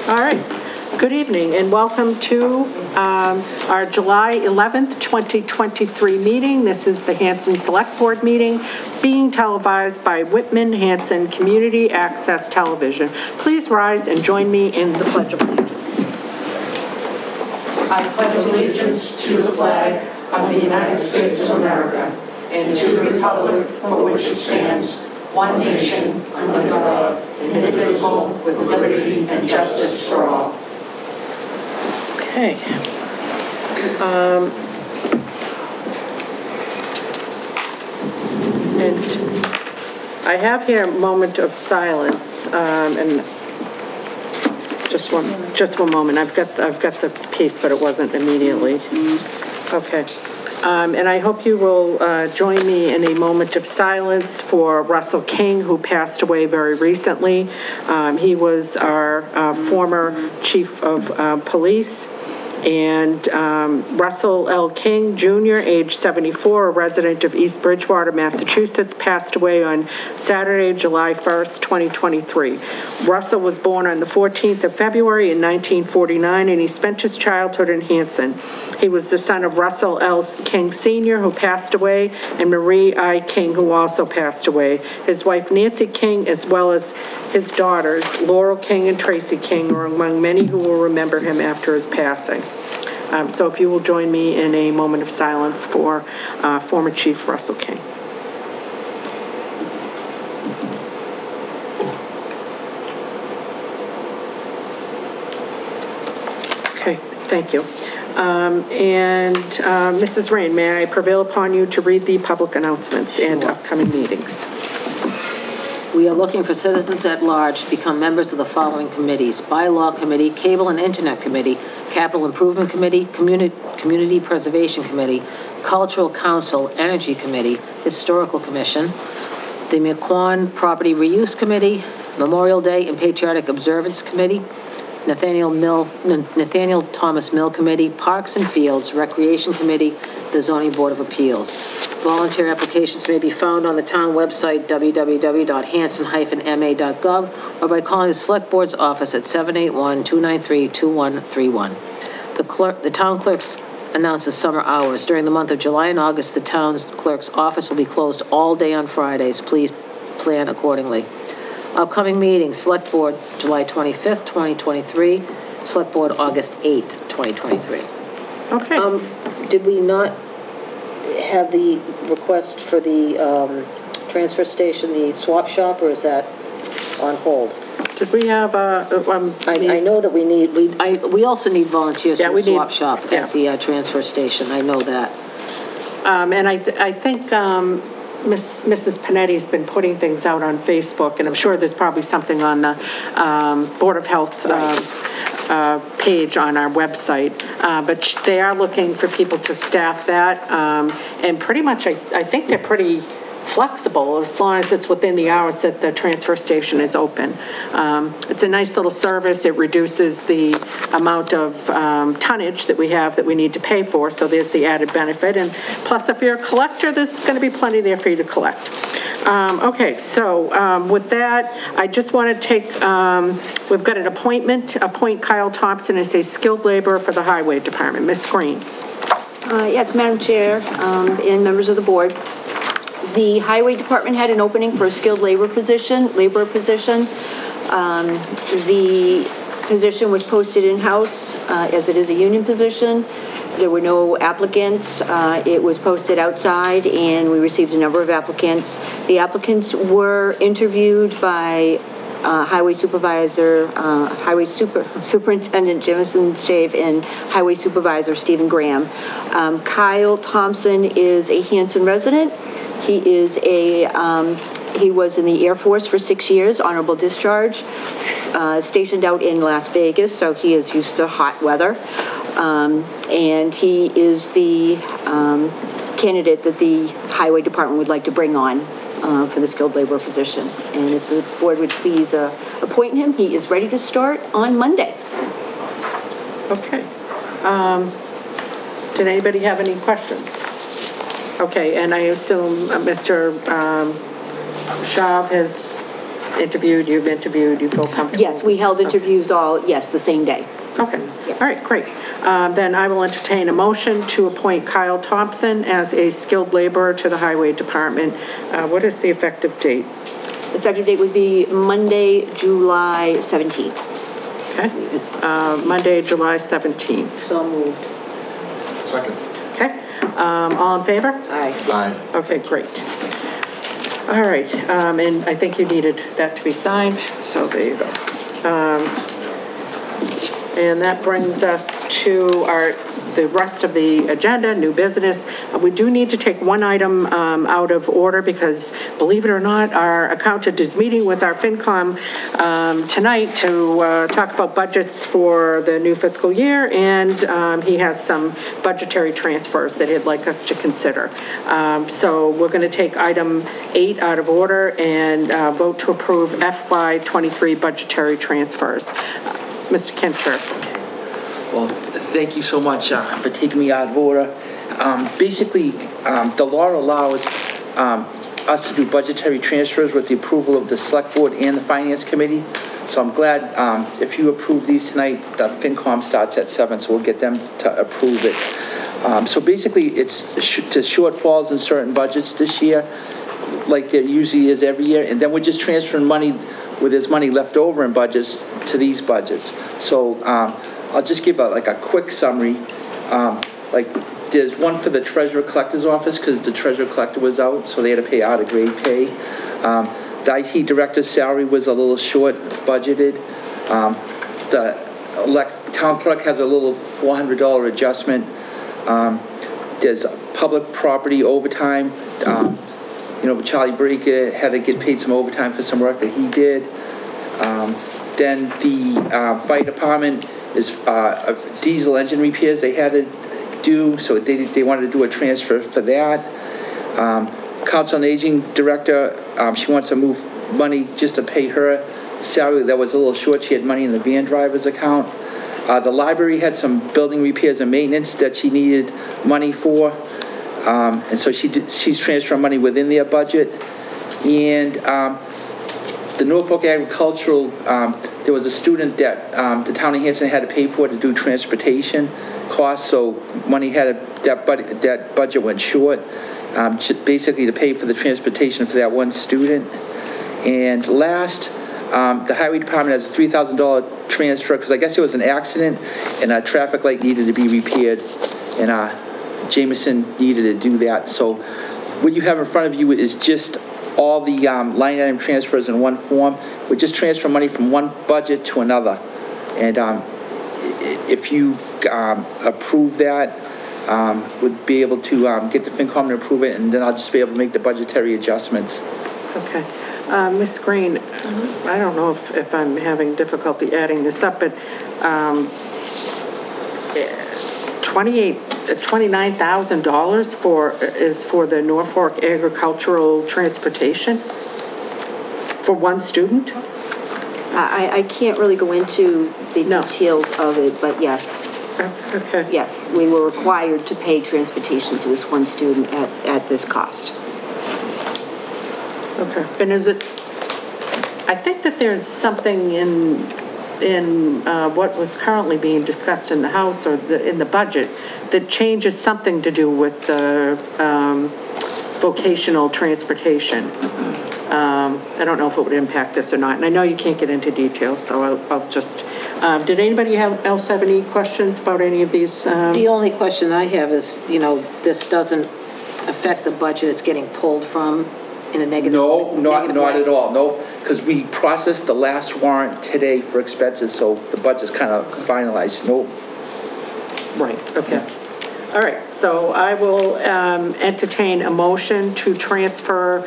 All right. Good evening and welcome to our July 11th, 2023 meeting. This is the Hanson Select Board meeting being televised by Whitman Hanson Community Access Television. Please rise and join me in the Pledge of Allegiance. I pledge allegiance to the flag of the United States of America and to the republic for which it stands, one nation, under God, indivisible, with liberty and justice for all. Okay. And I have here a moment of silence, and just one moment. I've got the piece, but it wasn't immediately. Okay. And I hope you will join me in a moment of silence for Russell King, who passed away very recently. He was our former chief of police. And Russell L. King, Jr., age 74, a resident of East Bridgewater, Massachusetts, passed away on Saturday, July 1st, 2023. Russell was born on the 14th of February in 1949, and he spent his childhood in Hanson. He was the son of Russell L. King, Sr., who passed away, and Marie I. King, who also passed away. His wife, Nancy King, as well as his daughters, Laurel King and Tracy King, are among many who will remember him after his passing. So if you will join me in a moment of silence for former Chief Russell King. Okay, thank you. Mrs. Rain, may I prevail upon you to read the public announcements and upcoming meetings? We are looking for citizens at large to become members of the following committees: Bylaw Committee, Cable and Internet Committee, Capital Improvement Committee, Community Preservation Committee, Cultural Council, Energy Committee, Historical Commission, the Mequon Property Reuse Committee, Memorial Day and Patriotic Observance Committee, Nathaniel Thomas Mill Committee, Parks and Fields, Recreation Committee, the Zoning Board of Appeals. Volunteer applications may be found on the town website, www.hanson-ma.gov, or by calling the Select Board's office at 781-293-2131. The town clerk's announces summer hours. During the month of July and August, the town clerk's office will be closed all day on Fridays. Please plan accordingly. Upcoming meetings: Select Board, July 25th, 2023. Select Board, August 8th, 2023. Okay. Did we not have the request for the transfer station, the swap shop, or is that on hold? Did we have I know that we also need volunteers for the swap shop at the transfer station. I know that. And I think Mrs. Panetti's been putting things out on Facebook, and I'm sure there's probably something on the Board of Health page on our website, but they are looking for people to staff that, and pretty much I think they're pretty flexible as long as it's within the hours that the transfer station is open. It's a nice little service. It reduces the amount of tonnage that we have that we need to pay for, so there's the added benefit. And plus, if you're a collector, there's going to be plenty there for you to collect. Okay, so with that, I just want to take, we've got an appoint Kyle Thompson as a skilled laborer for the Highway Department. Ms. Green. Yes, Madam Chair, and members of the board. The Highway Department had an opening for a skilled laborer position. The position was posted in-house, as it is a union position. There were no applicants. It was posted outside, and we received a number of applicants. The applicants were interviewed by Highway Superintendent Jimison Stave and Highway Supervisor Stephen Graham. Kyle Thompson is a Hanson resident. He was in the Air Force for 6 years, honorable discharge, stationed out in Las Vegas, so he is used to hot weather. And he is the candidate that the Highway Department would like to bring on for the skilled labor position. And if the board would please appoint him, he is ready to start on Monday. Okay. Did anybody have any questions? Okay, and I assume Mr. Shaw has interviewed, you feel comfortable? Yes, we held interviews the same day. Okay, Yes. all right, great. Then I will entertain a motion to appoint Kyle Thompson as a skilled laborer to the Highway Department. What is the effective date? The effective date would be Monday, July 17th. Okay, Monday, July 17th. So moved. Second. Okay, all in favor? Aye. Aye. Okay, great. All right, and I think you needed that to be signed, so there you go. And that brings us to the rest of the agenda, new business. We do need to take one item out of order because, believe it or not, our accountant is meeting with our FinCom tonight to talk about budgets for the new fiscal year, and he has some budgetary transfers that he'd like us to consider. So we're going to take item 8 out of order and vote to approve FY23 budgetary transfers. Mr. Kincher. Well, thank you so much for taking me out of order. Basically, the law allows us to do budgetary transfers with the approval of the Select Board and the Finance Committee. So I'm glad if you approve these tonight, the FinCom starts at 7, so we'll get them to approve it. So basically, it's to shortfalls in certain budgets this year, like there usually is every year, and then we're just transferring money where there's money left over in budgets to these budgets. So I'll just give a quick summary. Like there's one for the treasurer collector's office because the treasurer collector was out, so they had to pay out of grade pay. The IT director's salary was a little short budgeted. The town clerk has a little $400 adjustment. There's public property overtime. Charlie Breaker had to get paid some overtime for some work that he did. Then the fire department is diesel engine repairs they had to do, so they wanted to do a transfer for that. Council on Aging director, she wants to move money just to pay her salary that was a little short. She had money in the van driver's account. The library had some building repairs and maintenance that she needed money for. And so she's transferring money within their budget. And the Norfolk Agricultural, there was a student that the town of Hanson had to pay for to do transportation costs, so money that budget went short, basically to pay for the transportation for that one student. And last, the highway department has a $3,000 transfer because I guess it was an accident and a traffic light needed to be repaired, and Jameson needed to do that. So what you have in front of you is just all the line item transfers in one form. We just transfer money from one budget to another. And if you approve that, we'd be able to get the FinCom to approve it, and then I'll just be able to make the budgetary adjustments. Okay. Ms. Green, I don't know if I'm having difficulty adding this up, but $29,000 is for the Norfolk Agricultural Transportation for one student? I can't really go into the details of it, but yes. Okay. Yes, we were required to pay transportation for this one student at this cost. Okay. And is it, I think that there's something in what was currently being discussed in the House or in the budget that changes something to do with the vocational transportation. I don't know if it would impact this or not, and I know you can't get into details, so I'll just, did anybody else have any questions about any of these? The only question I have is, this doesn't affect the budget it's getting pulled from in a negative way? No, not at all, no, because we processed the last warrant today for expenses, so the budget's kind of finalized, no. Right, okay. All right, so I will entertain a motion to transfer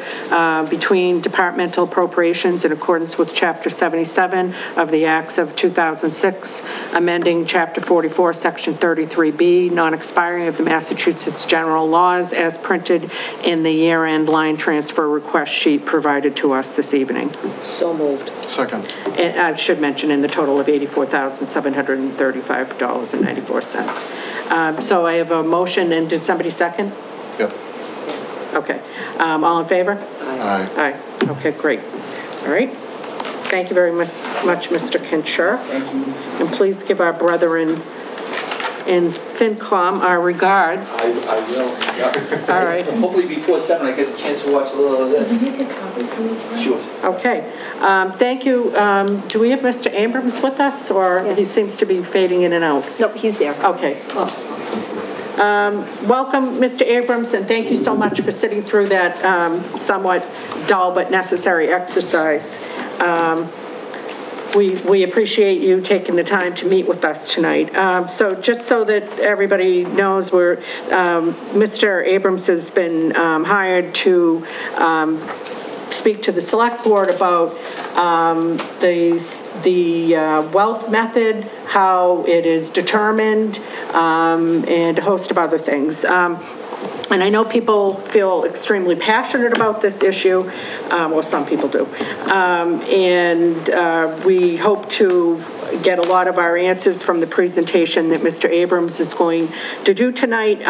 between departmental appropriations in accordance with Chapter 77 of the Acts of 2006, amending Chapter 44, Section 33B, non-expiring of the Massachusetts general laws as printed in the year-end line transfer request sheet provided to us this evening. So moved. Second. And I should mention in the total of $84,735.94. So I have a motion, and did somebody second? Yep. Okay. All in favor? Aye. Aye. Okay, great. All right. Thank you very much, Mr. Kincher. Thank you. And please give our brethren in FinCom our regards. I will, yeah. All right. Hopefully before 7, I get a chance to watch a little of this. Sure. Okay, thank you. Do we have Mr. Abrams with us, or he seems to be fading in and out? Nope, he's there. Okay. Welcome, Mr. Abrams, and thank you so much for sitting through that somewhat dull but necessary exercise. We appreciate you taking the time to meet with us tonight. So just so that everybody knows, Mr. Abrams has been hired to speak to the select board about the wealth method, how it is determined, and a host of other things. And I know people feel extremely passionate about this issue, well, some people do. And we hope to get a lot of our answers from the presentation that Mr. Abrams is going to do tonight.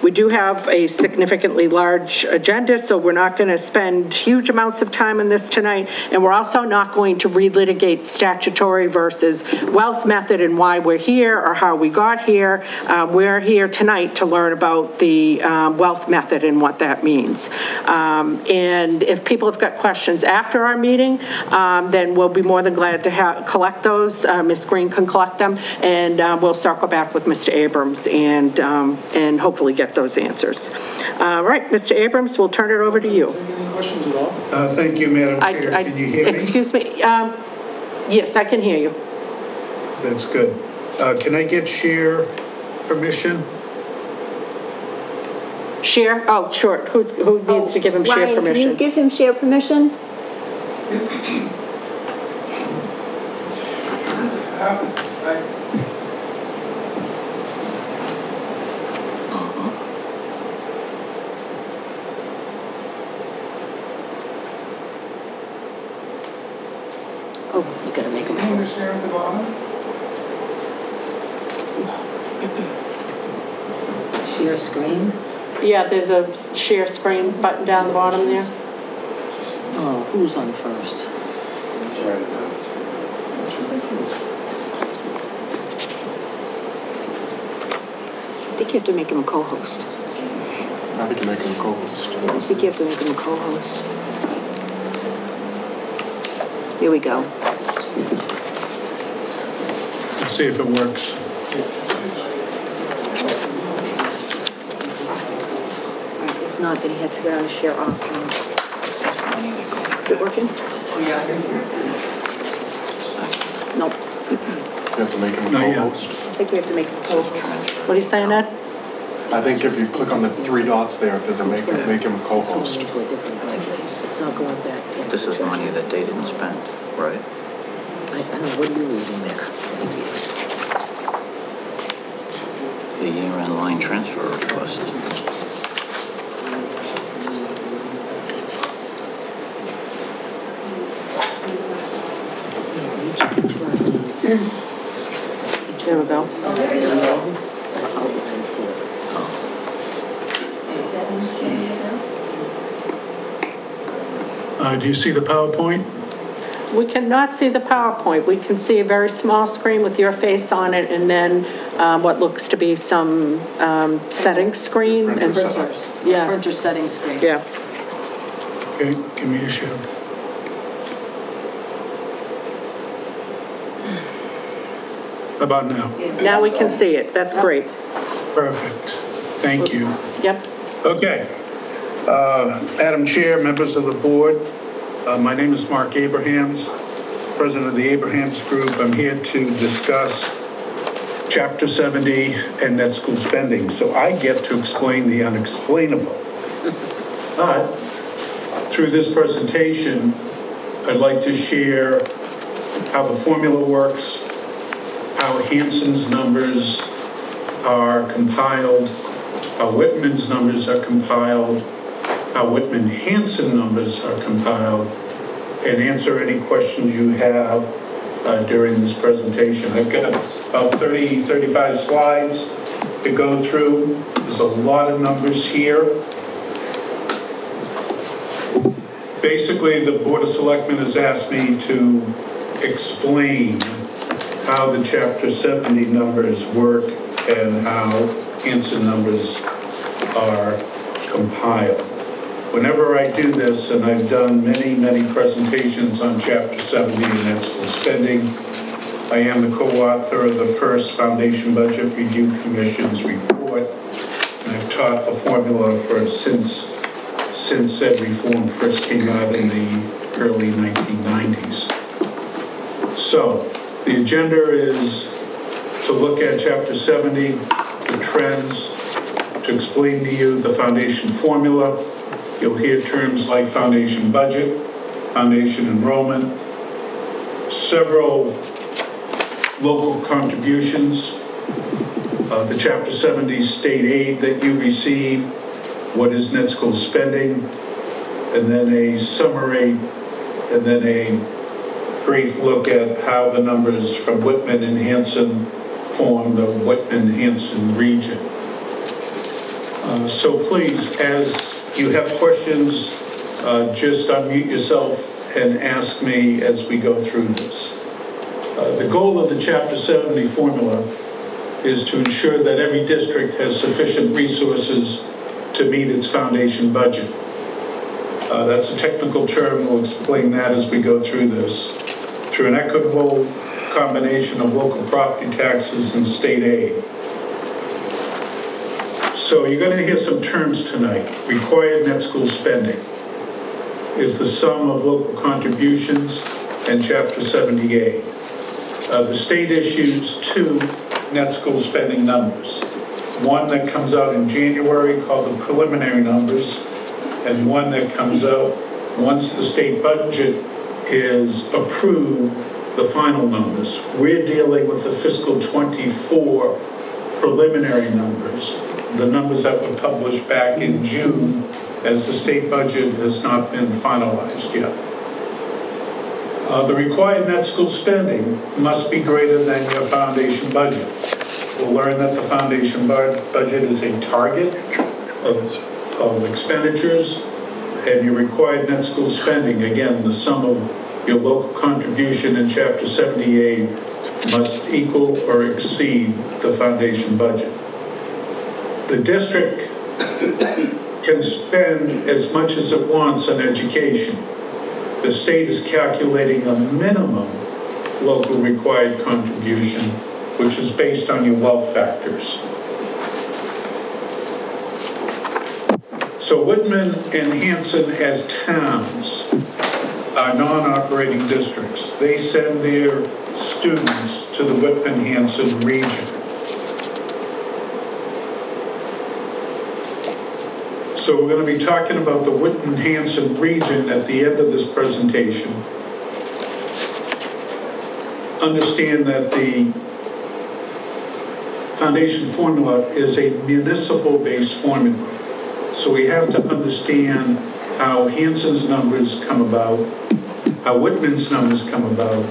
We do have a significantly large agenda, so we're not going to spend huge amounts of time on this tonight, and we're also not going to relitigate statutory versus wealth method and why we're here or how we got here. We're here tonight to learn about the wealth method and what that means. And if people have got questions after our meeting, then we'll be more than glad to collect those. Ms. Green can collect them, and we'll circle back with Mr. Abrams and hopefully get those answers. All right, Mr. Abrams, we'll turn it over to you. Any questions at all? Thank you, Madam Chair. Can you hear me? Excuse me. Yes, I can hear you. That's good. Can I get share permission? Share? Oh, sure. Who needs to give him share Ryan, can permission? you give him share permission? Oh, you gotta make them. Share at the bottom? Share screen? Yeah, there's a share screen button down the bottom there. Oh, who's on first? I think you have to make him a co-host. I think you make him co-host. I think you have to make him a co-host. Here we go. Let's see if it works. If not, then he had to go down to share options. Is it working? Nope. You have to make him a Not yet. co-host. I think we have to make him a co-host. What are you saying, Ed? I think if you click on the 3 dots there, it doesn't make him a It's going co-host. into a different place. It's not going back. into This is the money treasury. that they didn't spend, right? I know, what are you reading there? The year-end line transfer request. There we go. Do you see the PowerPoint? We cannot see the PowerPoint. We can see a very small screen with your face on it, and then what looks to be some settings screen. Printer and settings. Yeah. Printer settings screen. Yeah. Okay, give me a share. How about now? Now we can see it. That's great. Perfect. Thank you. Yep. Okay. Madam Chair, members of the board, my name is Mark Abrahams, president of the Abrahams Group. I'm here to discuss Chapter 70 and net school spending. So I get to explain the unexplainable. But through this presentation, I'd like to share how the formula works, how Hanson's numbers are compiled, how Whitman's numbers are compiled, how Whitman-Hanson numbers are compiled, and answer any questions you have during this presentation. I've got about 30, 35 slides to go through. There's a lot of numbers here. Basically, the Board of Selectmen has asked me to explain how the Chapter 70 numbers work and how Hanson numbers are compiled. Whenever I do this, and I've done many, many presentations on Chapter 70 and net school spending, I am the co-author of the first Foundation Budget Review Commission's report, and I've taught the formula since said reform first came out in the early 1990s. So, the agenda is to look at Chapter 70, the trends, to explain to you the foundation formula. You'll hear terms like foundation budget, foundation enrollment, several local contributions, the Chapter 70 state aid that you receive, what is net school spending, and then a summary, and then a brief look at how the numbers from Whitman and Hanson form the Whitman-Hanson region. So please, as you have questions, just unmute yourself and ask me as we go through this. The goal of the Chapter 70 formula is to ensure that every district has sufficient resources to meet its foundation budget. That's a technical term. We'll explain that as we go through this. Through an equitable combination of local property taxes and state aid. So you're going to hear some terms tonight. Required net school spending is the sum of local contributions and Chapter 70A. The state issues two net school spending numbers. One that comes out in January called the preliminary numbers, and one that comes out once the state budget is approved, the final numbers. We're dealing with the fiscal 24 preliminary numbers, the numbers that were published back in June, as the state budget has not been finalized yet. The required net school spending must be greater than your foundation budget. We'll learn that the foundation budget is a target of expenditures, and your required net school spending, again, the sum of your local contribution in Chapter 78 must equal or exceed the foundation budget. The district can spend as much as it wants on education. The state is calculating a minimum local required contribution, which is based on your wealth factors. So Whitman and Hanson as towns are non-operating districts. They send their students to the Whitman-Hanson region. So we're going to be talking about the Whitman-Hanson region at the end of this presentation. Understand that the foundation formula is a municipal-based formula. So we have to understand how Hanson's numbers come about, how Whitman's numbers come about,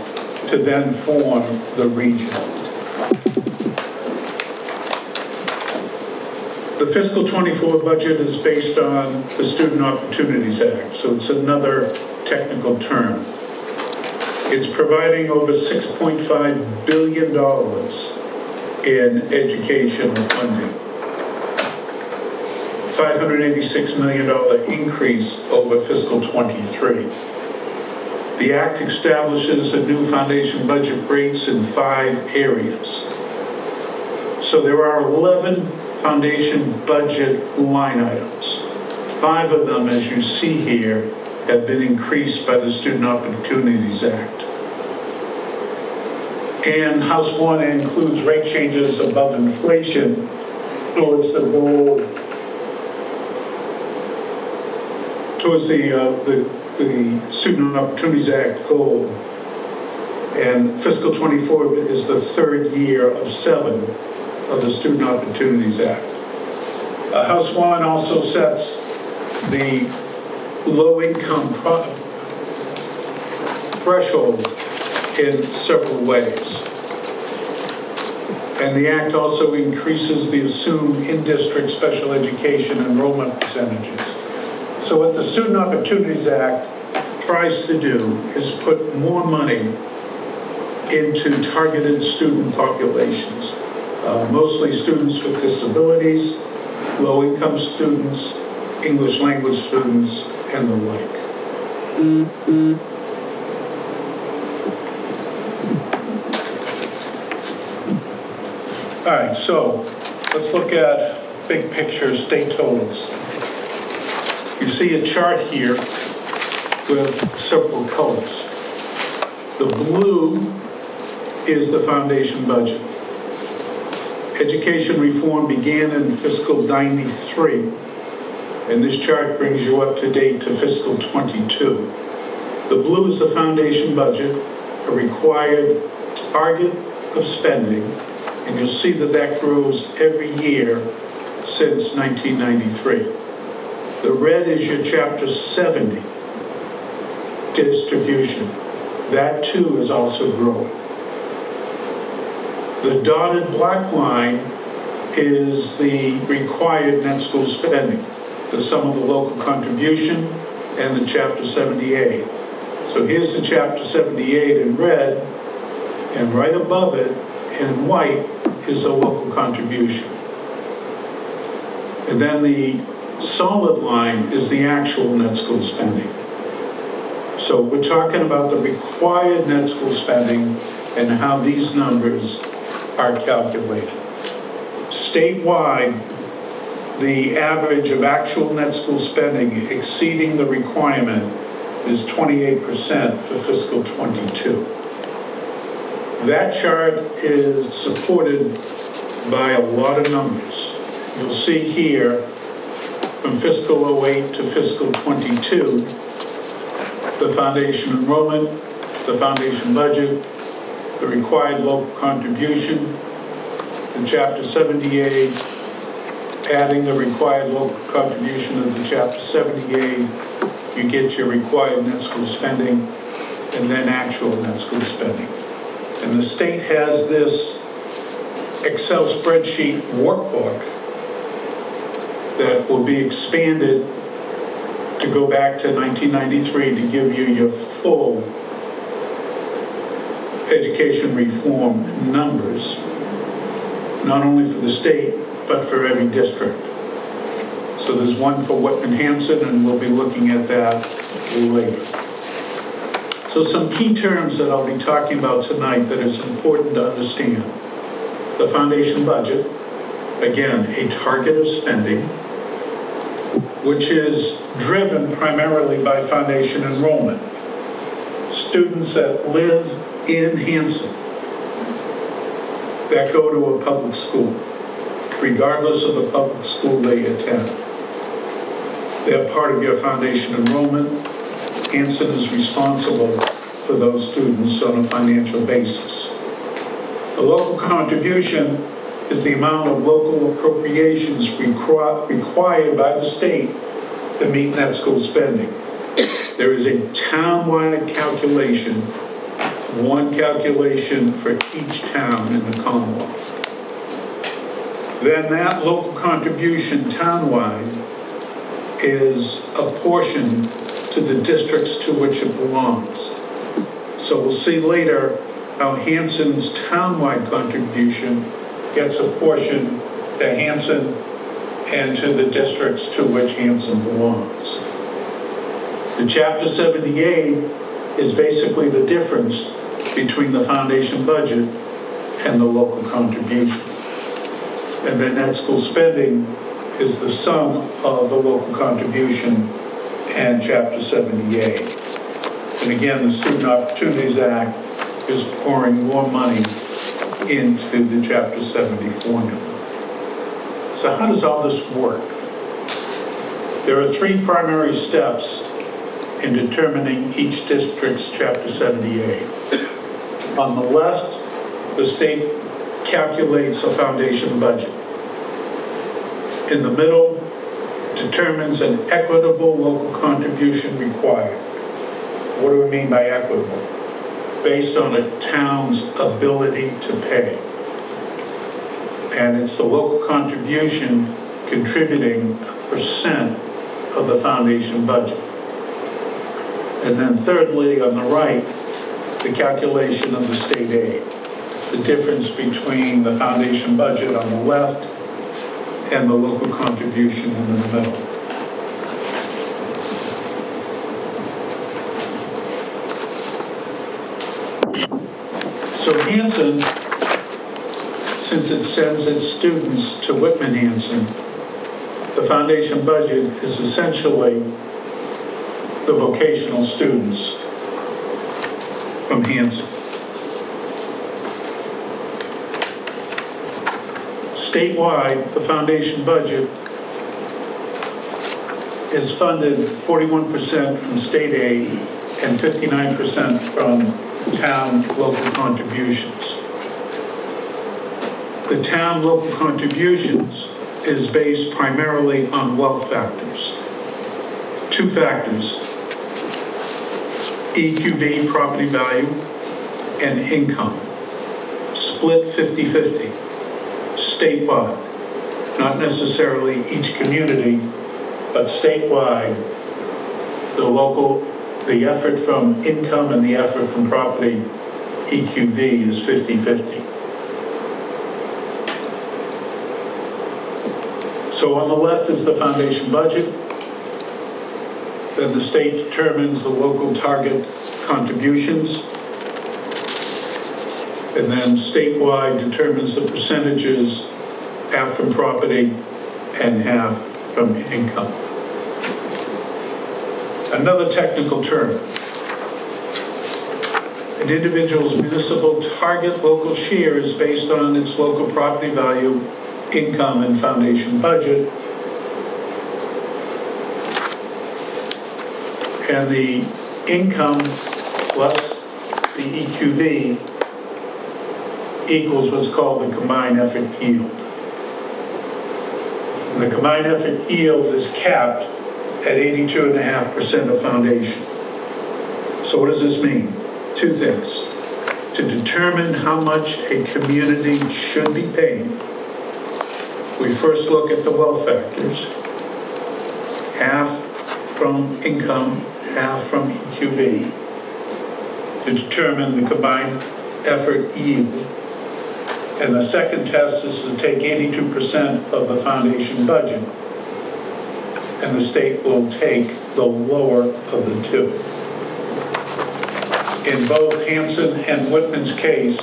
to then form the region. The fiscal 24 budget is based on the Student Opportunities Act, so it's another technical term. It's providing over $6.5 billion in education funding. $586 million increase over fiscal 23. The Act establishes a new foundation budget rates in 5 areas. So there are 11 foundation budget line items. 5 of them, as you see here, have been increased by the Student Opportunities Act. And House 1 includes rate changes above inflation towards the goal, towards the Student Opportunities Act goal. And fiscal 24 is the 3rd year of 7 of the Student Opportunities Act. House 1 also sets the low-income threshold in several ways. And the Act also increases the assumed in-district special education enrollment percentages. So what the Student Opportunities Act tries to do is put more money into targeted student populations, mostly students with disabilities, low-income students, English language students, and the like. All right, so let's look at big picture state totals. You see a chart here with several colors. The blue is the foundation budget. Education reform began in fiscal '93, and this chart brings you up to date to fiscal '22. The blue is the foundation budget, a required target of spending, and you'll see that that grows every year since 1993. The red is your Chapter 70 distribution. That too is also growing. The dotted black line is the required net school spending, the sum of the local contribution and the Chapter 78. So here's the Chapter 78 in red, and right above it in white is the local contribution. And then the solid line is the actual net school spending. So we're talking about the required net school spending and how these numbers are calculated. Statewide, the average of actual net school spending exceeding the requirement is 28% for fiscal '22. That chart is supported by a lot of numbers. You'll see here from fiscal '08 to fiscal '22, the foundation enrollment, the foundation budget, the required local contribution, the Chapter 78, adding the required local contribution of the Chapter 78, you get your required net school spending, and then actual net school spending. And the state has this Excel spreadsheet workbook that will be expanded to go back to 1993 to give you your full education reform numbers, not only for the state, but for every district. So there's one for Whitman Hanson, and we'll be looking at that later. So some key terms that I'll be talking about tonight that is important to understand. The foundation budget, again, a target of spending, which is driven primarily by foundation enrollment. Students that live in Hanson that go to a public school, regardless of the public school they attend. They're part of your foundation enrollment. Hanson is responsible for those students on a financial basis. The local contribution is the amount of local appropriations required by the state to meet net school spending. There is a town-wide calculation, one calculation for each town in the Commonwealth. Then that local contribution town-wide is apportioned to the districts to which it belongs. So we'll see later how Hanson's town-wide contribution gets apportioned to Hanson and to the districts to which Hanson belongs. The Chapter 78 is basically the difference between the foundation budget and the local contribution. And then net school spending is the sum of the local contribution and Chapter 78. And again, the Student Opportunities Act is pouring more money into the Chapter 70 formula. So how does all this work? There are three primary steps in determining each district's Chapter 78. On the left, the state calculates a foundation budget. In the middle, determines an equitable local contribution required. What do we mean by equitable? Based on a town's ability to pay. And it's the local contribution contributing a % of the foundation budget. And then thirdly, on the right, the calculation of the state aid, the difference between the foundation budget on the left and the local contribution in the middle. So Hanson, since it sends its students to Whitman Hanson, the foundation budget is essentially the vocational students from Hanson. Statewide, the foundation budget is funded 41% from state aid and 59% from town local contributions. The town local contributions is based primarily on wealth factors. Two factors, EQV, property value, and income, split 50-50, statewide, not necessarily each community, but statewide, the effort from income and the effort from property, EQV, is 50-50. So on the left is the foundation budget. Then the state determines the local target contributions. And then statewide determines the percentages, half from property and half from income. Another technical term. An individual's municipal target local share is based on its local property value, income, and foundation budget. And the income plus the EQV equals what's called the combined effort yield. And the combined effort yield is capped at 82.5% of foundation. So what does this mean? Two things. To determine how much a community should be paying, we first look at the wealth factors, half from income, half from EQV, to determine the combined effort yield. And the second test is to take 82% of the foundation budget, and the state will take the lower of the two. In both Hanson and Whitman's case,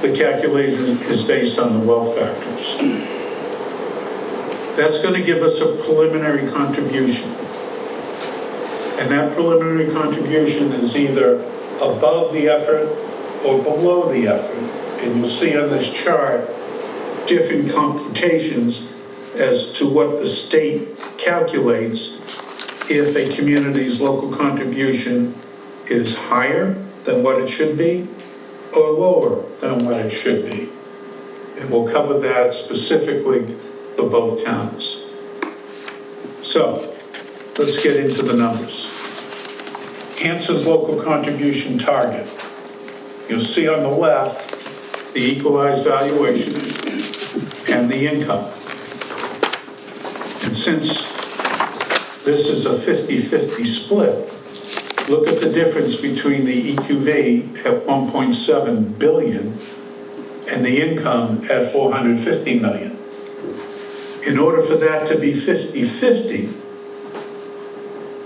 the calculation is based on the wealth factors. That's going to give us a preliminary contribution. And that preliminary contribution is either above the effort or below the effort. And you'll see on this chart different computations as to what the state calculates if a community's local contribution is higher than what it should be or lower than what it should be. And we'll cover that specifically for both towns. So, let's get into the numbers. Hanson's local contribution target. You'll see on the left the equalized valuation and the income. And since this is a 50-50 split, look at the difference between the EQV at 1.7 billion and the income at 450 million. In order for that to be 50-50,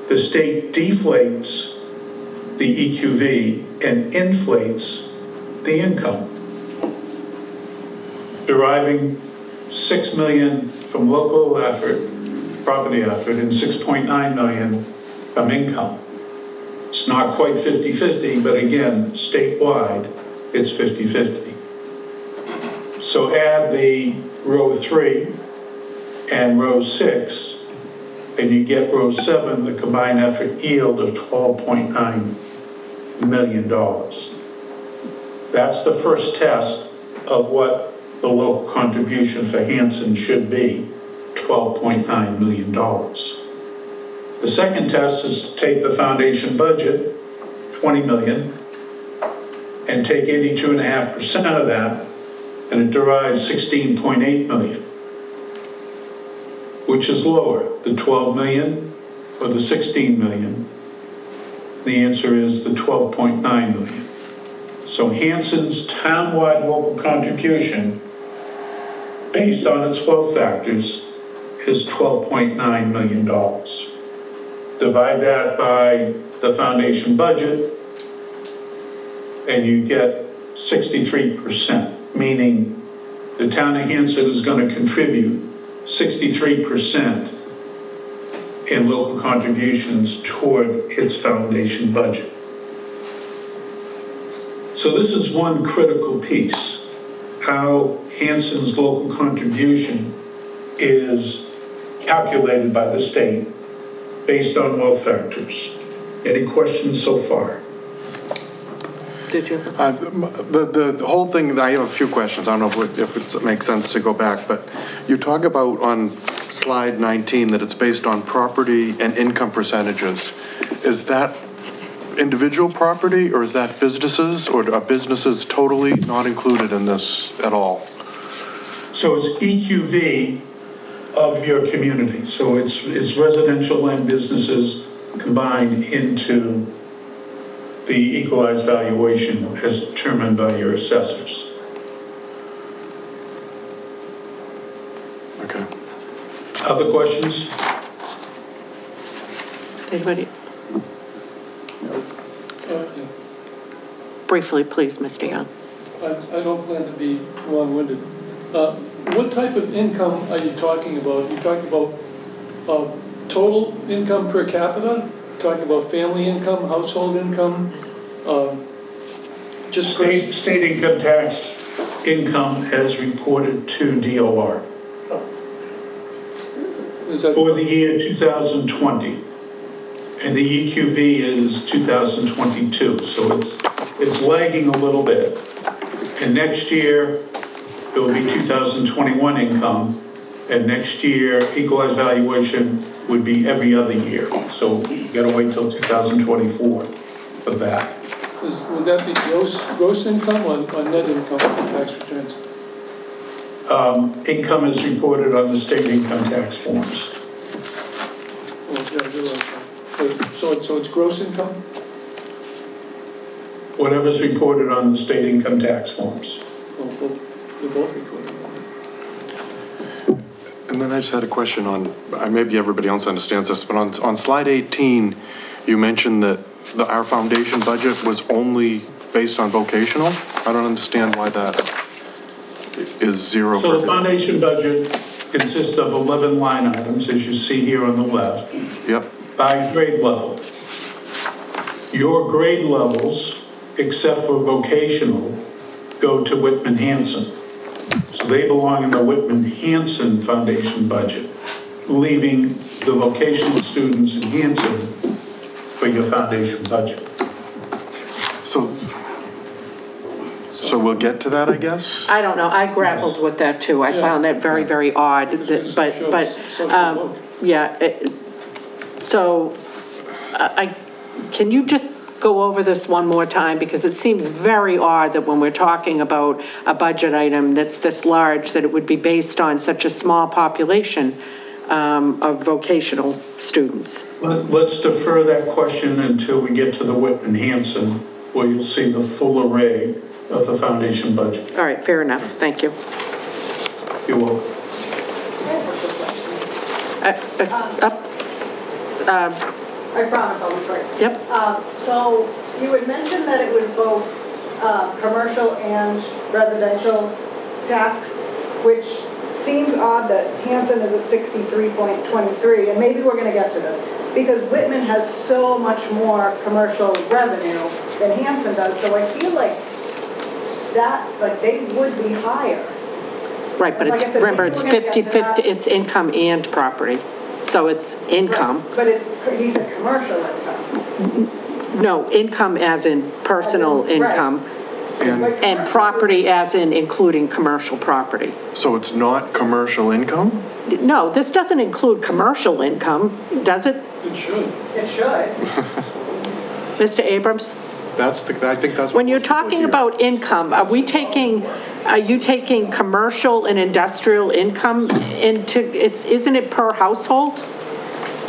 the state deflates the EQV and inflates the income, deriving 6 million from local effort, property effort, and 6.9 million from income. It's not quite 50-50, but again, statewide, it's 50-50. So add the row 3 and row 6, and you get row 7, the combined effort yield of $12.9 million. That's the first test of what the local contribution for Hanson should be, $12.9 million. The second test is to take the foundation budget, 20 million, and take 82.5% of that, and it derives 16.8 million, which is lower. The 12 million or the 16 million? The answer is the 12.9 million. So Hanson's townwide local contribution, based on its 12 factors, is $12.9 million. Divide that by the foundation budget, and you get 63%, meaning the town of Hanson is going to contribute 63% in local contributions toward its foundation budget. So this is one critical piece, how Hanson's local contribution is calculated by the state based on wealth factors. Any questions so far? Did you? The whole thing, I have a few questions. I don't know if it makes sense to go back, but you talk about on slide 19 that it's based on property and income percentages. Is that individual property, or is that businesses, or are businesses totally not included in this at all? So it's EQV of your community. So it's residential and businesses combined into the equalized valuation as determined by your assessors. Okay. Other questions? Anybody? Briefly, please, Mr. Young. I don't plan to be long-winded. What type of income are you talking about? You talking about total income per capita? Talking about family income, household income? Just State income tax income as reported to DOR is that for the year 2020. And the EQV is 2022, so it's lagging a little bit. And next year, it will be 2021 income, and next year, equalized valuation would be every other year. So you gotta wait till 2024 for that. would that be gross income or net income tax returns? Income is reported on the state income tax forms. Oh, yeah, I realize that. So it's gross income? Whatever's reported on the state income tax forms. Oh, well, they're both recorded. And then I just had a question on, maybe everybody else understands this, but on slide 18, you mentioned that our foundation budget was only based on vocational. I don't understand why that is zero. So the foundation budget consists of 11 line items, as you see here on the left. Yep. By grade level. Your grade levels, except for vocational, go to Whitman Hanson. So they belong in the Whitman Hanson Foundation budget, leaving the vocational students in Hanson for your foundation budget. So we'll get to that, I guess? I don't know, I grappled with that too. I found that very, very odd, so can you just go over this one more time? Because it seems very odd that when we're talking about a budget item that's this large, that it would be based on such a small population of vocational students. Let's defer that question until we get to the Whitman Hanson, where you'll see the full array of the foundation budget. All right, fair enough, thank you. You're welcome. I promise I'll be quick. Yep. So you had mentioned that it was both commercial and residential tax, which seems odd that Hanson is at 63.23, and maybe we're going to get to this, because Whitman has so much more commercial revenue than Hanson does, so I feel like that, like, they would be higher. Right, but Like it's, I said, remember, maybe it's we're gonna get to 50/50, that. it's income and property. So it's income. But it's, he said commercial income. No, income as in personal As in, right. income, Like and commercial property as in including commercial property. So it's not commercial income? No, this doesn't include commercial income, does it, It should. It should. Mr. Abrams? I think that's. When what you're most people talking hear. about income, are you taking commercial and industrial income into, isn't it per household?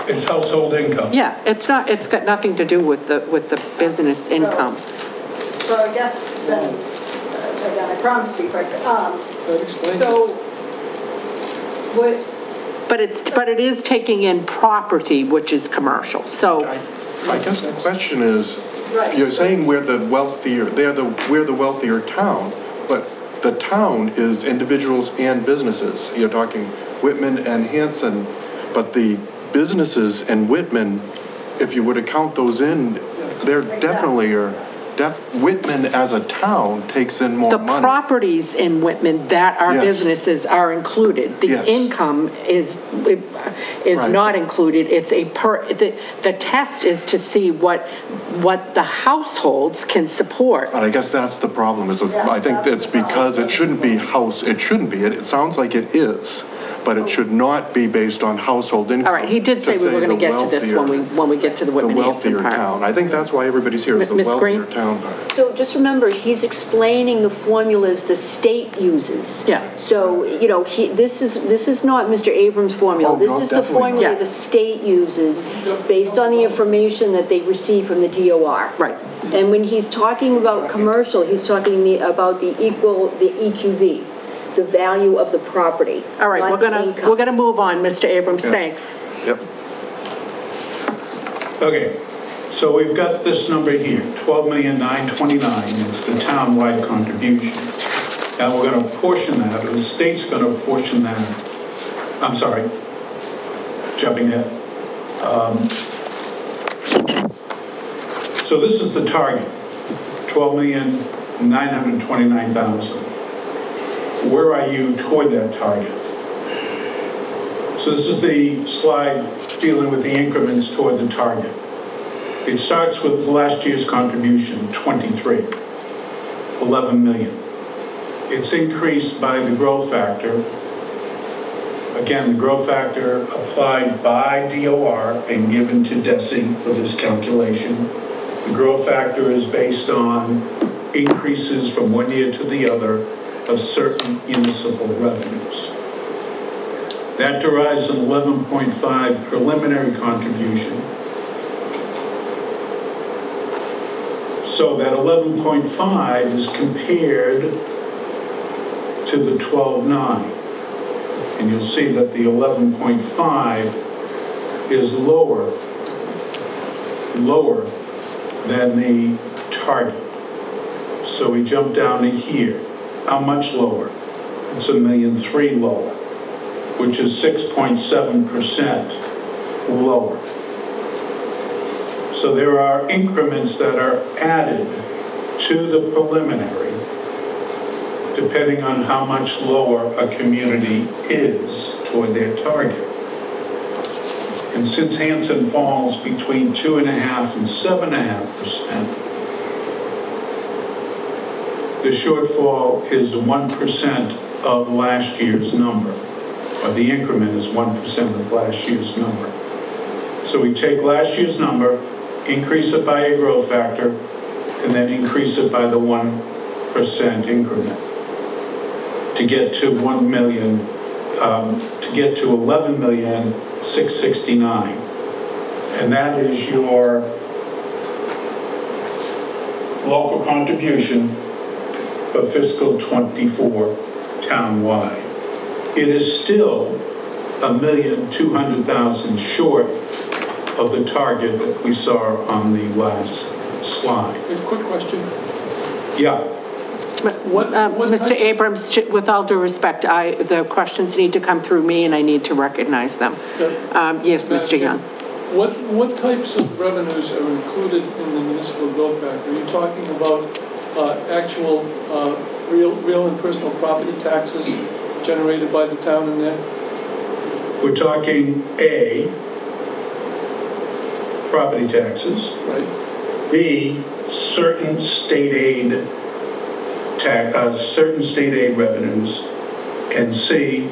It's household income. Yeah, it's got nothing to do with the business income. So I guess then, again, I promise to be quick. That explains it. So, what, But it is taking in property, which is commercial, so, I guess the question is, Right. you're saying we're the wealthier town, but the town is individuals and businesses. You're talking Whitman and Hanson, but the businesses in Whitman, if you were to count those in, they're definitely Whitman as a town takes in more the money. properties in Whitman that are Yes. businesses are included. The Yes. income is Right. not included. It's the test is to see what the households can support. But I guess that's the problem, I think that's it's the problem. because it shouldn't be it sounds like it is, but it should not be based on household income. All right, he did say we were gonna the get to this when we get to the The Whitman Hanson wealthier part. town. I think that's why everybody's here, is the Ms. wealthier Green? town part. So just remember, he's explaining the formulas the state uses. Yeah. So, you know, this is not Mr. Abrams' formula. Oh, This no, is the definitely not. formula Yeah. the state uses based on the information that they receive from the DOR. Right. And when he's talking about commercial, he's talking about the EQV, the value of the property. All right, not we're income. gonna move on, Mr. Abrams, Yeah. thanks. Yep. Okay, so we've got this number here, 12,929,000, it's the townwide contribution. Now we're gonna portion that, or the state's gonna portion that, I'm sorry, jumping ahead. So this is the target, 12,929,000. Where are you toward that target? So this is the slide dealing with the increments toward the target. It starts with last year's contribution, 23, 11 million. It's increased by the growth factor. Again, the growth factor applied by DOR and given to DESI for this calculation. The growth factor is based on increases from one year to the other of certain municipal revenues. That derives an 11.5 preliminary contribution. So that 11.5 is compared to the 12.9. And you'll see that the 11.5 is lower than the target. So we jump down to here. How much lower? It's 1.3 million lower, which is 6.7% lower. So there are increments that are added to the preliminary, depending on how much lower a community is toward their target. And since Hanson falls between 2.5% and 7.5%, the shortfall is 1% of last year's number, or the increment is 1% of last year's number. So we take last year's number, increase it by a growth factor, and then increase it by the 1% increment to get to 1 million, to get to 11,669,000. And that is your local contribution for fiscal '24 townwide. It is still 1,200,000 short of the target that we saw on the last slide. A quick question. Yeah, What Mr. types- Abrams, with all due respect, the questions need to come through me and I need to recognize them. Yes, Mr. Young. What types of revenues are included in the municipal growth factor? Are you talking about actual real and personal property taxes generated by the town in there? we're talking A, property taxes, Right? B, certain state aid revenues, and C,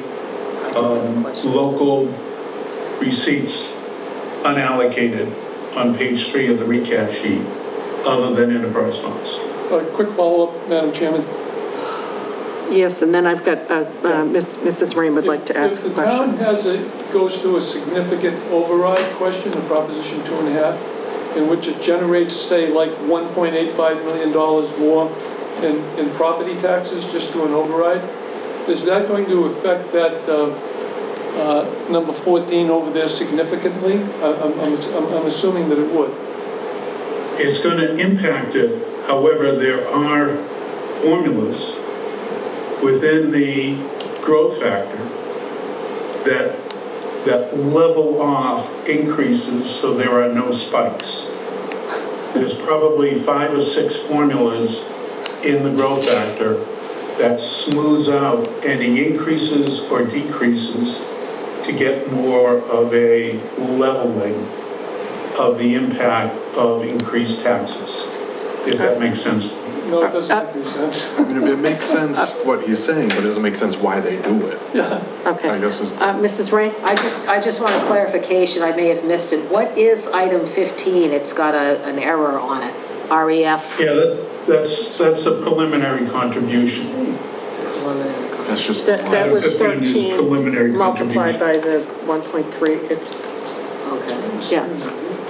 local receipts unallocated on page 3 of the recap sheet, other than enterprise funds. A quick follow-up, Madam Chairman. Yes, and then I've got, Mrs. Rain would like to ask a If the town question. goes through a significant override question, the Proposition 2.5, in which it generates, say, like $1.85 million more in property taxes just through an override, is that going to affect that number 14 over there significantly? I'm assuming that it would. It's going to impact it. However, there are formulas within the growth factor that level off increases so there are no spikes. There's probably 5 or 6 formulas in the growth factor that smooths out any increases or decreases to get more of a leveling of the impact of increased taxes, if that makes sense. No, it doesn't make any sense. I mean, it makes sense what he's saying, but it doesn't make sense why they do it. Yeah. Okay. I guess Mrs. Rain? I just want a clarification, I may have missed it. What is item 15? It's got an error on it. REF? Yeah, that's a preliminary contribution. that's just. That was Item 15 is 13 preliminary multiplied contribution. by the 1.3. It's, Okay, yeah.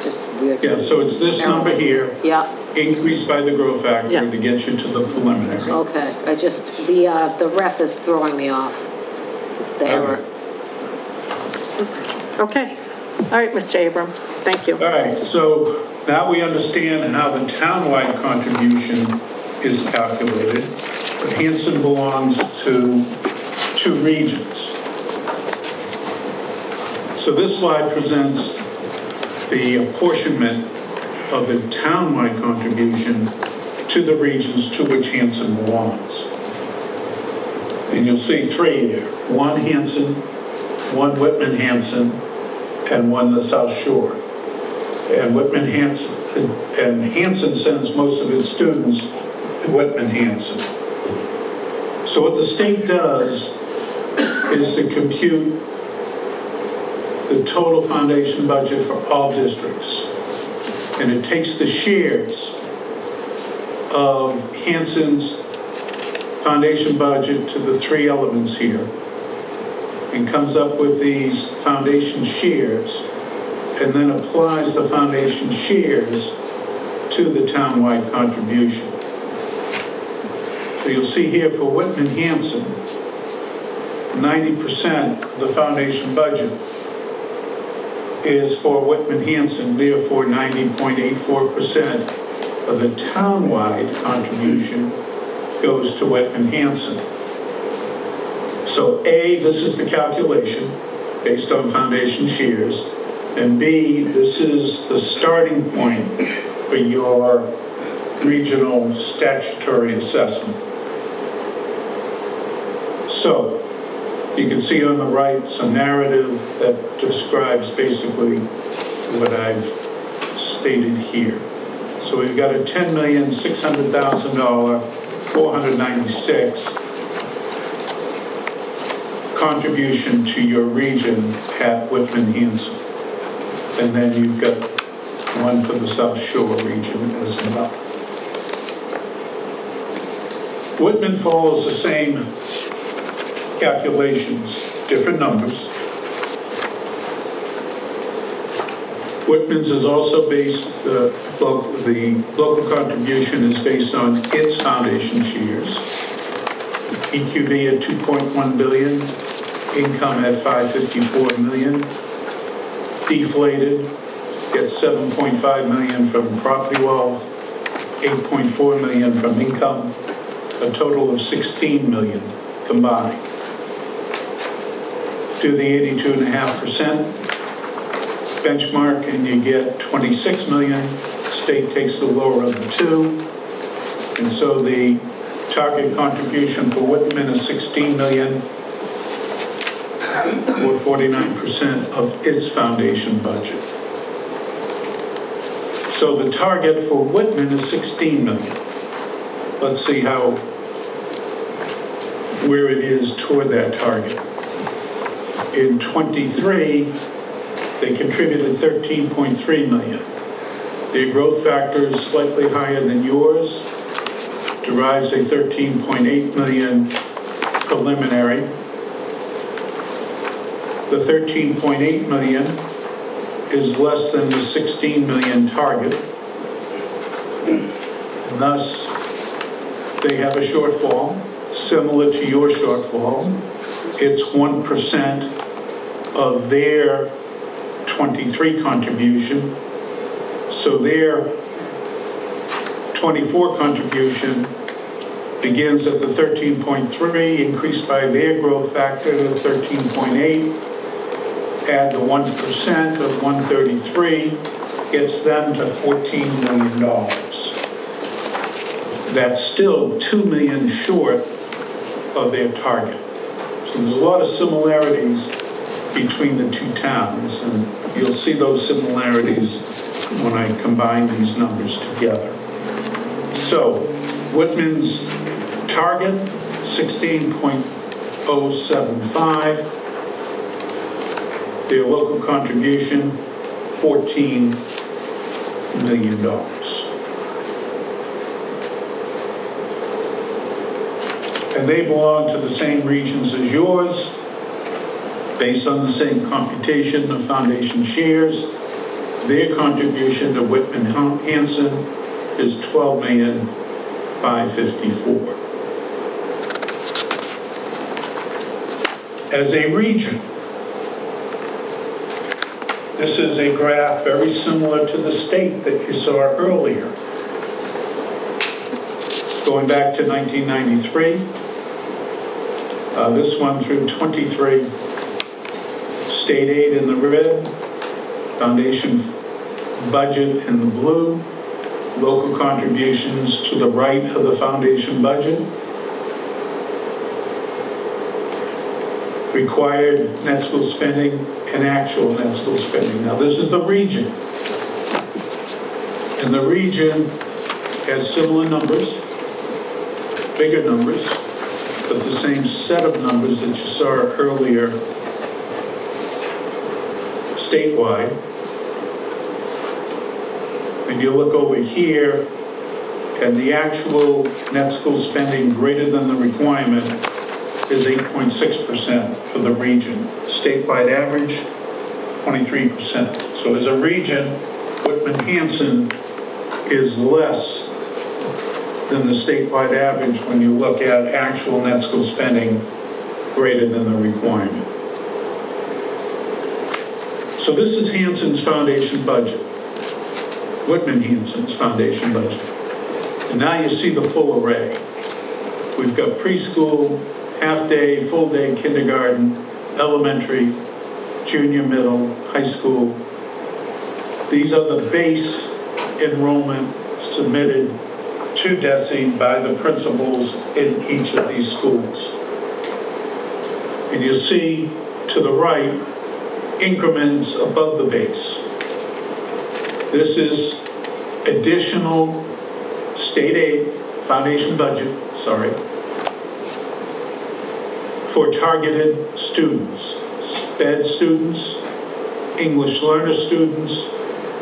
Just weird. Yeah, so it's this number here, Yeah, increased by the growth factor Yeah. to get you to the preliminary. okay. I just, the ref is throwing me off. The error. okay. All right, Mr. Abrams, thank you. All right, so now we understand how the townwide contribution is calculated. But Hanson belongs to 2 regions. So this slide presents the apportionment of the townwide contribution to the regions to which Hanson belongs. And you'll see 3 here. 1 Hanson, 1 Whitman Hanson, and 1 the South Shore. And Hanson sends most of its students to Whitman Hanson. So what the state does is to compute the total foundation budget for all districts. And it takes the shares of Hanson's foundation budget to the 3 elements here and comes up with these foundation shares and then applies the foundation shares to the townwide contribution. So you'll see here for Whitman Hanson, 90% of the foundation budget is for Whitman Hanson, therefore 90.84% of the townwide contribution goes to Whitman Hanson. So A, this is the calculation based on foundation shares, and B, this is the starting point for your regional statutory assessment. So, you can see on the right some narrative that describes basically what I've stated here. So we've got a $10,600,000, 496 contribution to your region at Whitman Hanson. And then you've got 1 for the South Shore region as well. Whitman follows the same calculations, different numbers. Whitman's is also based, the local contribution is based on its foundation shares. EQV at 2.1 billion, income at 554 million. Deflated, gets 7.5 million from property wealth, 8.4 million from income, a total of 16 million combined. Do the 82.5% benchmark and you get 26 million. State takes the lower of the 2. And so the target contribution for Whitman is 16 million, or 49% of its foundation budget. So the target for Whitman is 16 million. Let's see where it is toward that target. In 23, they contributed 13.3 million. Their growth factor is slightly higher than yours, derives a 13.8 million preliminary. The 13.8 million is less than the 16 million target. Thus, they have a shortfall, similar to your shortfall. It's 1% of their 23 contribution. So their 24 contribution begins at the 13.3, increased by their growth factor to 13.8, add the 1% of 133, gets them to $14 million. That's still 2 million short of their target. So there's a lot of similarities between the two towns, and you'll see those similarities when I combine these numbers together. So Whitman's target, 16.075. Their local contribution, $14 million. And they belong to the same regions as yours, based on the same computation of foundation shares. Their contribution to Whitman Hanson is $12,554,000. As a region, this is a graph very similar to the state that you saw earlier. Going back to 1993, this one through 23, state aid in the red, foundation budget in the blue, local contributions to the right of the foundation budget, required net school spending and actual net school spending. Now this is the region. And the region has similar numbers, bigger numbers, but the same set of numbers that you saw earlier statewide. When you look over here, and the actual net school spending greater than the requirement is 8.6% for the region. Statewide average, 23%. So as a region, Whitman-Hanson is less than the statewide average when you look at actual net school spending greater than the requirement. So this is Hanson's foundation budget, Whitman-Hanson's foundation budget. And now you see the full array. We've got preschool, half-day, full-day kindergarten, elementary, junior middle, high school. These are the base enrollment submitted to DESE by the principals in each of these schools. And you see to the right, increments above the base. This is additional state aid, foundation budget, for targeted students, SPED students, English learner students,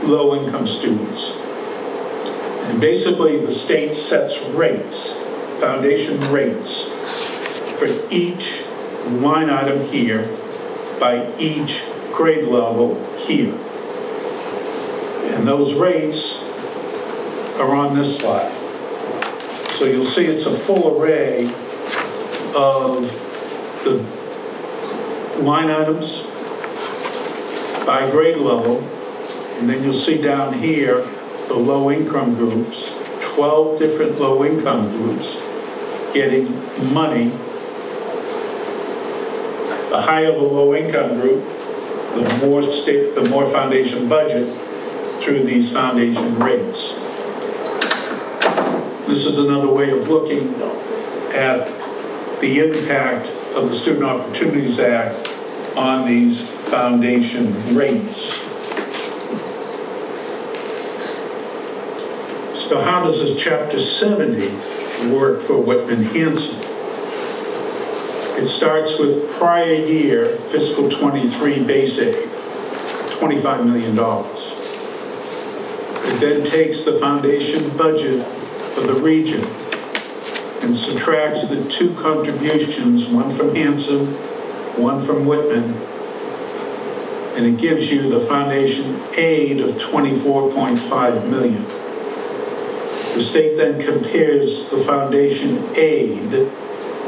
low-income students. And basically the state sets rates, foundation rates, for each line item here by each grade level here. And those rates are on this slide. So you'll see it's a full array of the line items by grade level, and then you'll see down here the low-income groups, 12 different low-income groups getting money. The higher the low-income group, the more foundation budget through these foundation rates. This is another way of looking at the impact of the Student Opportunities Act on these foundation rates. So how does this Chapter 70 work for Whitman-Hanson? It starts with prior year fiscal 23 base aid, $25 million. It then takes the foundation budget for the region and subtracts the two contributions, one from Hanson, one from Whitman, and it gives you the foundation aid of 24.5 million. The state then compares the foundation aid,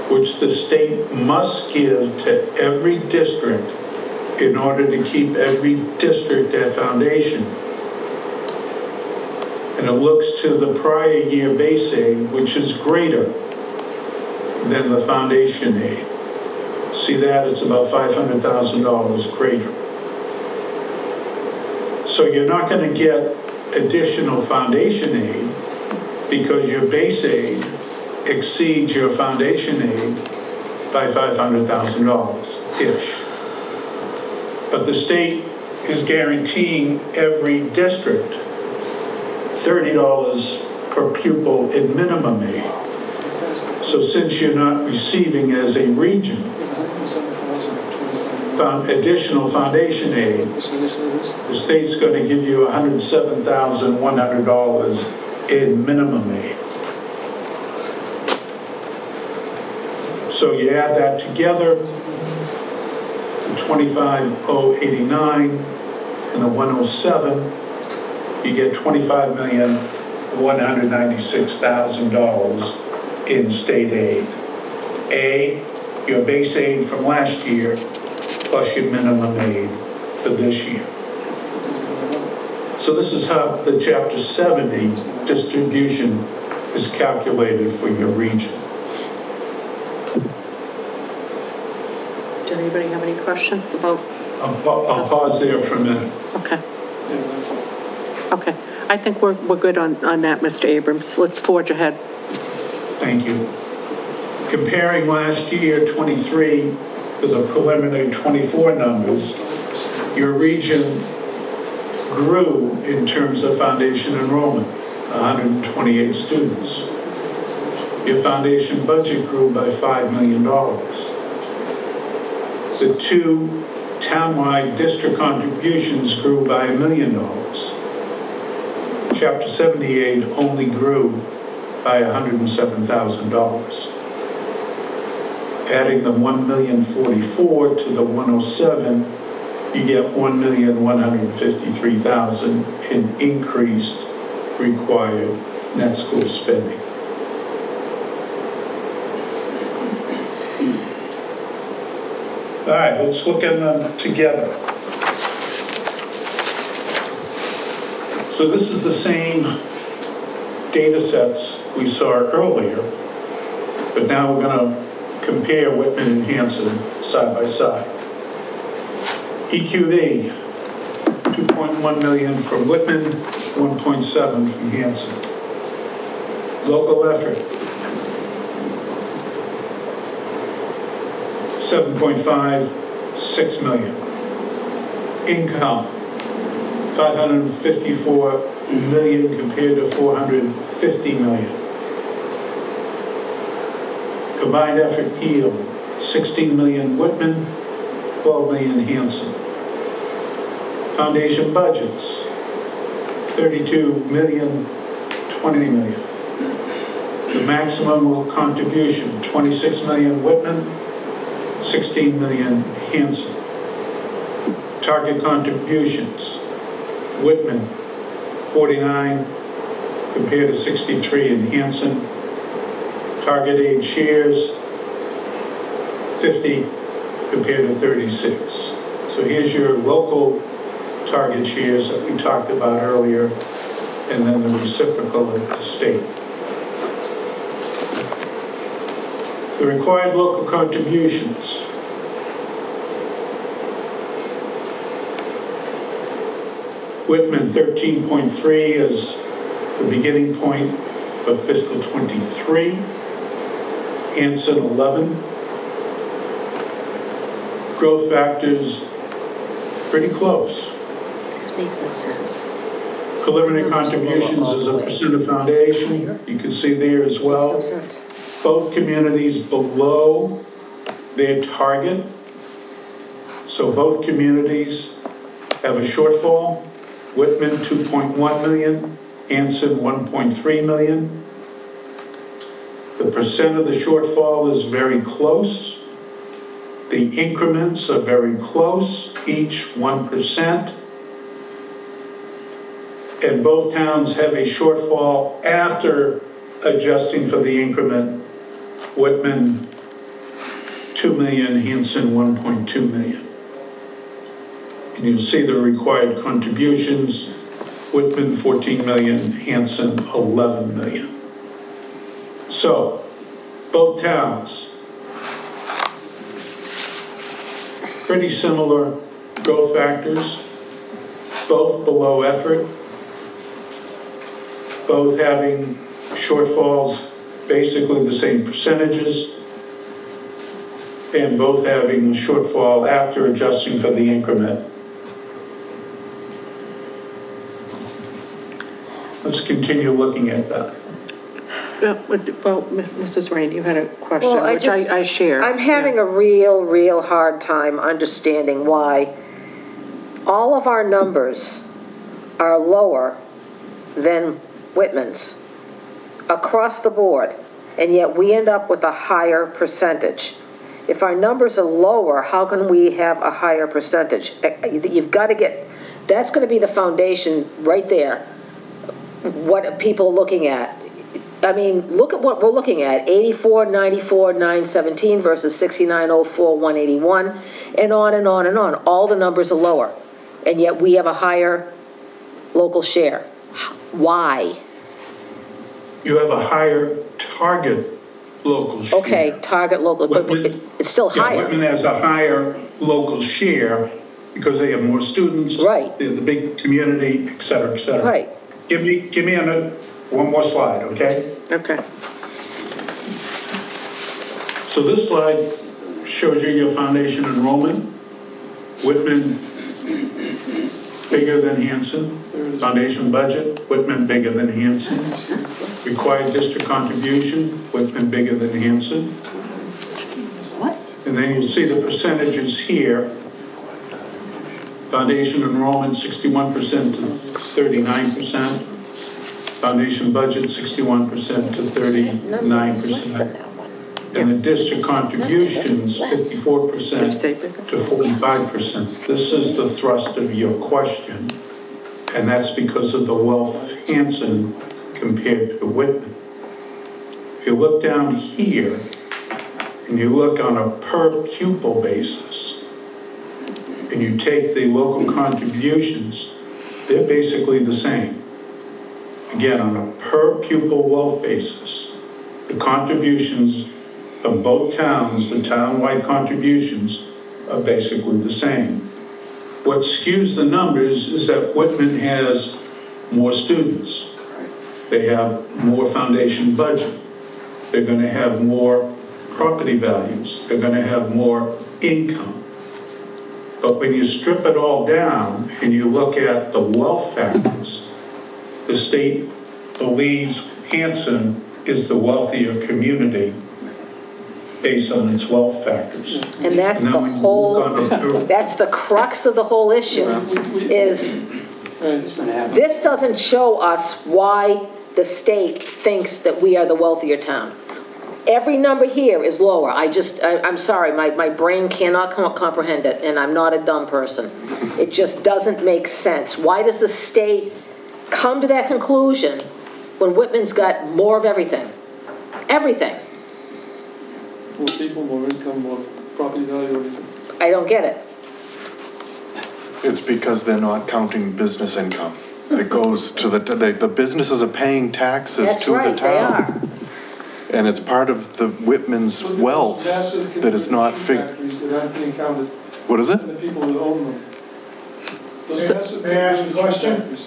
which the state must give to every district in order to keep every district at foundation. And it looks to the prior year base aid, which is greater than the foundation aid. See that? It's about $500,000 greater. So you're not going to get additional foundation aid because your base aid exceeds your foundation aid by $500,000-ish. But the state is guaranteeing every district $30 per pupil in minimum aid. So since you're not receiving as a region additional foundation aid, the state's going to give you $107,100 in minimum aid. So you add that together, the 25,089 and the 107, you get $25,196,000 in state aid. A, your base aid from last year, plus your minimum aid for this year. So this is how the Chapter 70 distribution is calculated for your region. Did anybody have any questions about? I'll pause there for a minute. Okay. Okay. I think we're good on that, Mr. Abrams. Let's forge ahead. Thank you. Comparing last year, 23, with the preliminary 24 numbers, your region grew in terms of foundation enrollment, 128 students. Your foundation budget grew by $5 million. The two townwide district contributions grew by $1 million. Chapter 78 only grew by $107,000. Adding the $1,044,000 to the 107, you get $1,153,000 in increased required net school spending. All right, let's look at them together. So this is the same data sets we saw earlier, but now we're going to compare Whitman and Hanson side by side. EQV, 2.1 million from Whitman, 1.7 from Hanson. Local effort, 7.5, 6 million. Income, 554 million compared to 450 million. Combined effort yield, 16 million Whitman, 12 million Hanson. Foundation budgets, 32 million, 20 million. The maximum contribution, 26 million Whitman, 16 million Hanson. Target contributions, Whitman, 49 compared to 63 in Hanson. Target aid shares, 50 compared to 36. So here's your local target shares that we talked about earlier, and then the reciprocal of the state. The required local contributions. Whitman 13.3 is the beginning point of fiscal 23. Hanson 11. Growth factors pretty close. This makes no sense. Preliminary contributions as a percent of foundation, you can see there as well. Makes no sense. Both communities below their target. So both communities have a shortfall. Whitman 2.1 million, Hanson 1.3 million. The percent of the shortfall is very close. The increments are very close, each 1%. And both towns have a shortfall after adjusting for the increment. Whitman, 2 million, Hanson, 1.2 million. And you'll see the required contributions. Whitman, 14 million, Hanson, 11 million. So, both towns, pretty similar growth factors, both below effort, both having shortfalls, basically the same percentages, and both having a shortfall after adjusting for the increment. Let's continue looking at that. Well, Mrs. Rain, you had a question, Well, which I share. I'm having a real hard time understanding why all of our numbers are lower than Whitman's across the board, and yet we end up with a higher percentage. If our numbers are lower, how can we have a higher percentage? You've got to get, that's going to be the foundation right there. What are people looking at? I mean, look at what we're looking at, 84, 94, 917 versus 6904, 181, and on and on and on. All the numbers are lower, and yet we have a higher local share. Why? You have a higher target local share. Okay, target local, but it's still higher. Yeah, Whitman has a higher local share because they have more students. Right. They're the big community, et cetera, et cetera. Right. Give me one more slide, okay? Okay. So this slide shows you your foundation enrollment. Whitman bigger than Hanson. Foundation budget, Whitman bigger than Hanson. Required district contribution, Whitman bigger than Hanson. What? And then you'll see the percentages here. Foundation enrollment 61% to 39%. Foundation budget 61% to 39%. And the district contributions 54% to 45%. This is the thrust of your question, and that's because of the wealth of Hanson compared to Whitman. If you look down here, and you look on a per pupil basis, and you take the local contributions, they're basically the same. Again, on a per pupil wealth basis, the contributions from both towns, the town-wide contributions, are basically the same. What skews the numbers is that Whitman has more students. They have more foundation budget. They're going to have more property values. They're going to have more income. But when you strip it all down and you look at the wealth factors, the state believes Hanson is the wealthier community based on its wealth factors. And that's And then the when you whole, look on that's the crux of the whole issue, is this doesn't show us why the state thinks that we are the wealthier town. Every number here is lower. I'm sorry, my brain cannot comprehend it, and I'm not a dumb person. It just doesn't make sense. Why does the state come to that conclusion when Whitman's got more of everything? Everything. More people, more income, more property value, everything. I don't get it. It's because they're not counting business income. It goes to the businesses are paying taxes That's to the right, they town. are. And it's part of the Whitman's wealth that is not Factories that aren't being counted, What is it? and the people that own them. May I ask a question?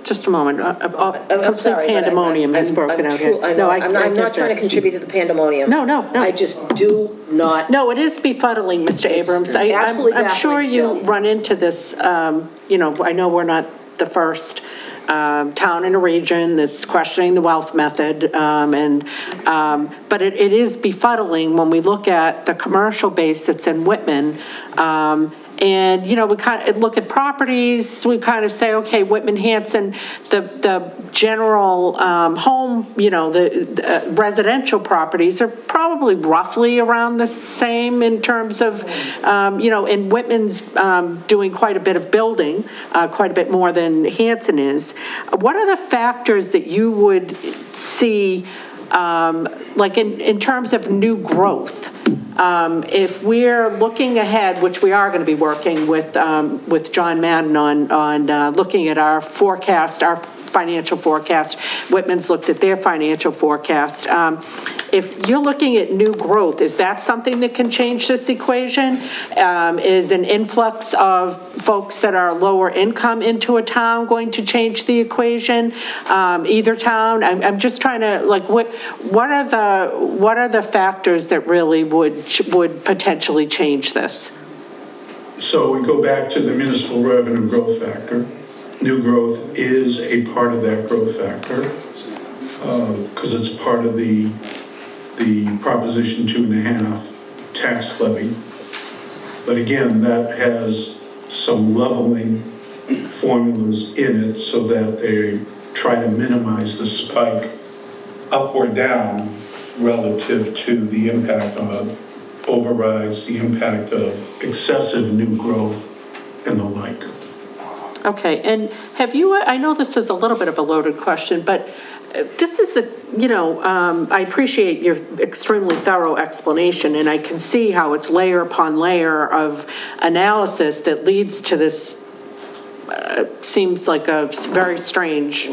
Just a moment. I'm Complete sorry, but pandemonium has broken out here. I know, I'm not trying to contribute to the pandemonium. No. I just do not. No, it is befuddling, Mr. Abrams. absolutely I'm sure baffling you still. run into this, I know we're not the first town in a region that's questioning the wealth method, but it is befuddling when we look at the commercial base that's in Whitman, And, you know, we kind of look at properties, we kind of say, okay, Whitman, Hanson, the general home, you know, the residential properties are probably roughly around the same in terms of, you know, and Whitman's doing quite a bit of building, quite a bit more than Hanson is. What are the factors that you would see, like in terms of new growth? If we're looking ahead, which we are going to be working with John Madden on looking at our forecast, our financial forecast. Whitman's looked at their financial forecast. If you're looking at new growth, is that something that can change this equation? Is an influx of folks that are lower income into a town going to change the equation? Either town? I'm just trying to, like, what are the factors that really would potentially change this? So we go back to the municipal revenue growth factor. New growth is a part of that growth factor because it's part of the Proposition 2.5 tax levy. But again, that has some leveling formulas in it so that they try to minimize the spike up or down relative to the impact of overrides, the impact of excessive new growth and the like. Okay, and have you, I know this is a little bit of a loaded question, but this is I appreciate your extremely thorough explanation, and I can see how it's layer upon layer of analysis that leads to this, seems like a very strange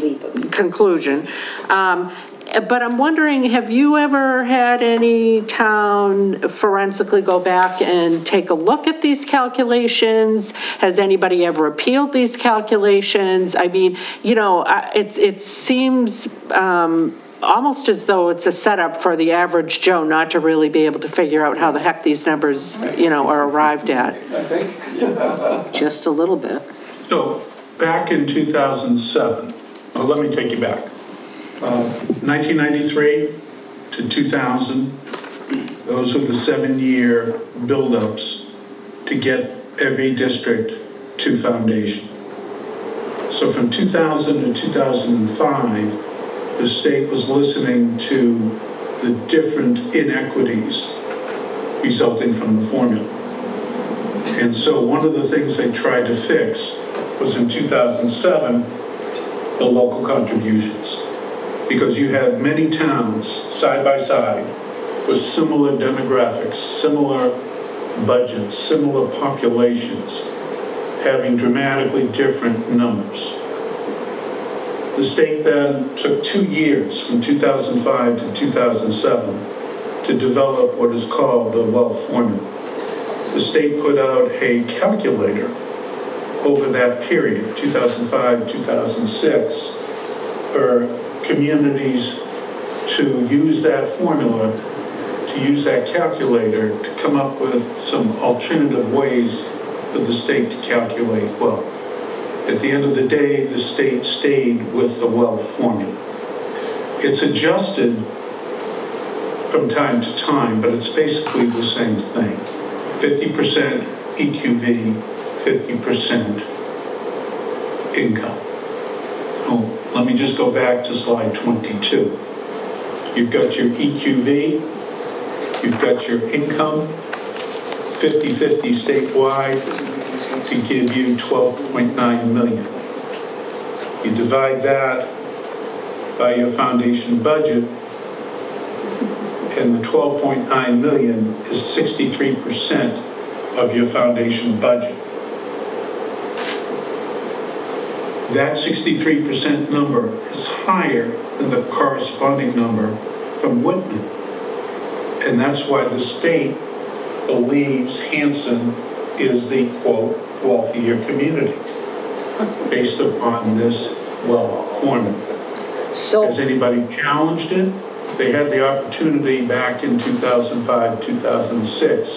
conclusion. But I'm wondering, have you ever had any town forensically go back and take a look at these calculations? Has anybody ever appealed these calculations? I mean, you know, it seems almost as though it's a setup for the average Joe not to really be able to figure out how the heck these numbers, you know, are arrived at. I think. Just a little bit. So back in 2007, well, let me take you back. 1993 to 2000, those were the 7-year build-ups to get every district to foundation. So from 2000 to 2005, the state was listening to the different inequities resulting from the formula. And so one of the things they tried to fix was in 2007, the local contributions. Because you had many towns side by side with similar demographics, similar budgets, similar populations, having dramatically different numbers. The state then took 2 years, from 2005 to 2007, to develop what is called the wealth formula. The state put out a calculator over that period, 2005, 2006, for communities to use that formula, to use that calculator to come up with some alternative ways for the state to calculate wealth. At the end of the day, the state stayed with the wealth formula. It's adjusted from time to time, but it's basically the same thing. 50% EQV, 50% income. Oh, let me just go back to slide 22. You've got your EQV, you've got your income, 50-50 statewide to give you 12.9 million. You divide that by your foundation budget, and the 12.9 million is 63% of your foundation budget. That 63% number is higher than the corresponding number from Whitman. And that's why the state believes Hanson is the, quote, wealthier community based upon this wealth formula. So, Has anybody challenged it? They had the opportunity back in 2005, 2006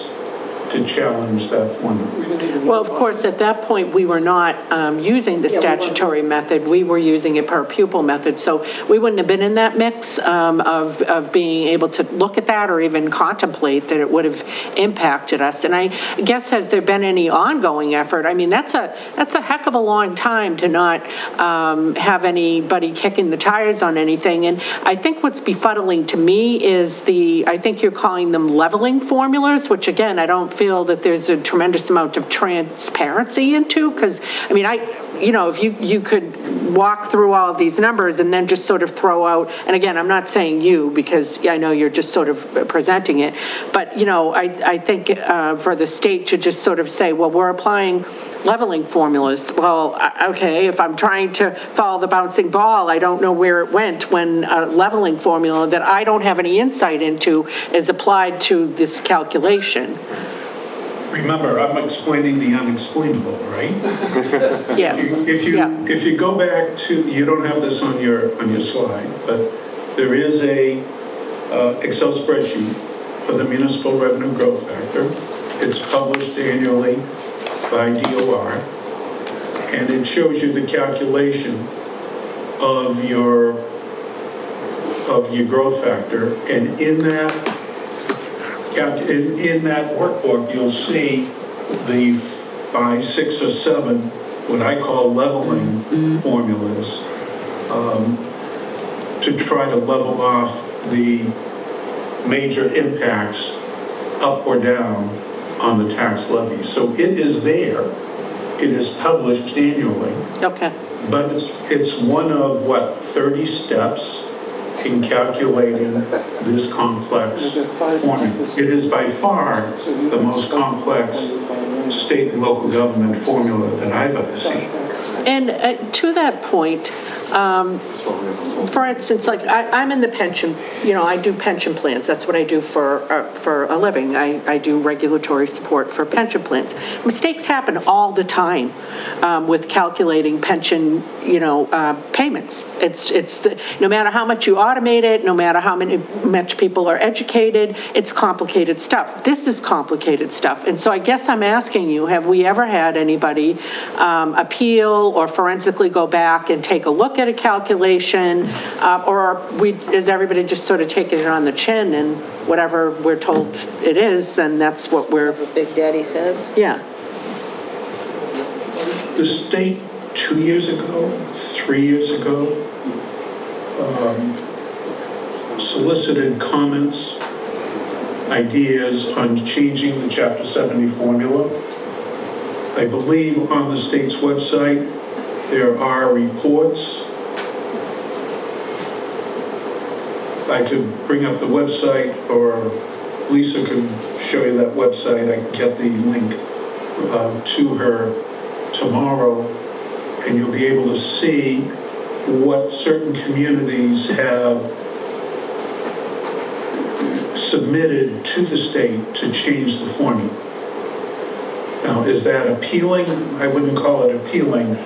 to challenge that formula. We didn't even. Well, of course, at that point, we were not using the statutory method. We were using a per pupil method. So we wouldn't have been in that mix of being able to look at that or even contemplate that it would have impacted us. And I guess, has there been any ongoing effort? I mean, that's a heck of a long time to not have anybody kicking the tires on anything. And I think what's befuddling to me is I think you're calling them leveling formulas, which again, I don't feel that there's a tremendous amount of transparency into, because, I mean, if you could walk through all of these numbers and then just sort of throw out, and again, I'm not saying you, because I know you're just sort of presenting it, but, I think for the state to just sort of say, well, we're applying leveling formulas. Well, okay, if I'm trying to follow the bouncing ball, I don't know where it went when a leveling formula that I don't have any insight into is applied to this calculation. Remember, I'm explaining the unexplainable, right? Yes. If you go back to, you don't have this on your slide, but there is a Excel spreadsheet for the municipal revenue growth factor. It's published annually by DOR, and it shows you the calculation of your growth factor, and in that workbook, you'll see the 5, 6, or 7, what I call leveling formulas, to try to level off the major impacts up or down on the tax levy. So it is there. It is published annually. Okay. But it's one of, 30 steps in calculating this complex formula. It is by far the most complex state and local government formula that I've ever seen. And to that point, for instance, like I'm in the pension, I do pension plans. That's what I do for a living. I do regulatory support for pension plans. Mistakes happen all the time with calculating pension, payments. It's no matter how much you automate it, no matter how much people are educated, it's complicated stuff. This is complicated stuff. And so I guess I'm asking you, have we ever had anybody appeal or forensically go back and take a look at a calculation, or is everybody just sort of taking it on the chin and whatever we're told it is, then that's what Big Daddy says? Yeah. The state 2 years ago, 3 years ago, solicited comments, ideas on changing the Chapter 70 formula. I believe on the state's website, there are reports. I could bring up the website, or Lisa could show you that website. I can get the link to her tomorrow, and you'll be able to see what certain communities have submitted to the state to change the formula. Now, is that appealing? I wouldn't call it appealing,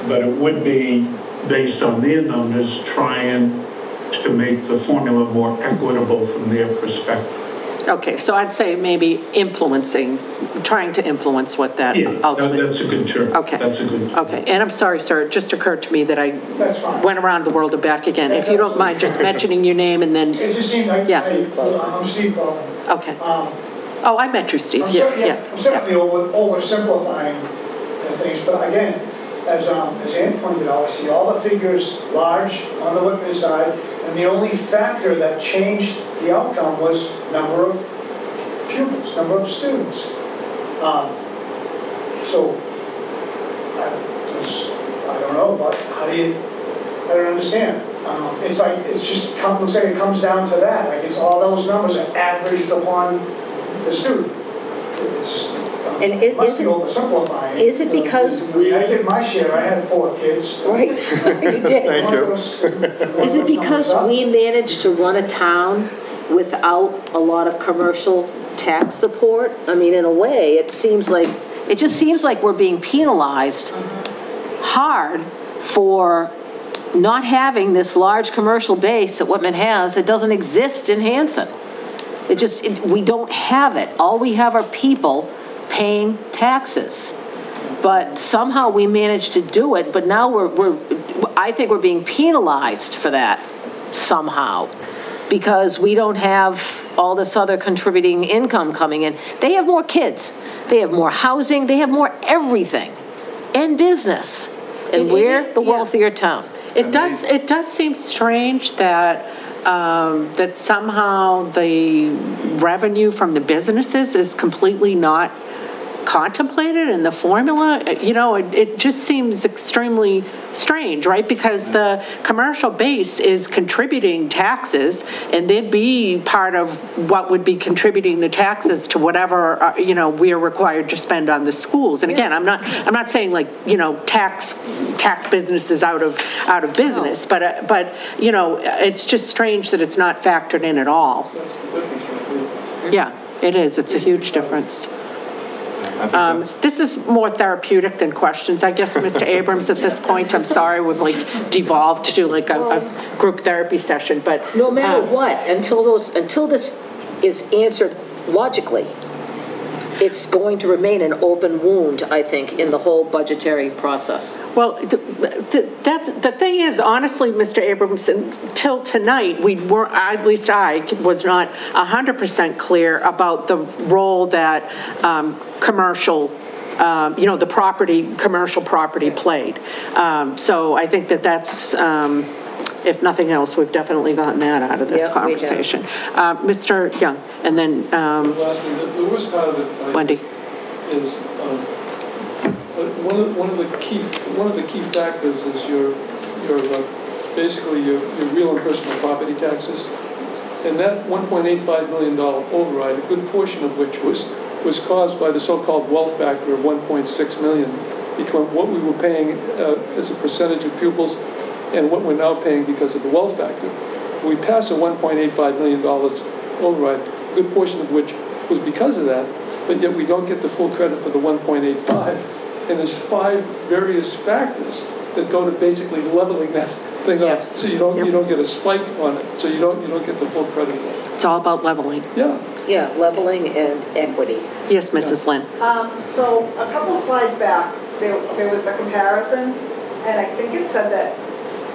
but it would be based on their numbers, trying to make the formula more equitable from their perspective. Okay, so I'd say maybe trying to influence what that ultimately. That's a good term. Okay. That's a good term. Okay, and I'm sorry, sir, it just occurred to me that I That's fine. went around the world and back again. If you don't mind just mentioning your name and then, It just seemed like, Yeah. I'm Steve Coleman. okay. Oh, I met you, Steve, I'm yes, certainly- yeah. I'm certainly oversimplifying things, but again, as Ann pointed out, I see all the figures large on the Whitman side, and the only factor that changed the outcome was number of pupils, number of students. So, I don't know, but I don't understand. It's like, looks like it comes down to that, like it's all those numbers are averaged upon the student. It's just, And it must be oversimplifying. is it because I did my share, I had 4 kids. Right, you did. Thank you. Is it because we managed to run a town without a lot of commercial tax support? I mean, in a way, it just seems like we're being penalized hard for not having this large commercial base that Whitman has that doesn't exist in Hanson. We don't have it. All we have are people paying taxes. But somehow we managed to do it, but now I think we're being penalized for that somehow, because we don't have all this other contributing income coming in. They have more kids, they have more housing, they have more everything, and business, and we're the wealthier town. It does seem strange that, that somehow the revenue from the businesses is completely not contemplated in the formula. You know, it just seems extremely strange, right? Because the commercial base is contributing taxes, and they'd be part of what would be contributing the taxes to whatever, you know, we're required to spend on the schools. And again, I'm not saying like, you know, tax businesses out of business, but you know, it's just strange that it's not factored in at all. That's the difference, I think. Yeah, it is. It's a huge difference. This is more therapeutic than questions, I guess, Mr. Abrams, at this point. I'm sorry, we've like devolved to like a group therapy session, but. No matter what, until this is answered logically, it's going to remain an open wound, I think, in the whole budgetary process. Well, the thing is, honestly, Mr. Abrams, until tonight, at least I was not 100% clear about the role that commercial, you know, the commercial property played. So I think that's, if nothing else, we've definitely gotten that out of this conversation. Mr. Young, and then Lastly, the worst part of it, Wendy. is one of the key factors is basically your real and personal property taxes, and that $1.85 million override, a good portion of which was caused by the so-called wealth factor of 1.6 million between what we were paying as a percentage of pupils and what we're now paying because of the wealth factor. We passed a $1.85 million override, a good portion of which was because of that, but yet we don't get the full credit for the 1.85. And there's 5 various factors that go to basically leveling that thing up, so you don't get a spike on it, so you don't get the full credit for it. It's all about leveling. Yeah, leveling and equity. Yes, Mrs. Lynn. So a couple slides back, there was the comparison, and I think it said that,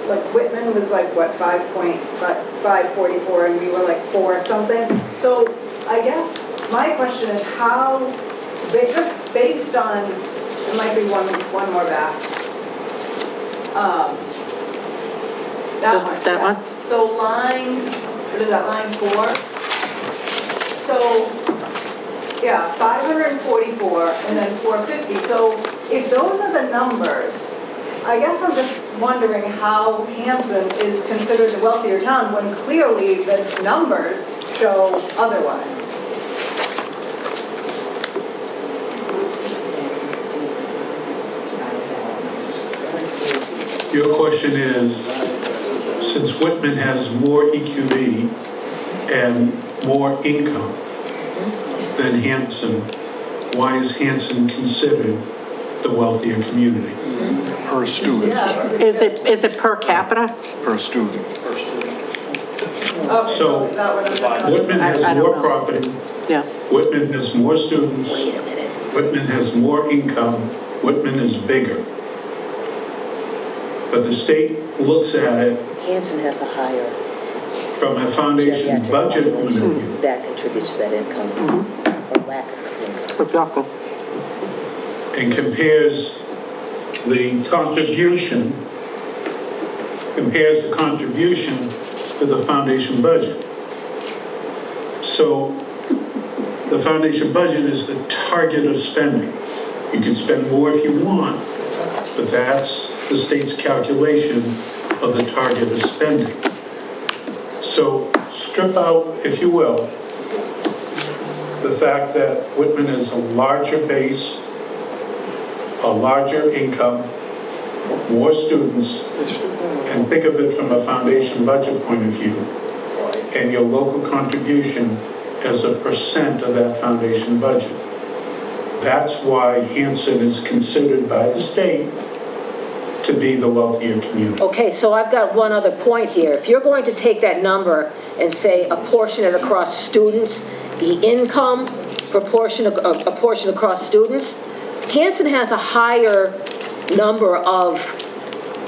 like, Whitman was like, what, 5.44, and we were like 4 something. So I guess my question is how, just based on, it might be one more back. That one? So line 4? So, yeah, 544 and then 450. So if those are the numbers, I guess I'm just wondering how Hanson is considered a wealthier town when clearly the numbers show otherwise. Your question is, since Whitman has more EQB and more income than Hanson, why is Hanson considered the wealthier community? Per student. Is it per capita? Per student. Okay, So, is that what I'm Whitman I has don't more know. property, Yeah. Whitman has more students, Wait a minute. Whitman has more income, Whitman is bigger. But the state looks at it Hanson has a higher from a foundation geriatric budget point of population. view. That contributes to that income, or lack of income. Exactly. And compares the contribution to the foundation budget. So the foundation budget is the target of spending. You can spend more if you want, but that's the state's calculation of the target of spending. So strip out, if you will, the fact that Whitman is a larger base, a larger income, more students, and think of it from a foundation budget point of view, and your local contribution as a % of that foundation budget. That's why Hanson is considered by the state to to be the wealthier community. Okay, so I've got one other point here. If you're going to take that number and say apportion it across students, the income proportion, a portion across students, Hanson has a higher number of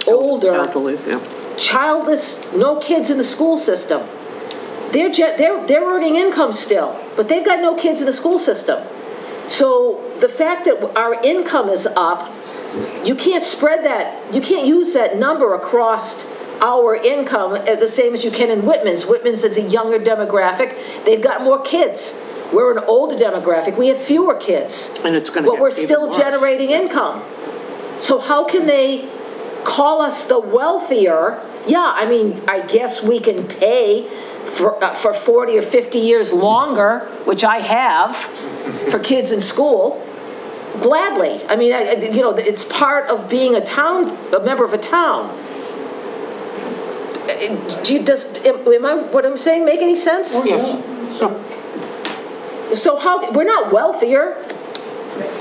older, childless, no kids in the school system. They're earning income still, but they've got no kids in the school system. So the fact that our income is up, you can't spread that, you can't use that number across our income the same as you can in Whitman's. Whitman's is a younger demographic. They've got more kids. We're an older demographic. We have fewer kids. And it's going to but we're still generating income. So how can they call us the wealthier? Yeah, I mean, I guess we can pay for 40 or 50 years longer, which I have, for kids in school. Gladly. I mean, it's part of being a member of a town. What I'm saying make any sense? Oh, yes. So how, we're not wealthier.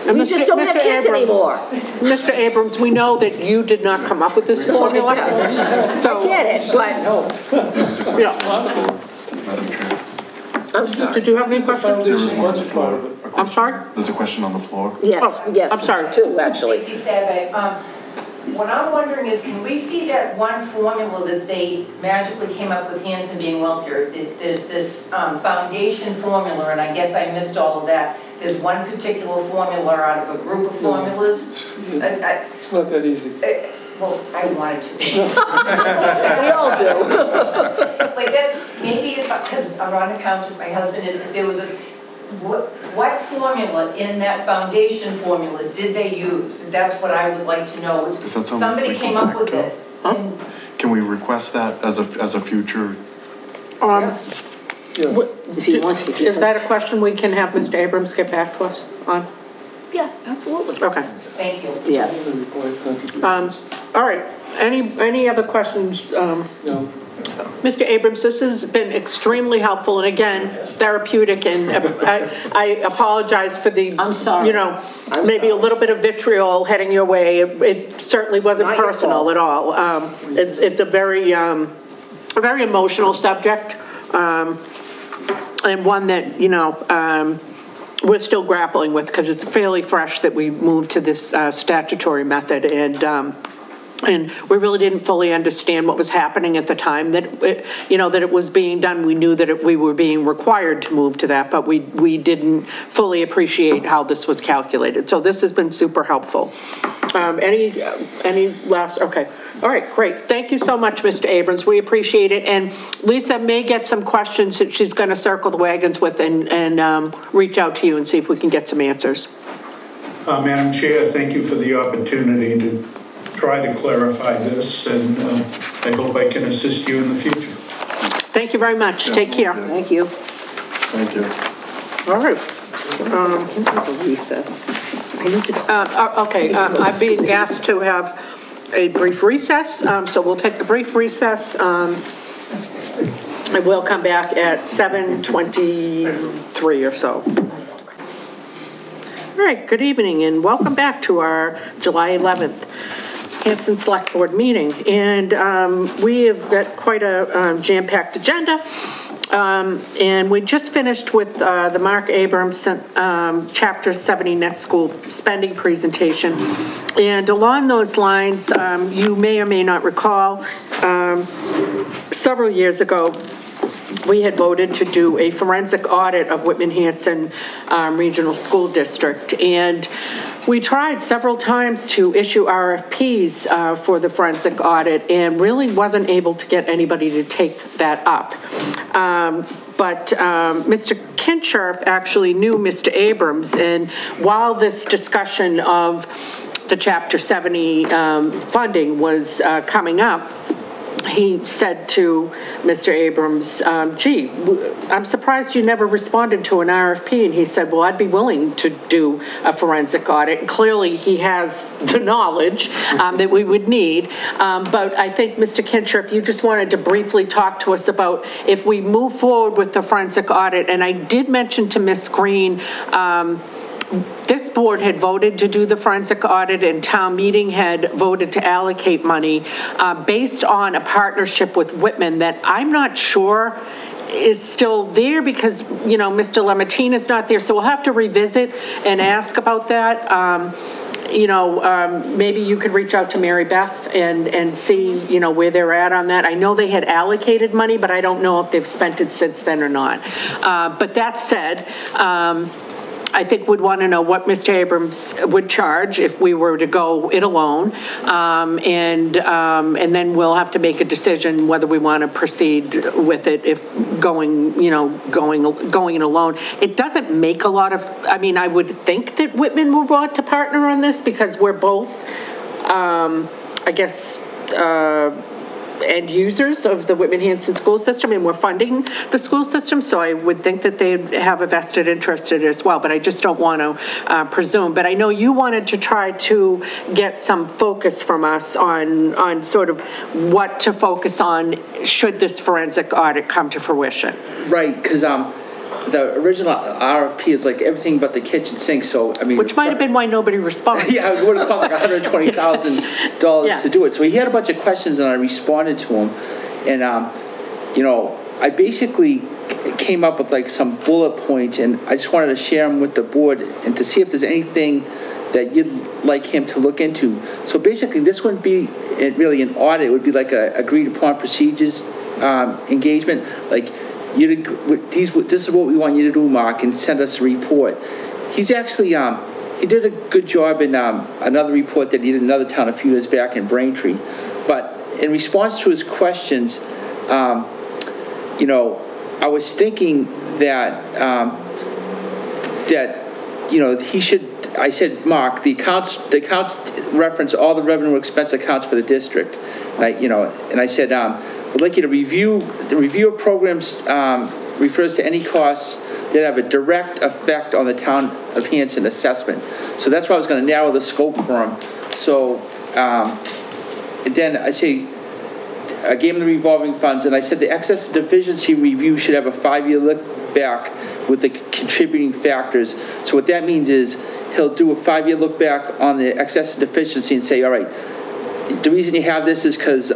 We just don't have kids anymore. Mr. Abrams, we know that you did not come up with this formula. So, I get it, but yeah. Madam Chair. I'm sorry. Did you have any questions? There was one on the floor. I'm sorry? There's a question on the floor. Yes, yes. I'm sorry. Two, actually. Stacy Sabe, what I'm wondering is, can we see that one formula that they magically came up with Hanson being wealthier? There's this foundation formula, and I guess I missed all of that. There's one particular formula out of a group of formulas. It's not that easy. Well, I wanted to. We all do. Like that, maybe if, because I'm on accountant, my husband is, if there was what formula in that foundation formula did they use? That's what I would like to know. Is that something Somebody we came go up back with to? it. And Can we request that as a future? If he wants to. Is that a question we can have Mr. Abrams get back to us on? Yeah, absolutely. Okay. thank you. Yes. All right. Any other questions? No. Mr. Abrams, this has been extremely helpful and again, therapeutic, and I apologize for the, I'm sorry. maybe a little bit of vitriol heading your way. It certainly wasn't Not your personal fault. at all. It's a very emotional subject, and one that, we're still grappling with because it's fairly fresh that we moved to this statutory method, and we really didn't fully understand what was happening at the time that it was being done. We knew that we were being required to move to that, but we didn't fully appreciate how this was calculated. So this has been super helpful. Any last, okay. All right, great. Thank you so much, Mr. Abrams. We appreciate it. And Lisa may get some questions that she's going to circle the wagons with and reach out to you and see if we can get some answers. Madam Chair, thank you for the opportunity to try to clarify this, and I hope I can assist you in the future. Thank you very much. Take care. Thank you. Thank you. All right. Can we have a recess? I need to. Okay, I'm being asked to have a brief recess, so we'll take a brief recess, and we'll come back at 7:23 or so. All right, good evening, and welcome back to our July 11th Hanson Select Board meeting. And we have got quite a jam-packed agenda. And we just finished with the Mark Abrams Chapter 70 Net School Spending presentation. And along those lines, you may or may not recall, several years ago, we had voted to do a forensic audit of Whitman-Hanson Regional School District. And we tried several times to issue RFPs for the forensic audit and really wasn't able to get anybody to take that up. But Mr. Kinshirf actually knew Mr. Abrams, and while this discussion of the Chapter 70 funding was coming up, he said to Mr. Abrams, gee, I'm surprised you never responded to an RFP. And he said, well, I'd be willing to do a forensic audit. And clearly, he has the knowledge that we would need. But I think, Mr. Kinshirf, you just wanted to briefly talk to us about if we move forward with the forensic audit. And I did mention to Ms. Green this board had voted to do the forensic audit, and town meeting had voted to allocate money based on a partnership with Whitman that I'm not sure is still there because, you know, Mr. Lamartina's not there, so we'll have to revisit and ask about that. Maybe you could reach out to Mary Beth and see, you know, where they're at on that. I know they had allocated money, but I don't know if they've spent it since then or not. But that said, I think we'd want to know what Mr. Abrams would charge if we were to go it alone. And then we'll have to make a decision whether we want to proceed with it if going it alone. It doesn't make a lot of, I mean, I would think that Whitman would want to partner on this because we're both, end users of the Whitman Hanson school system, and we're funding the school system, so I would think that they'd have a vested interest in it as well, but I just don't want to presume. But I know you wanted to try to get some focus from us on sort of what to focus on should this forensic audit come to fruition. Right, because the original RFP is like everything but the kitchen sink, so, I mean... Which might have been why nobody responded. Yeah, it would have cost like $120,000 to do it. So he had a bunch of questions, and I responded to him. And, I basically came up with like some bullet points, and I just wanted to share them with the board and to see if there's anything that you'd like him to look into. So basically, this wouldn't be really an audit. It would be like a agreed-upon procedures engagement. Like, this is what we want you to do, Mark, and send us a report. He's actually, he did a good job in another report that he did in another town a few years back in Braintree. But in response to his questions, I was thinking that, he should, I said, Mark, the accounts reference all the revenue expense accounts for the district. And I said, I'd like you to review of programs refers to any costs that have a direct effect on the town of Hanson assessment. So that's why I was going to narrow the scope for him. So, and then I gave him the revolving funds, and I said the excess deficiency review should have a 5-year look back with the contributing factors. So what that means is he'll do a 5-year look back on the excess deficiency and say, all right, the reason you have this is because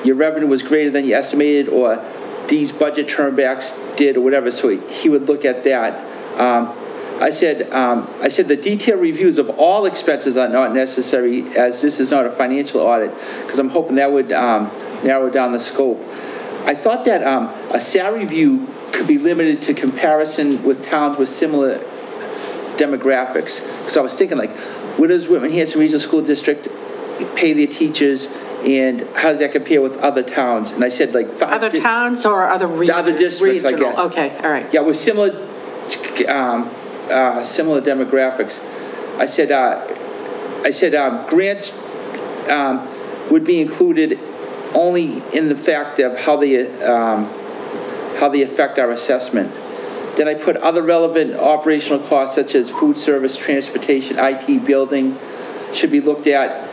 your revenue was greater than you estimated, or these budget turnbacks did, or whatever. So he would look at that. I said the detailed reviews of all expenses are not necessary, as this is not a financial audit, because I'm hoping that would narrow down the scope. I thought that a salary review could be limited to comparison with towns with similar demographics. Because I was thinking, like, what does Whitman Hanson Regional School District pay their teachers, and how does that compare with other towns? And I said, like, other towns or other regions? Other districts, regional. I guess. Okay, all right. Yeah, with similar demographics. I said grants would be included only in the fact of how they affect our assessment. Then I put other relevant operational costs such as food service, transportation, IT, building should be looked at.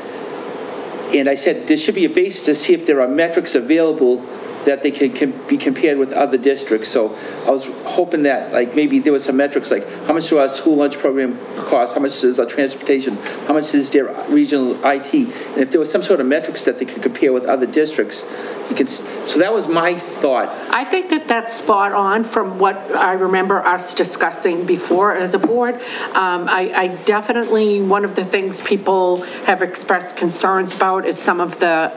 And I said there should be a basis to see if there are metrics available that they can be compared with other districts. So I was hoping that, like, maybe there was some metrics, like how much do our school lunch program cost, how much is our transportation, how much is their regional IT, and if there was some sort of metrics that they could compare with other districts, you could. So that was my thought. I think that that's spot on from what I remember us discussing before as a board. I definitely, one of the things people have expressed concerns about is some of the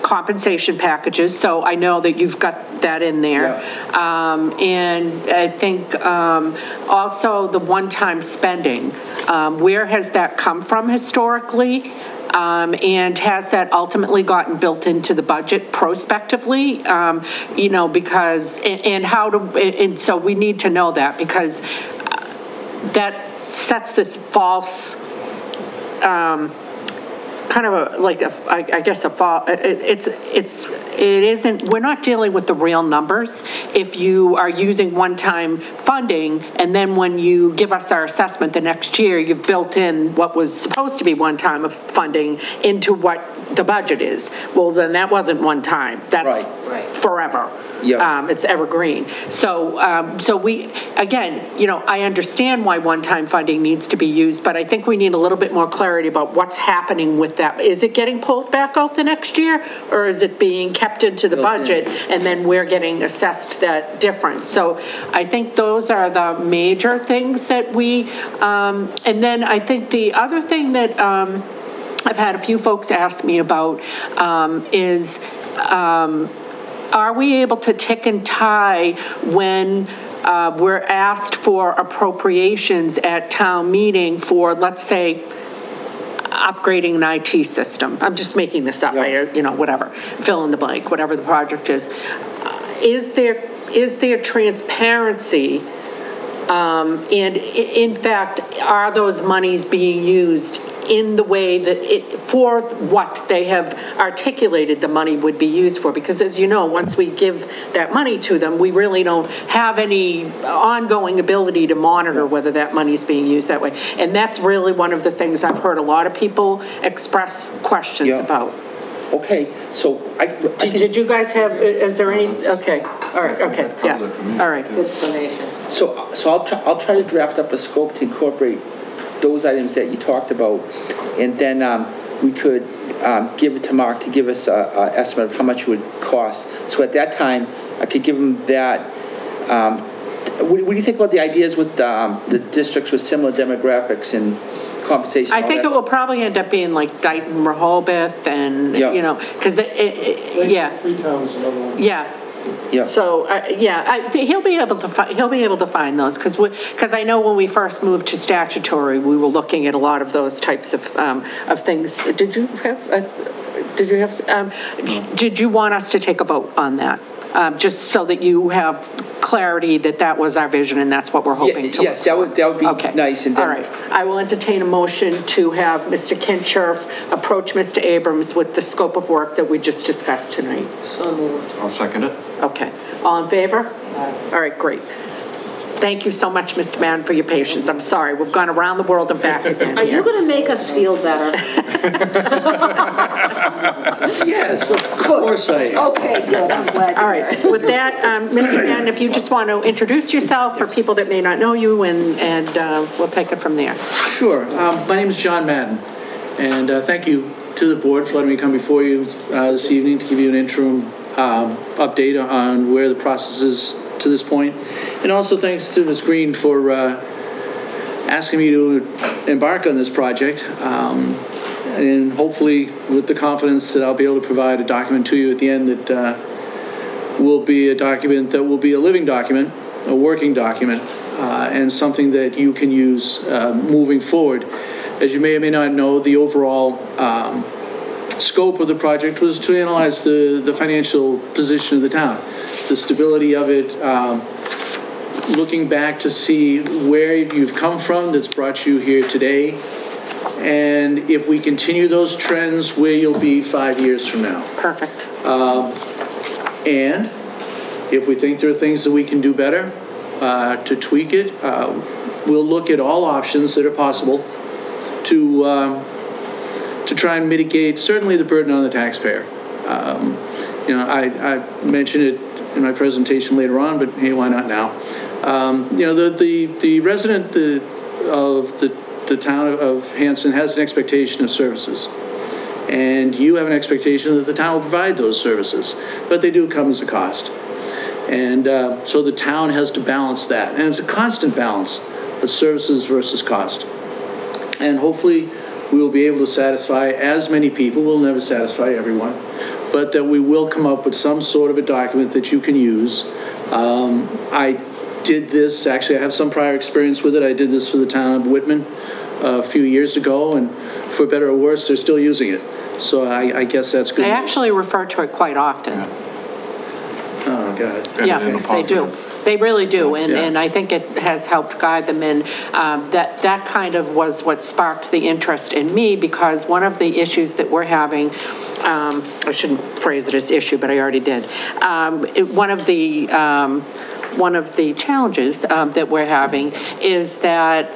compensation packages. So I know that you've got that in there. Yeah. And I think also the one-time spending. Where has that come from historically? And has that ultimately gotten built into the budget prospectively? Because, and so we need to know that, because that sets this false kind of I guess it isn't, we're not dealing with the real numbers. If you are using one-time funding, and then when you give us our assessment the next year, you've built in what was supposed to be one-time of funding into what the budget is. Well, then that wasn't one time. That's forever. Yeah. It's evergreen. So we, again, you know, I understand why one-time funding needs to be used, but I think we need a little bit more clarity about what's happening with that. Is it getting pulled back out the next year, or is it being kept into the budget, and then we're getting assessed that difference? So I think those are the major things that we, and then I think the other thing that I've had a few folks ask me about is, are we able to tick and tie when we're asked for appropriations at town meeting for, let's say, upgrading an IT system? I'm just making this up, you know, whatever, fill in the blank, whatever the project is. Is there transparency? And in fact, are those monies being used in the way that for what they have articulated the money would be used for? Because as you know, once we give that money to them, we really don't have any ongoing ability to monitor whether that money is being used that way. And that's really one of the things I've heard a lot of people express questions about. Okay, so did you guys have, is there any, okay, all right, okay, yeah, all right. Good summation. So I'll try to draft up a scope to incorporate those items that you talked about, and then we could give it to Mark to give us an estimate of how much it would cost. So at that time, I could give him that. What do you think about the ideas with the districts with similar demographics and compensation? I think it will probably end up being like Dayton, Rehoboth, and, you know, because, Freetown is another one. Yeah. Yeah. So, he'll be able to find those, because I know when we first moved to statutory, we were looking at a lot of those types of things. Did you want us to take a vote on that? Just so that you have clarity that that was our vision and that's what we're hoping to. Yes, that would be nice. And then, all right. I will entertain a motion to have Mr. Kincherf approach Mr. Abrams with the scope of work that we just discussed tonight. So moved. I'll second it. Okay. All in favor? All right, great. Thank you so much, Mr. Mann, for your patience. I'm sorry, we've gone around the world and back again. Are you going to make us feel better? Yes, of course I am. Okay, good, I'm glad. All right, with that, Mr. Mann, if you just want to introduce yourself for people that may not know you, and we'll take it from there. Sure. My name is John Madden, and thank you to the board for letting me come before you this evening to give you an interim update on where the process is to this point. And also thanks to Ms. Green for asking me to embark on this project. And hopefully with the confidence that I'll be able to provide a document to you at the end that will be a document that will be a living document, a working document, and something that you can use moving forward. As you may or may not know, the overall scope of the project was to analyze the financial position of the town, the stability of it, looking back to see where you've come from that's brought you here today, and if we continue those trends, where you'll be 5 years from now. Perfect. And if we think there are things that we can do better to tweak it, we'll look at all options that are possible to try and mitigate certainly the burden on the taxpayer. You know, I mentioned it in my presentation later on, but hey, why not now? You know, the resident of the town of Hanson has an expectation of services, and you have an expectation that the town will provide those services, but they do come as a cost. And so the town has to balance that, and it's a constant balance of services versus cost. And hopefully we will be able to satisfy as many people. We'll never satisfy everyone, but that we will come up with some sort of a document that you can use. I did this, actually I have some prior experience with it. I did this for the town of Whitman a few years ago, and for better or worse, they're still using it. So I guess that's good. I actually refer to it quite often. All God. Yeah, in a they do. positive. They really do, and, Yeah. and I think it has helped guide them in. That kind of was what sparked the interest in me, because one of the issues that we're having, I shouldn't phrase it as issue, but I already did. One of the challenges that we're having is that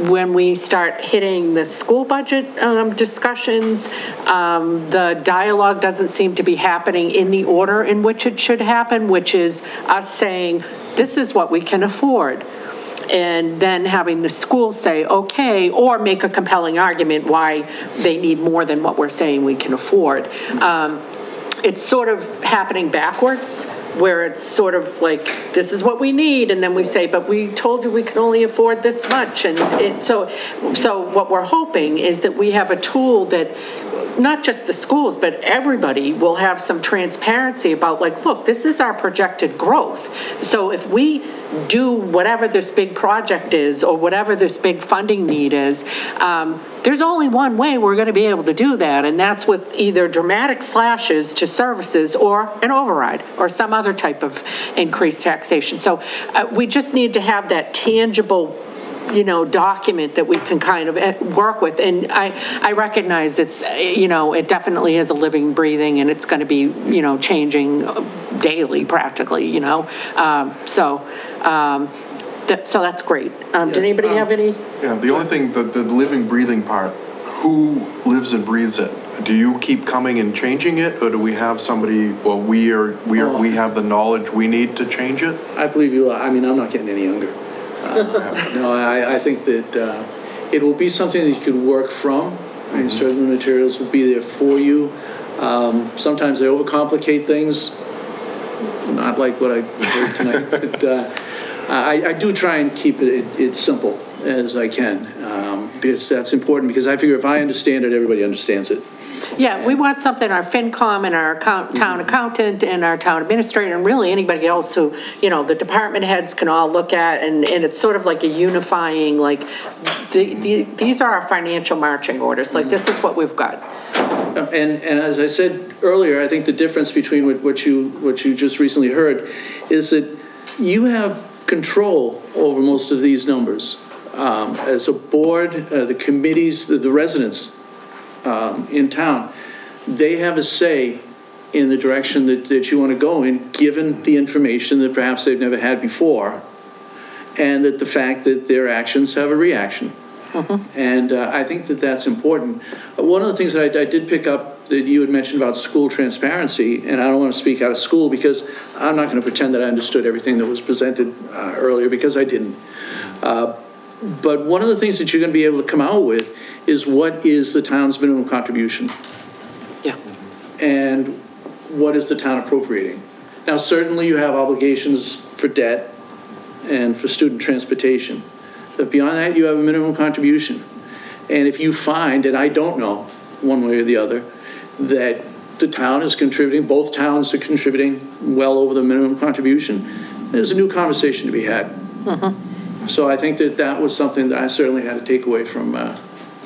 when we start hitting the school budget discussions, the dialogue doesn't seem to be happening in the order in which it should happen, which is us saying, this is what we can afford. And then having the school say, okay, or make a compelling argument why they need more than what we're saying we can afford. It's sort of happening backwards, where it's sort of like, this is what we need, and then we say, but we told you we can only afford this much. And so what we're hoping is that we have a tool that not just the schools, but everybody will have some transparency about, like, look, this is our projected growth. So if we do whatever this big project is, or whatever this big funding need is, there's only one way we're going to be able to do that, and that's with either dramatic slashes to services or an override or some other type of increased taxation. So we just need to have that tangible, document that we can kind of work with. And I recognize it's, it definitely is a living, breathing, and it's going to be, changing daily practically, so that's great. Did anybody have any? Yeah, the only thing, the living, breathing part, who lives and breathes it? Do you keep coming and changing it, or do we have somebody, well, we have the knowledge we need to change it? I believe you. I mean, I'm not getting any younger. No, I think that it will be something that you could work from. I mean, certain materials will be there for you. Sometimes they overcomplicate things, not like what I heard tonight, but I do try and keep it simple as I can, because that's important, because I figure if I understand it, everybody understands it. Yeah, we want something, our FinCom and our town accountant and our town administrator, and really anybody else who, the department heads can all look at, and it's sort of like a unifying, like, these are our financial marching orders, like, this is what we've got. And as I said earlier, I think the difference between what you just recently heard is that you have control over most of these numbers. As a board, the committees, the residents in town, they have a say in the direction that you want to go in, given the information that perhaps they've never had before, and that the fact that their actions have a reaction. And I think that that's important. One of the things that I did pick up that you had mentioned about school transparency, and I don't want to speak out of school because I'm not going to pretend that I understood everything that was presented earlier, because I didn't. But one of the things that you're going to be able to come out with is, what is the town's minimum contribution? Yeah. And what is the town appropriating? Now, certainly you have obligations for debt and for student transportation. But beyond that, you have a minimum contribution. And if you find, and I don't know one way or the other, that the town is contributing, both towns are contributing well over the minimum contribution, there's a new conversation to be had. So I think that was something that I certainly had to take away from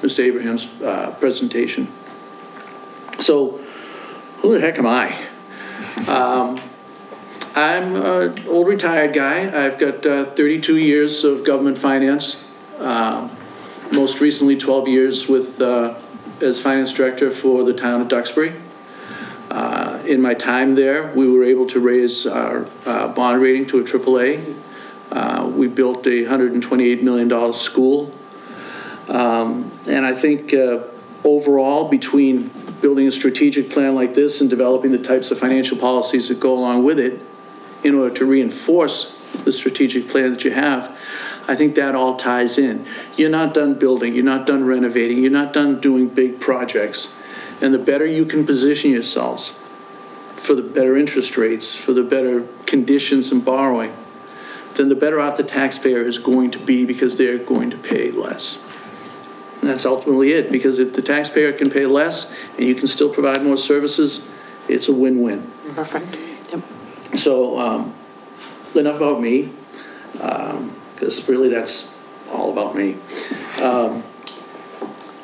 Mr. Abraham's presentation. So, who the heck am I? I'm an old retired guy. I've got 32 years of government finance. Most recently, 12 years as finance director for the town of Duxbury. In my time there, we were able to raise our bond rating to a AAA. We built a $128 million school. And I think overall, between building a strategic plan like this and developing the types of financial policies that go along with it in order to reinforce the strategic plan that you have, I think that all ties in. You're not done building, you're not done renovating, you're not done doing big projects. And the better you can position yourselves for the better interest rates, for the better conditions in borrowing, then the better off the taxpayer is going to be, because they're going to pay less. And that's ultimately it, because if the taxpayer can pay less and you can still provide more services, it's a win-win. Perfect. Yep. So, enough about me, because really that's all about me.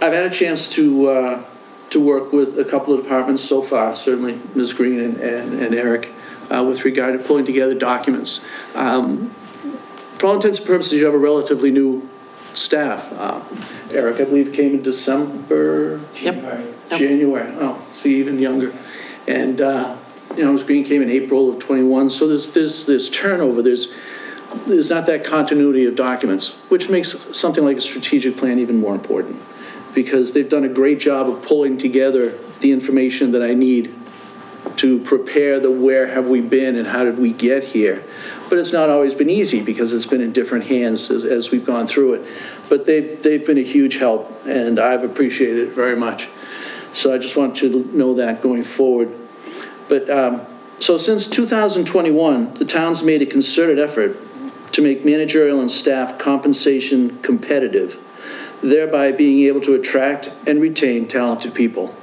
I've had a chance to to work with a couple of departments so far, certainly Ms. Green and Eric, with regard to pulling together documents. For all intents and purposes, you have a relatively new staff. Eric, I believe, came in December? January. Oh, so even younger. And, Ms. Green came in April of '21, so there's turnover. There's not that continuity of documents, which makes something like a strategic plan even more important, because they've done a great job of pulling together the information that I need to prepare the where have we been and how did we get here. But it's not always been easy, because it's been in different hands as we've gone through it. But they've been a huge help, and I've appreciated it very much. So I just want you to know that going forward. But so since 2021, the town's made a concerted effort to make managerial and staff compensation competitive, thereby being able to attract and retain talented people.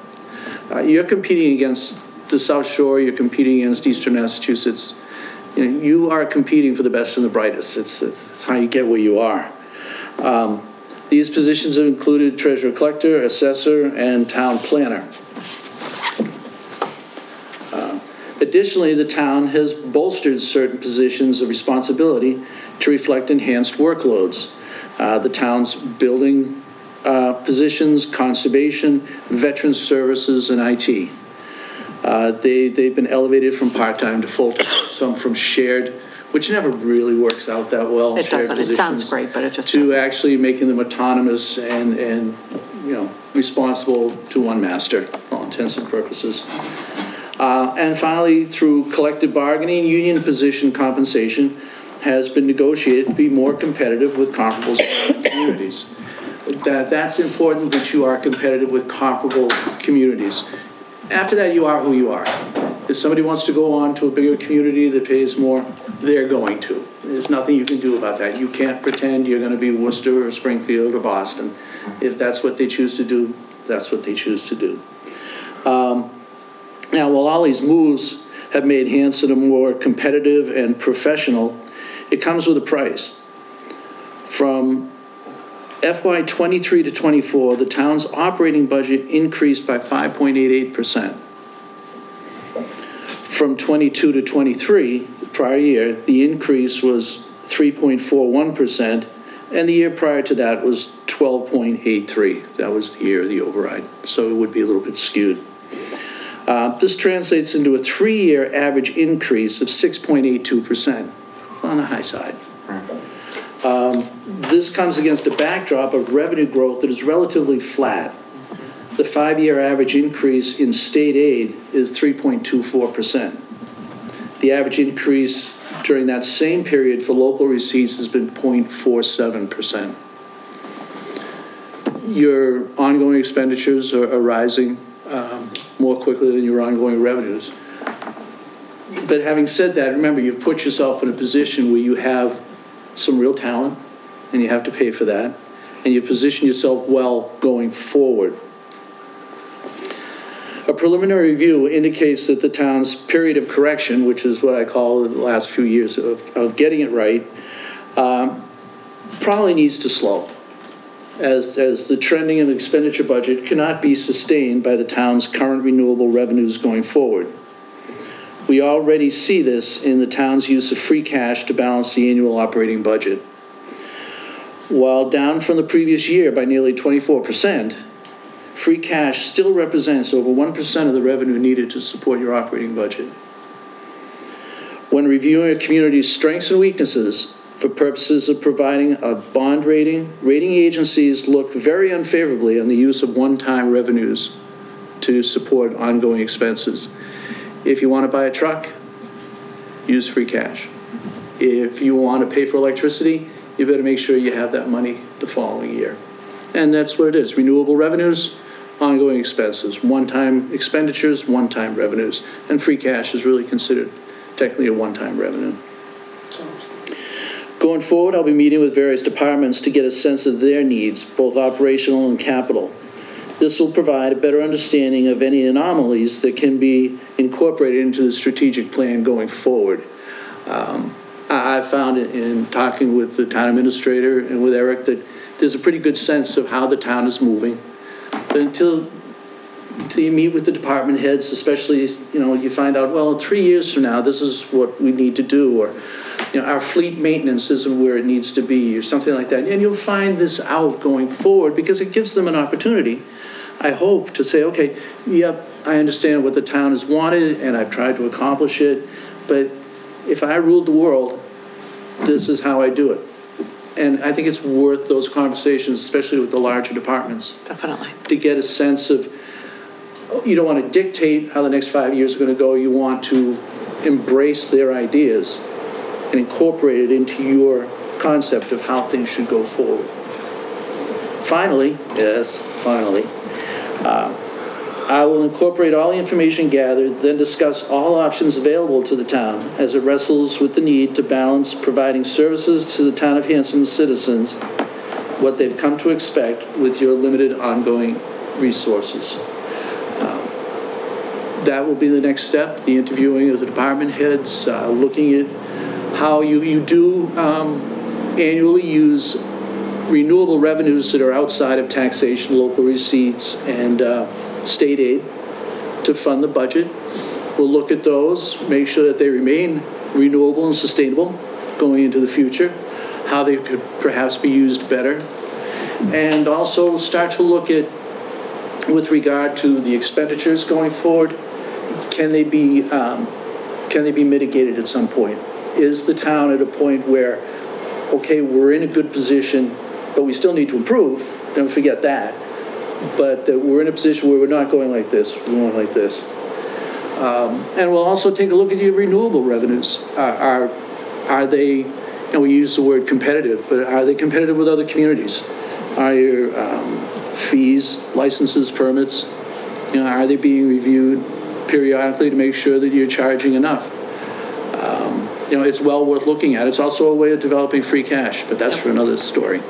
You're competing against the South Shore, you're competing against Eastern Massachusetts. You are competing for the best and the brightest. It's how you get where you are. These positions have included treasurer collector, assessor, and town planner. Additionally, the town has bolstered certain positions of responsibility to reflect enhanced workloads. The town's building positions, conservation, veteran services, and IT. They've been elevated from part-time to full-time, some from shared, which never really works out that well. It shared doesn't. It sounds positions, great, but it just to doesn't. actually making them autonomous and responsible to one master, for all intents and purposes. And finally, through collective bargaining, union position compensation has been negotiated to be more competitive with comparable communities. That's important, that you are competitive with comparable communities. After that, you are who you are. If somebody wants to go on to a bigger community that pays more, they're going to. There's nothing you can do about that. You can't pretend you're going to be Worcester or Springfield or Boston. If that's what they choose to do, that's what they choose to do. Now, while all these moves have made Hanson a more competitive and professional, it comes with a price. From FY '23 to '24, the town's operating budget increased by 5.88%. From '22 to '23, the prior year, the increase was 3.41%, and the year prior to that was 12.83. That was the year of the override, so it would be a little bit skewed. This translates into a 3-year average increase of 6.82%. It's on the high side. This comes against a backdrop of revenue growth that is relatively flat. The 5-year average increase in state aid is 3.24%. The average increase during that same period for local receipts has been 0.47%. Your ongoing expenditures are rising more quickly than your ongoing revenues. But having said that, remember, you've put yourself in a position where you have some real talent, and you have to pay for that, and you position yourself well going forward. A preliminary review indicates that the town's period of correction, which is what I call the last few years of getting it right, probably needs to slow, as the trending of expenditure budget cannot be sustained by the town's current renewable revenues going forward. We already see this in the town's use of free cash to balance the annual operating budget. While down from the previous year by nearly 24%, free cash still represents over 1% of the revenue needed to support your operating budget. When reviewing a community's strengths and weaknesses for purposes of providing a bond rating, rating agencies look very unfavorably on the use of one-time revenues to support ongoing expenses. If you want to buy a truck, use free cash. If you want to pay for electricity, you better make sure you have that money the following year. And that's what it is. Renewable revenues, ongoing expenses. One-time expenditures, one-time revenues. And free cash is really considered technically a one-time revenue. Going forward, I'll be meeting with various departments to get a sense of their needs, both operational and capital. This will provide a better understanding of any anomalies that can be incorporated into the strategic plan going forward. I found in talking with the town administrator and with Eric that there's a pretty good sense of how the town is moving. But until till you meet with the department heads, especially, you find out, well, in 3 years from now, this is what we need to do, or, our fleet maintenance isn't where it needs to be, or something like that. And you'll find this out going forward, because it gives them an opportunity, I hope, to say, okay, yep, I understand what the town has wanted, and I've tried to accomplish it, but if I ruled the world, this is how I do it. And I think it's worth those conversations, especially with the larger departments. Definitely. To get a sense of, you don't want to dictate how the next 5 years are going to go. You want to embrace their ideas and incorporate it into your concept of how things should go forward. Finally, I will incorporate all the information gathered, then discuss all options available to the town as it wrestles with the need to balance providing services to the town of Hanson's citizens, what they've come to expect with your limited ongoing resources. That will be the next step, the interviewing of the department heads, looking at how you do annually use renewable revenues that are outside of taxation, local receipts, and state aid to fund the budget. We'll look at those, make sure that they remain renewable and sustainable going into the future, how they could perhaps be used better, and also start to look at, with regard to the expenditures going forward, can they be mitigated at some point? Is the town at a point where, okay, we're in a good position, but we still need to improve, don't forget that, but that we're in a position where we're not going like this, we're going like this. And we'll also take a look at your renewable revenues. Are they, we use the word competitive, but are they competitive with other communities? Are your fees, licenses, permits, are they being reviewed periodically to make sure that you're charging enough? It's well worth looking at. It's also a way of developing free cash, but that's for another story.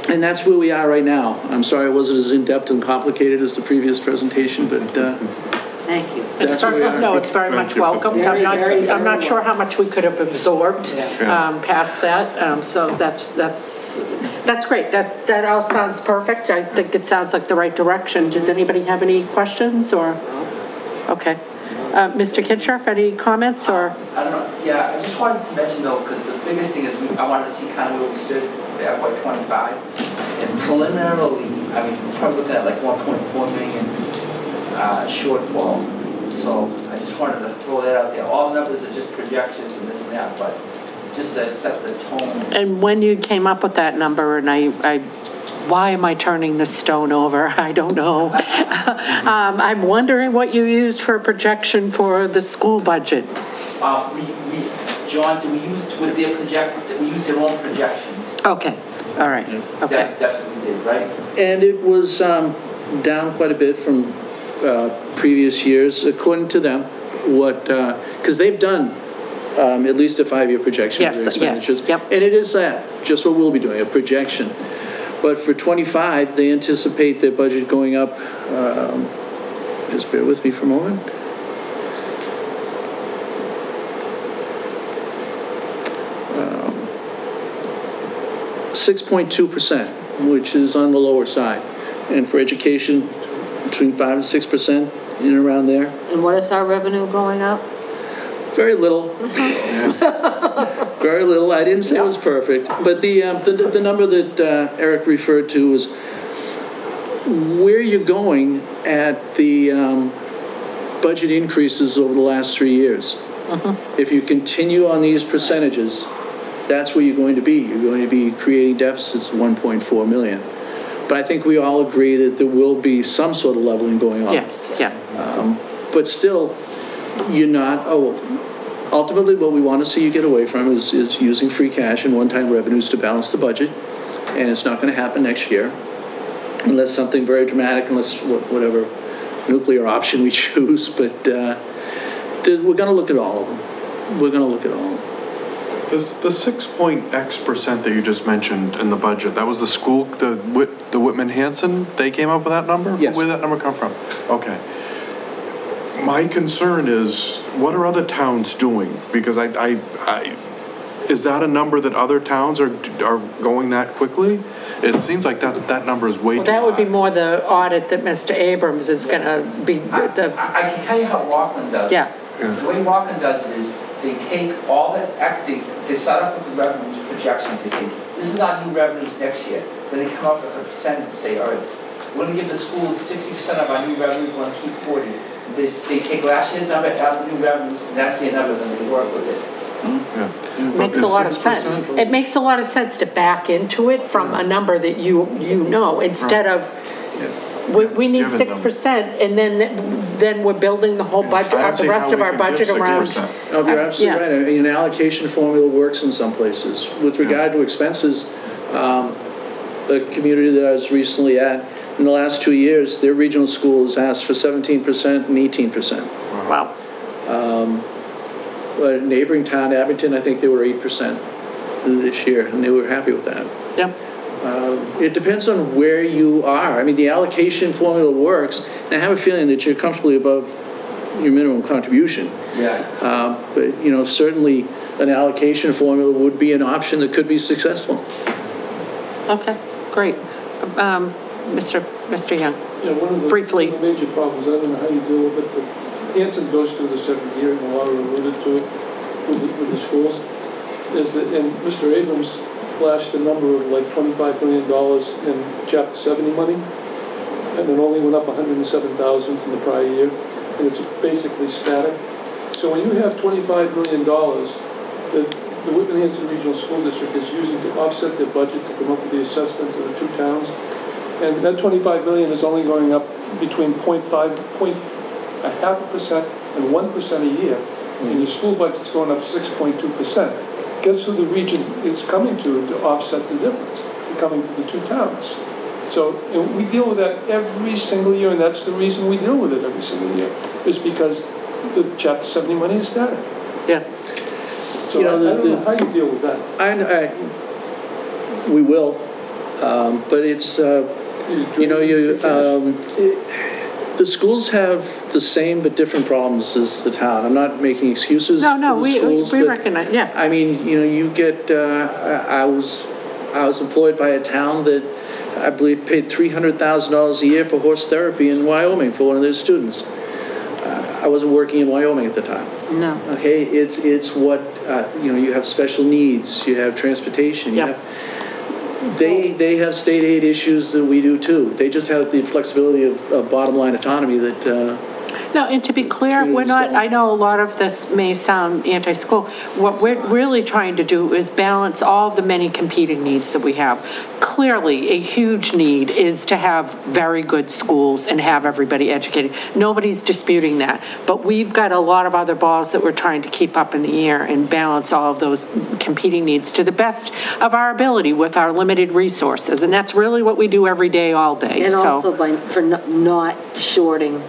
And that's where we are right now. I'm sorry it wasn't as in-depth and complicated as the previous presentation, but Thank you. that's where we are. No, it's very much welcomed. I'm not sure how much we could have absorbed past that. So that's great. That all sounds perfect. I think it sounds like the right direction. Does anybody have any questions or? Okay. Mr. Kinshirf, any comments or? I don't know, yeah, I just wanted to mention though, because the biggest thing is I wanted to see kind of where we stood for FY '25. And preliminarily, I mean, we're probably looking at like 1.4 million shortfall. So I just wanted to throw that out there. All the numbers are just projections and this and that, but just to set the tone. And when you came up with that number, and why am I turning this stone over? I don't know. I'm wondering what you used for a projection for the school budget. John, we use their own projections. Okay, all right, okay. That's what we did, right? And it was down quite a bit from previous years, according to them, because they've done at least a 5-year projection of their expenditures. Yes, yep. And it is that, just what we'll be doing, a projection. But for '25, they anticipate their budget going up, just bear with me for a moment. 6.2%, which is on the lower side. And for education, between 5 and 6%, in and around there. And what is our revenue going up? Very little. Very little. I didn't say it was perfect. But the number that Eric referred to was where you're going at the budget increases over the last 3 years. If you continue on these percentages, that's where you're going to be. You're going to be creating deficits of 1.4 million. But I think we all agree that there will be some sort of leveling going on. Yes, yeah. But still, you're not, ultimately what we want to see you get away from is using free cash and one-time revenues to balance the budget. And it's not going to happen next year unless something very dramatic, unless whatever nuclear option we choose. But we're going to look at all of them. We're going to look at all of them. The 6.x% that you just mentioned in the budget, that was the school, the Whitman Hanson, they came up with that number? Yes. Where did that number come from? Okay. My concern is, what are other towns doing? Because is that a number that other towns are going that quickly? It seems like that number is way too Well, that would be high. more the audit that Mr. Abrams is gonna be, I can tell you how Rockland does it. yeah. The way Rockland does it is they take all the they start up with the revenues projections. They say, this is our new revenues next year. Then they come up with a percentage and say, all right, we're going to give the schools 60% of our new revenues, we're going to keep 40. They take last year's number, add the new revenues, and that's the number, then they work with it. Makes a lot of sense. It makes a lot of sense to back into it from a number that you know, instead of, we need Given them. 6%, and then we're building the whole budget, I don't the see rest how of we our can budget give around. 6%. No, you're absolutely Yeah. right. I mean, an allocation formula works in some places. With regard to expenses, the community that I was recently at, in the last 2 years, their regional schools asked for 17% and 18%. Wow. But neighboring town, Abington, I think they were 8% this year, and they were happy with that. Yep. It depends on where you are. I mean, the allocation formula works, and I have a feeling that you're comfortably above your minimum contribution. Yeah. But, you know, certainly an allocation formula would be an option that could be successful. Okay, great. Mr. Young? Yeah, one of the Briefly. one of the major problems, I don't know how you deal with it, but Hanson goes through this every year, and Laura alluded to it with the schools, is that, and Mr. Abrams flashed a number of like $25 million in Chapter 70 money, and it only went up $107,000 from the prior year, and it's basically static. So when you have $25 million that the Whitman-Hanson Regional School District is using to offset their budget to come up with the assessment of the two towns, and that $25 million is only going up between 0.5% and 1% a year, and your school budget's going up 6.2%. Guess who the region is coming to offset the difference? They're coming to the two towns. So and we deal with that every single year, and that's the reason we deal with it every single year, is because the Chapter 70 money is static. Yeah. So You know, I don't know how you deal with that. We will, but it's, the schools have the same but different problems as the town. I'm not making excuses No, for the we schools, but, recognize, yeah. I mean, you know, you get, I was employed by a town that I believe paid $300,000 a year for horse therapy in Wyoming for one of their students. I wasn't working in Wyoming at the time. No. Okay, it's what, you have special needs, you have transportation, you Yeah. have, they have state aid issues that we do too. They just have the flexibility of bottom line autonomy that, No, and to be clear, we're not, I know a lot of this may sound anti-school. What we're really trying to do is balance all the many competing needs that we have. Clearly, a huge need is to have very good schools and have everybody educated. Nobody's disputing that. But we've got a lot of other balls that we're trying to keep up in the air and balance all of those competing needs to the best of our ability with our limited resources. And that's really what we do every day, all day. And So- also for not shorting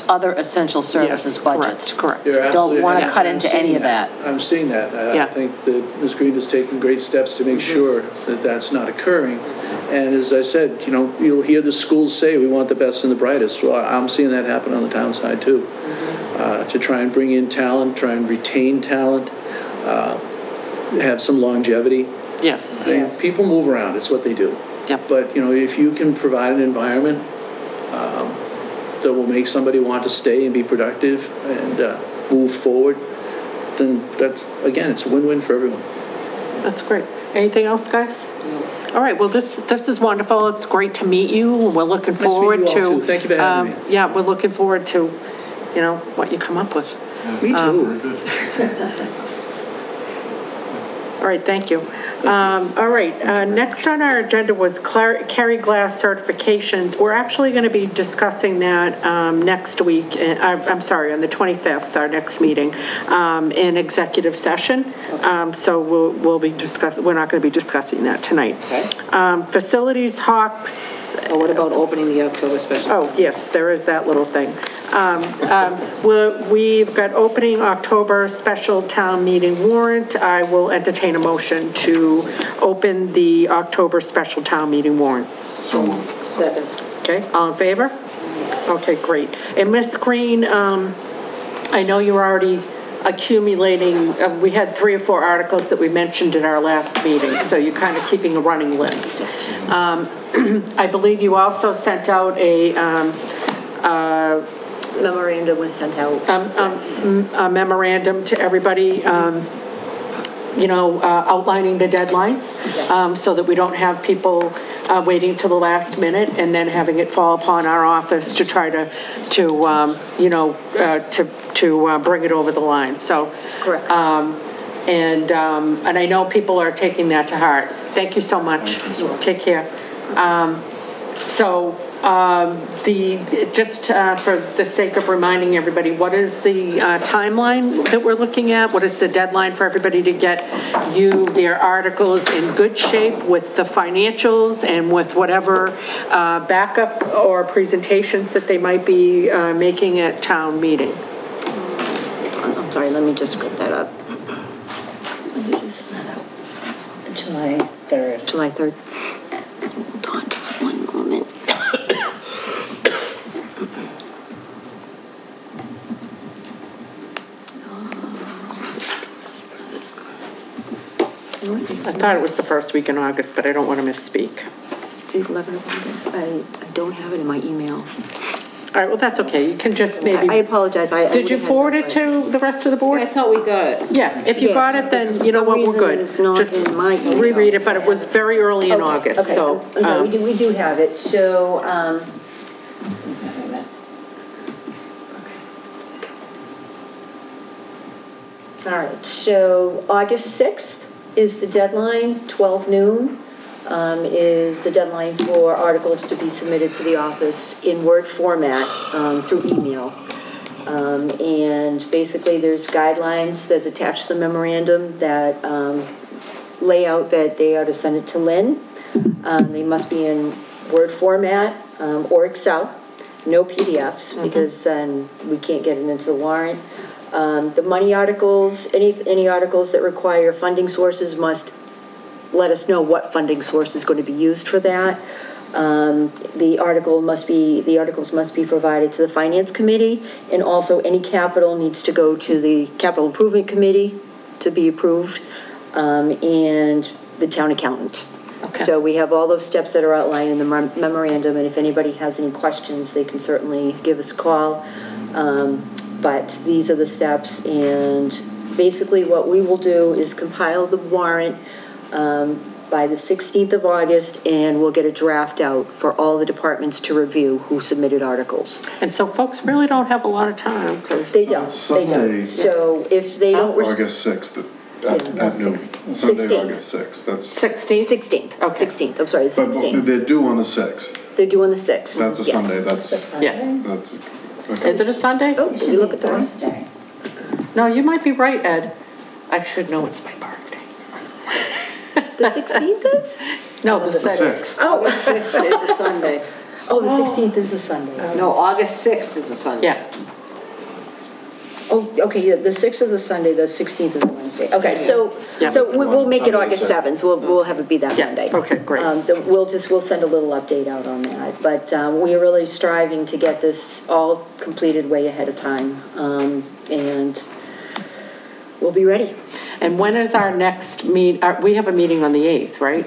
other essential services Yes, budgets. correct. You're Don't absolutely want to right. cut I'm into seeing any of that. I'm seeing that. Yeah. I think that Ms. Green has taken great steps to make sure that that's not occurring. And as I said, you'll hear the schools say, we want the best and the brightest. Well, I'm seeing that happen on the town side too. To try and bring in talent, try and retain talent, have some longevity. Yes. I mean, people move around, it's what they do. Yep. But, if you can provide an environment that will make somebody want to stay and be productive and move forward, then that's, again, it's a win-win for everyone. That's great. Anything else, guys? All right, well, this is wonderful. It's great to meet you. We're looking Nice to meet forward you all, to... too. Thank you for having me. Yeah, we're looking forward to, what you come up with. Me too. Very good. All right, thank you. All right, next on our agenda was Carry Glass certifications. We're actually going to be discussing that next week, I'm sorry, on the 25th, our next meeting, in executive session. So we'll be discussing, we're not going to be discussing that tonight. Okay. Facilities, Hawks. What about opening the October special? Oh, yes, there is that little thing. We've got opening October special town meeting warrant. I will entertain a motion to open the October special town meeting warrant. So moved. Second. Okay, all in favor? Okay, great. And Ms. Green, I know you already accumulating, we had 3 or 4 articles that we mentioned in our last meeting, so you're kind of keeping a running list. I believe you also sent out a Memorandum was sent out. a memorandum to everybody, outlining the deadlines, so that we don't have people waiting till the last minute and then having it fall upon our office to try to bring it over the line. So, Correct. and I know people are taking that to heart. Thank you so much. Take care. For the sake of reminding everybody, what is the timeline that we're looking at? What is the deadline for everybody to get their articles in good shape with the financials and with whatever backup or presentations that they might be making at town meeting? I'm sorry, let me just get that up. When did you send that out? July 3rd. July 3rd. Hold on just one moment. I thought it was the first week in August, but I don't want to misspeak. It's the 11th of August. I don't have it in my email. All right, well, that's okay. You can just maybe... I apologize. Did you forward it to the rest of the board? I thought we got it. Yeah, if you got it, then you know what, we're good. It's not Just in my email. reread it, but it was very early in August, Okay, so... I'm sorry, we do have it, so, all right, so August 6th is the deadline, 12 noon is the deadline for articles to be submitted to the office in Word format through email. And basically, there's guidelines that's attached to the memorandum that lay out that they are to send it to Lynn. They must be in Word format or Excel, no PDFs, because then we can't get it into the warrant. The money articles, any articles that require funding sources must let us know what funding source is going to be used for that. The articles must be provided to the Finance Committee, and also any capital needs to go to the Capital Improvement Committee to be approved, and the town accountant. Okay. So we have all those steps that are outlined in the memorandum, and if anybody has any questions, they can certainly give us a call. But these are the steps, and basically what we will do is compile the warrant by the 16th of August, and we'll get a draft out for all the departments to review who submitted articles. And so folks really don't have a lot of time, because... They don't, they don't. So if they don't... August 6th at noon. Sunday, 16th. August 6th, that's... 16th? 16th, Okay. 16th, I'm sorry, the But 16th. they're due on the 6th. They're due on the 6th. That's a Yes. Sunday, that's, Yeah. that's, okay. Is it a Sunday? Oh, did you look at the one? No, you might be right, Ed. I should know it's my birthday. The 16th is? No, the 6th. 6th. Oh, August 6th is a Sunday. oh, the 16th is a Sunday. No, August 6th is a Sunday. Yeah. Oh, okay, yeah, the 6th is a Sunday, the 16th is a Wednesday. Okay, so, Yeah. so we'll make it Sunday, August 7th. 7th, we'll have it be that Yeah, Monday. okay, great. So we'll send a little update out on that, but we are really striving to get this all completed way ahead of time, and we'll be ready. And when is our next we have a meeting on the 8th, right?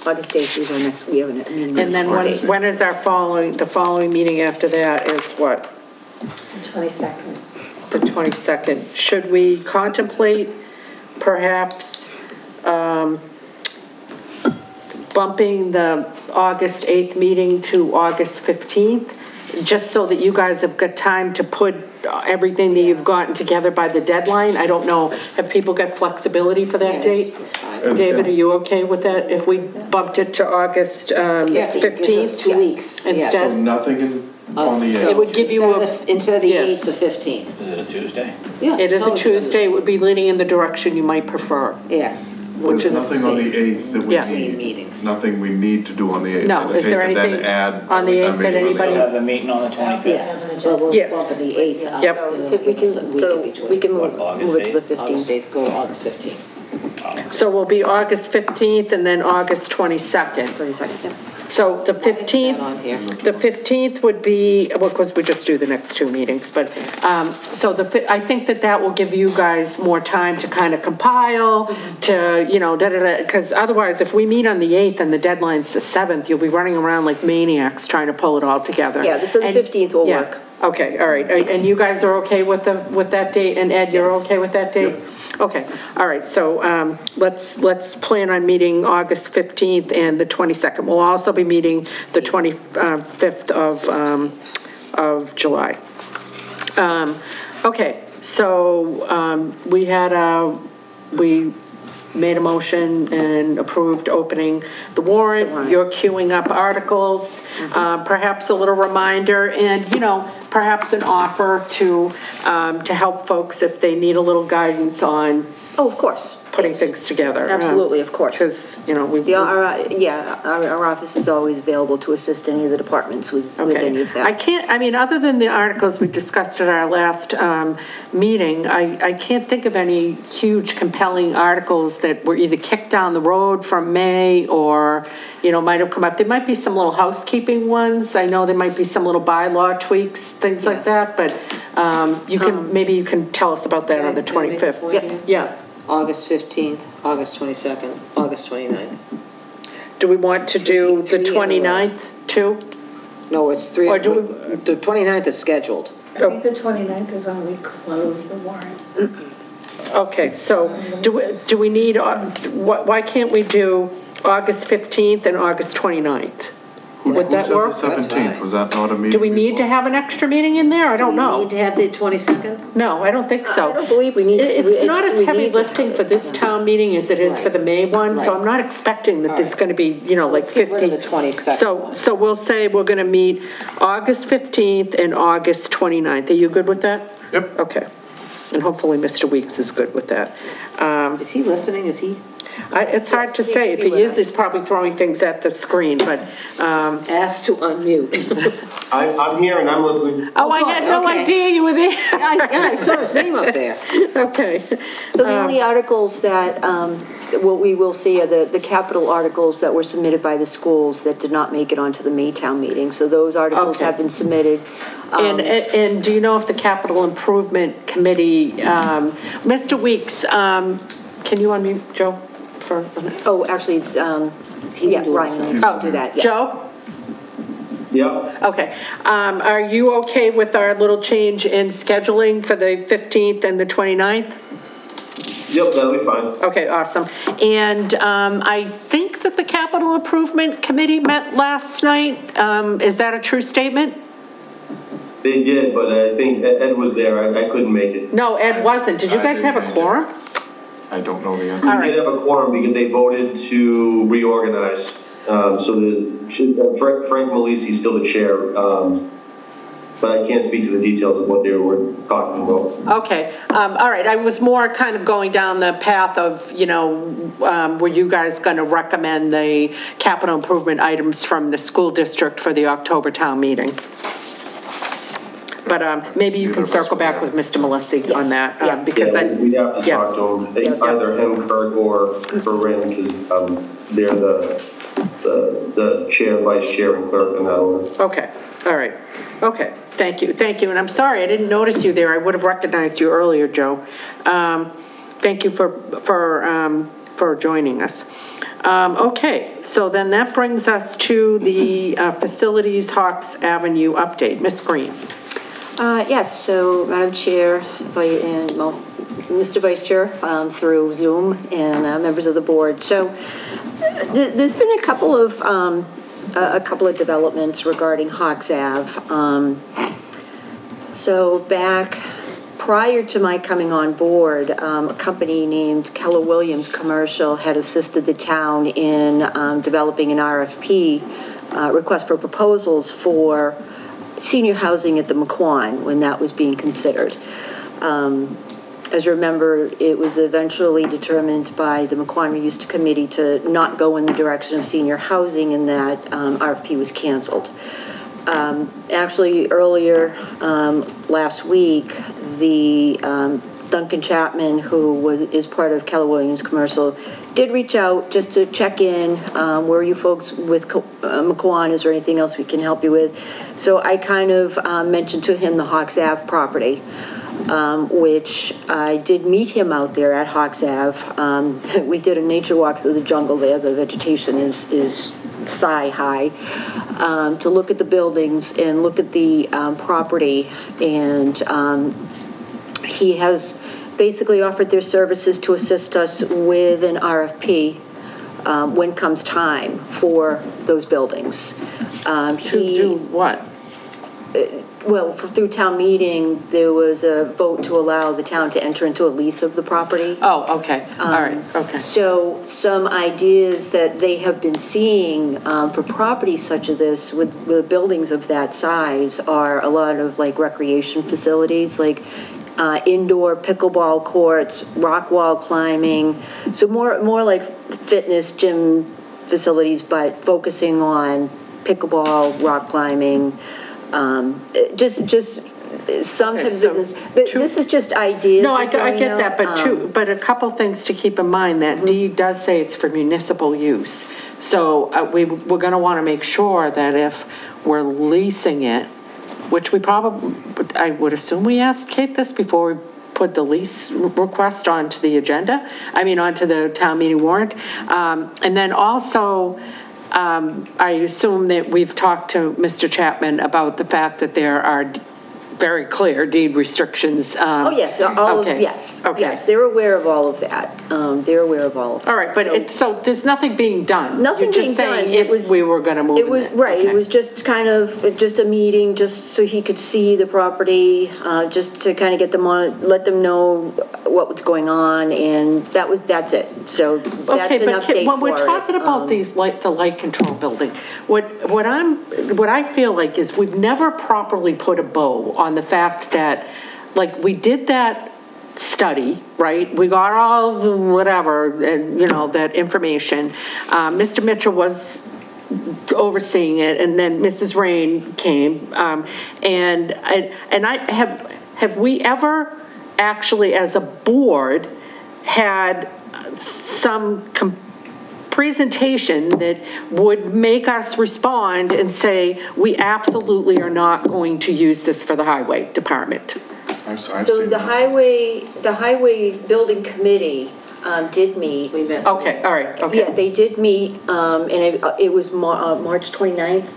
August 8th is our next, we have a meeting. And then when is the following meeting after that is what? The 22nd. The 22nd. Should we contemplate perhaps bumping the August 8th meeting to August 15th? Just so that you guys have got time to put everything that you've gotten together by the deadline? I don't know, have people got flexibility for that date? David, are you okay with that, if we bumped it to August 15th? 2 weeks. Instead? Nothing on the 8th. It would give you Instead of the Yes. 8th, the 15th. Is it a Tuesday? Yeah. It is a Tuesday, it would be leaning in the direction you might prefer, Yes. which There's is... nothing on the 8th that we Yeah. need. Meetings. Nothing we need to do on the 8th. No, I just is there hate to then anything add on the 8th that meeting with anybody- We'll have a meeting on the 25th. Yes. Well, we'll Yes. bump it the 8th. Yep. So if we can move it to the What, August 15th. August 8th, go August 15th. So we'll be August 15th and then August 22nd. 32nd, yeah. So the that on 15th, here? the 15th would be, well, of course, we just do the next two meetings, but, so I think that will give you guys more time to kind of compile, to, you know, because otherwise, if we meet on the 8th and the deadline's the 7th, you'll be running around like maniacs trying to pull it all together. Yeah, so the 15th will Yeah. work. Okay, all right, and you guys are okay with that date, and Ed, you're okay with that date? Okay, all right, so, let's plan on meeting August 15th and the 22nd. We'll also be meeting the 25th of July. Okay, so, we made a motion and approved opening the warrant. You're queuing up articles, perhaps a little reminder, and, you know, perhaps an offer to help folks if they need a little guidance on Oh, of course. putting Yes. things together. Absolutely, of course. Because, you know, Our office is always available to assist any of the departments with any of that. I mean, other than the articles we discussed at our last meeting, I can't think of any huge compelling articles that were either kicked down the road from May or, you know, might have come up. There might be some little housekeeping ones. I know there might be some little bylaw tweaks, things like that, but maybe you can tell us about that on the 25th. Yeah. August 15th, August 22nd, August 29th. Do we want to do the Three in a row. 29th too? No, it's three, Or do the 29th is scheduled. I think the 29th is when we close the warrant. Okay, so do we need, why can't we do August 15th and August 29th? Would that Who work? said the 17th? Was that not a meeting? Do we need to have an extra meeting in there? I don't Need know. to have the 22nd? No, I don't think so. I don't believe we need to. It's not as we heavy need to- lifting for this town meeting as it is for the May one, so Right. I'm not expecting that there's Alright. gonna be, you know, like Let's get 50. rid of the 22nd. So we'll say we're gonna meet August 15th and August 29th. Are you good with that? Yep. Okay. And hopefully Mr. Weeks is good with that. Is he listening? Is he? It's hard to say. If he is, he's probably throwing things at the screen, but, Asked to unmute. I'm here and I'm listening. oh, I had no Okay. idea you were there. I saw his name up there. Okay. So the only articles that, what we will see are the capital articles that were submitted by the schools that did not make it onto the Maytown meeting. So those articles Okay. have been submitted. And do you know if the Capital Improvement Committee, Mr. Weeks, can you unmute Joe for a minute? Oh, actually, yeah, Ryan will do that, yeah. Joe? Yep. Okay. Are you okay with our little change in scheduling for the 15th and the 29th? Yep, that'll be fine. Okay, awesome. And I think that the Capital Improvement Committee met last night. Is that a true statement? They did, but I think Ed was there. I couldn't make it. No, Ed wasn't. Did you guys have a quorum? I don't know the answer. All We did have a quorum because they voted to reorganize. So Frank Malisi's still the chair, but I can't speak to the details of what they were talking about. Okay, all right, I was more kind of going down the path of, you know, were you guys going to recommend the capital improvement items from the school district for the October town meeting? But maybe you can Neither of us circle were back there. with Mr. Malisi on that, because Yeah, we'd have to yeah. talk to him, either him, Kurt, or Ren, because they're the chair, vice chair, and clerk in that order. Okay, all right, okay, thank you, and I'm sorry, I didn't notice you there, I would have recognized you earlier, Joe. Thank you for joining us. Okay, so then that brings us to the Facilities Hawks Avenue update. Ms. Green. Yes, so Madam Chair, Mr. Vice Chair, through Zoom, and members of the board. So there's been a couple of developments regarding Hawks Ave. So back prior to my coming on board, a company named Keller Williams Commercial had assisted the town in developing an RFP, request for proposals for senior housing at the McQuon when that was being considered. As you remember, it was eventually determined by the McQuon Reuse Committee to not go in the direction of senior housing, and that RFP was canceled. Actually, earlier last week, the Duncan Chapman, who is part of Keller Williams Commercial, did reach out just to check in, where are you folks with McQuan, is there anything else we can help you with? So I kind of mentioned to him the Hawks Ave property, which I did meet him out there at Hawks Ave. We did a nature walk through the jungle there. The vegetation is thigh high, to look at the buildings and look at the property. And he has basically offered their services to assist us with an RFP when comes time for those buildings. To do what? Well, through town meeting, there was a vote to allow the town to enter into a lease of the property. Oh, okay, all right, okay. So some ideas that they have been seeing for properties such as this, with buildings of that size, are a lot of like recreation facilities, like indoor pickleball courts, rock wall climbing, so more like fitness gym facilities, but focusing on pickleball, rock climbing, just some type of business. But this is just ideas. No, I get that, but a couple things to keep in mind, that deed does say it's for municipal use. So we're gonna wanna make sure that if we're leasing it, which we probably, I would assume we asked Kate this before we put the lease request onto the agenda, onto the town meeting warrant. And then also, I assume that we've talked to Mr. Chapman about the fact that there are very clear deed restrictions. Oh, yes, yes, they're aware of all of that. They're aware of all of that. All right, but so there's nothing being done? Nothing being done. You're just saying if we were going to move it was, right, okay. It was just kind of, just a meeting, just so he could see the property, just to kind of get them on, let them know what was going on, and that's it. So that's an update for it. When we're talking about the light control building, what I feel like is we've never properly put a bow on the fact that, like, we did that study, right? We got all the whatever, and that information. Mr. Mitchell was overseeing it, and then Mrs. Rain came, and I have we ever actually, as a board, had some presentation that would make us respond and say, we absolutely are not going to use this for the highway department? So the highway building committee did meet. We met. Okay, all right, okay. Yeah, they did meet, and it was March 29th.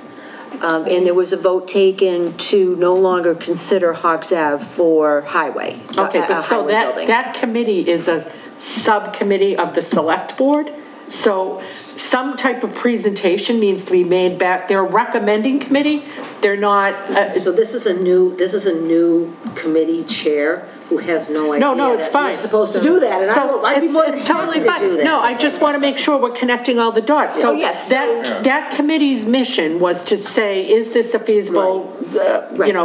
And there was a vote taken to no longer consider Hawks Ave for highway. Okay, but so that committee is a subcommittee of the select board? So some type of presentation needs to be made back. They're a recommending committee. They're not. So this is a new committee chair who has no idea. No, it's fine. You're supposed to do that, and I'd be more than totally happy to fine. do that. No, I just want to make sure we're connecting all the dots. So yes. that committee's mission was to say, is this a feasible,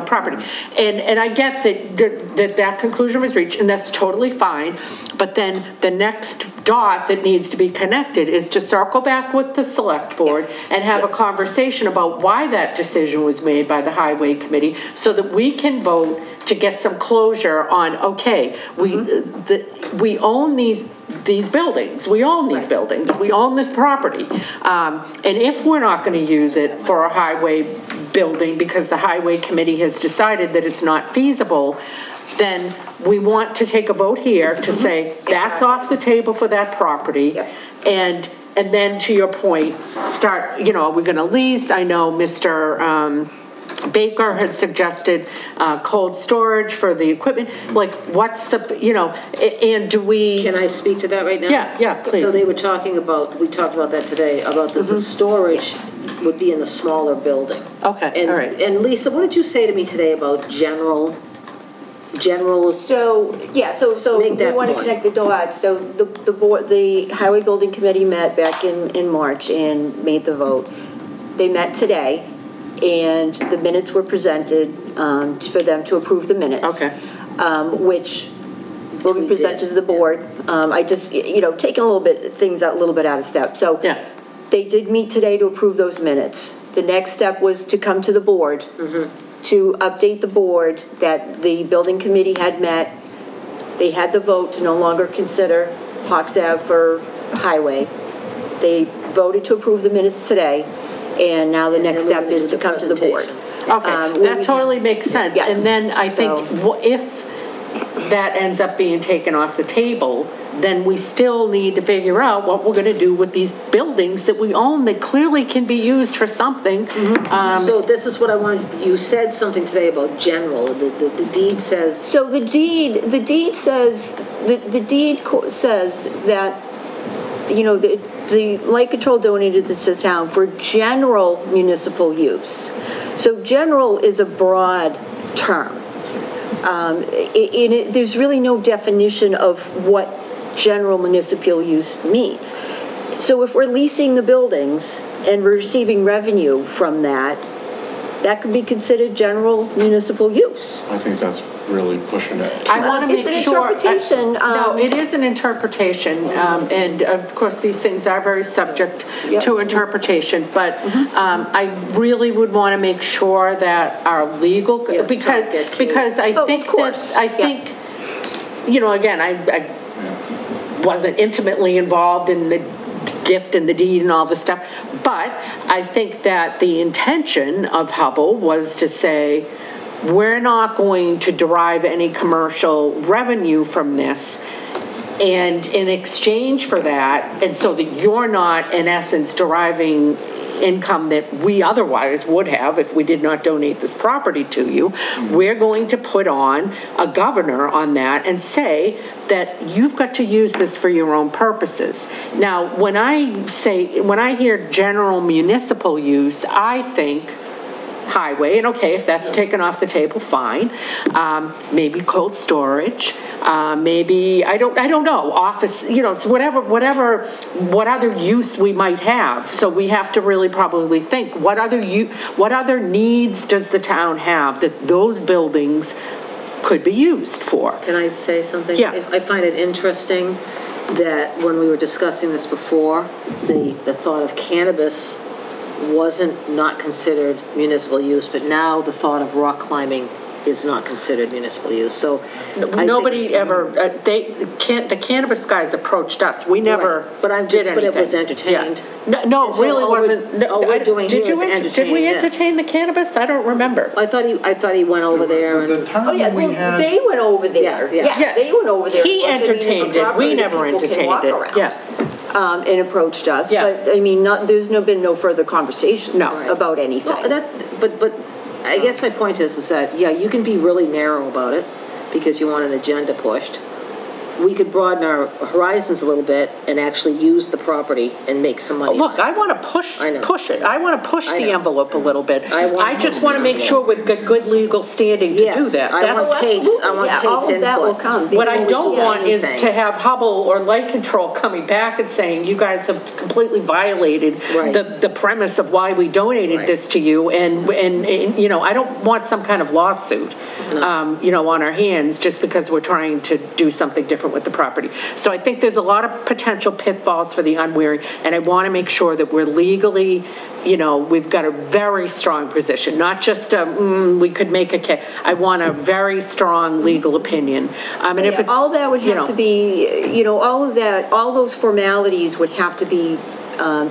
property? And I get that conclusion was reached, and that's totally fine. But then the next dot that needs to be connected is to circle back with the select board and have a conversation about why that decision was made by the highway committee, so that we can vote to get some closure on, okay, we own these buildings, we own these buildings, we own this property, and if we're not going to use it for a highway building because the highway committee has decided that it's not feasible, then we want to take a vote here to say that's off the table for that property. And then, to your point, start, are we going to lease? I know Mr. Baker had suggested cold storage for the equipment. Like, what's the, and do we... Can I speak to that right now? Yeah, please. So they were talking about, we talked about that today, about the storage would be in a smaller building. Okay, all right. And Lisa, what did you say to me today about general? So we want to connect the dots. So the highway building committee met back in March and made the vote. They met today, and the minutes were presented for them to approve the minutes. Okay. Which will be presented to the board. I just, taking things a little bit out of step. So they did meet today to approve those minutes. The next step was to come to the board to update the board that the building committee had met They had the vote to no longer consider Hawks Ave for highway. They voted to approve the minutes today, and now the next step is to come to the board. Okay, that totally makes sense. Yes. And then I think if that ends up being taken off the table, then we still need to figure out what we're gonna do with these buildings that we own that clearly can be used for something. So this is what I wanted, you said something today about general, the deed says. So the deed says that, you know, the light control donated this to town for general municipal use. So general is a broad term. There's really no definition of what general municipal use means. So if we're leasing the buildings and we're receiving revenue from that, that could be considered general municipal use. I think that's really pushing it. I want to make It's an sure. interpretation. No, it is an interpretation, and of course, these things are very subject to interpretation, but I really would want to make sure that our legal, Yes, because I think course. I think, you know, again, I wasn't intimately involved in the gift and the deed and all this stuff, but I think that the intention of Hubble was to say, we're not going to derive any commercial revenue from this, and in exchange for that, and so that you're not, in essence, deriving income that we otherwise would have if we did not donate this property to you, we're going to put on a governor on that and say that you've got to use this for your own purposes. Now, when I hear general municipal use, I think highway, and okay, if that's taken off the table, fine. Maybe cold storage, maybe, I don't know, office, you know, so what other use we might have. So we have to really probably think, what other needs does the town have that those buildings could be used for? Can I say something? Yeah. I find it interesting that when we were discussing this before, the thought of cannabis wasn't not considered municipal use, but now the thought of rock climbing is not considered municipal use. So Nobody ever, the cannabis guys approached us. We never But did anything. But it was entertained. Yeah. No, it So really all wasn't. all we're doing Did here you is did we entertaining this. entertain the cannabis? I don't remember. I thought he went over there The and. time Oh, yeah, we well, had. they went over there. Yeah. They went over there. He and looked at it as a entertained it. property We that never people can entertained walk it. around. Yeah. And approached us. Yeah. But, I mean, there's been no further conversations No. about anything. No, but I guess my point is that, yeah, you can be really narrow about it because you want an agenda pushed. We could broaden our horizons a little bit and actually use the property and make some money. Look, I want to push I know. it. I want to push I the know. envelope a little bit. I just want to make sure we've got good legal standing to do that. I want Kate's all of that will input. come. What I don't do want is anything. to have Hubble or Light Control coming back and saying, you guys have completely violated Right. the premise of why we donated Right. this to you, and you know, I don't want some kind of lawsuit, you know, on our hands just because we're trying to do something different with the property. So I think there's a lot of potential pitfalls for the unwary, and I want to make sure that we're legally, you know, we've got a very strong position, not just we could make a case. I want a very strong legal opinion. And if it's All that would you have know, to be, you know, all those formalities would have to be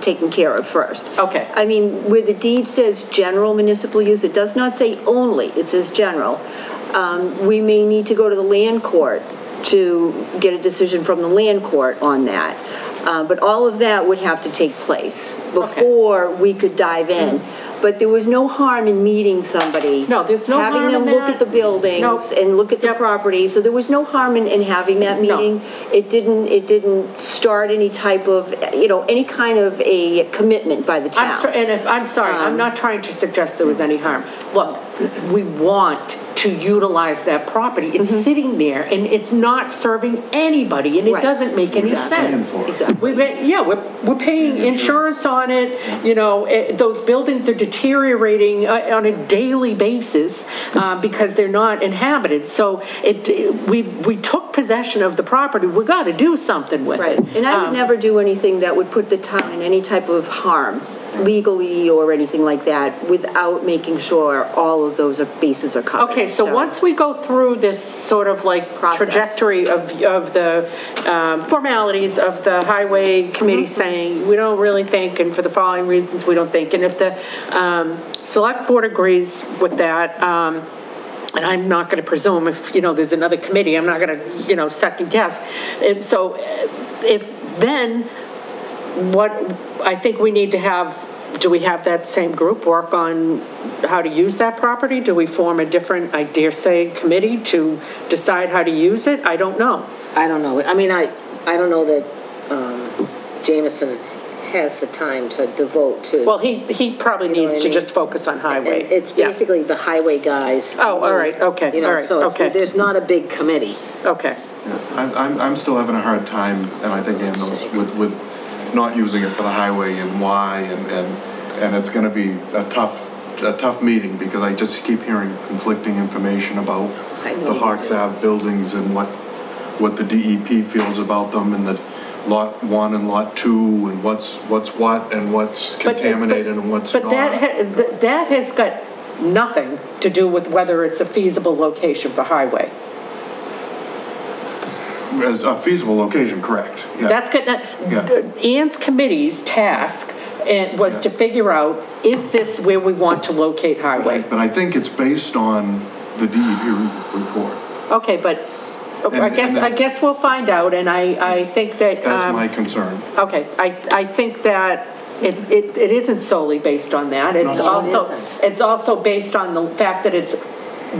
taken care of first. Okay. I mean, where the deed says general municipal use, it does not say only, it says general. We may need to go to the land court to get a decision from the land court on that. But all of that would have to take place before we could dive in. But there was no harm in meeting somebody. No, there's no harm Having them in look that. at the buildings Nope. and look at the property. So there was no harm in having that meeting. It didn't start any type of, you know, any kind of a commitment by the town. I'm sorry, I'm not trying to suggest there was any harm. Look, we want to utilize that property. It's sitting there, and it's not serving anybody, and it Right. doesn't make any Exactly. sense. Exactly. we're paying insurance on it, you know, those buildings are deteriorating on a daily basis because they're not inhabited, so we took possession of the property, we gotta do something with Right, it. and I would never do anything that would put the town in any type of harm, legally or anything like that, without making sure all of those bases are covered. Okay, so once we go through this sort of like trajectory of the formalities of the highway committee saying, we don't really think, and for the following reasons we don't think, and if the select board agrees with that, and I'm not going to presume if, you know, there's another committee, I'm not going to, you know, second guess. So if then, what I think we need to have, do we have that same group work on how to use that property? Do we form a different, I dare say, committee to decide how to use it? I don't know. I don't know. I mean, I don't know that Jameson has the time to devote to. Well, he probably needs to just focus on highway. And it's basically the highway guys. Oh, all right, okay, You know, all right, so okay. there's not a big committee. Okay. I'm still having a hard time, and I think Ann knows, with not using it for the highway and why, and it's gonna be a tough meeting, because I just keep hearing conflicting information about the Hawks Ave buildings and what the DEP feels about them, and the Lot 1 and Lot 2, and what's what, and what's contaminated and what's not. But that has got nothing to do with whether it's a feasible location for highway. As a feasible location, correct. Yeah. That's good. Ann's committee's task was to figure out, is this where we want to locate highway? But I think it's based on the DEP report. Okay, but I guess we'll find out, and I think that... That's my concern. Okay, I think that it isn't solely based on that. It's also based on the fact that it's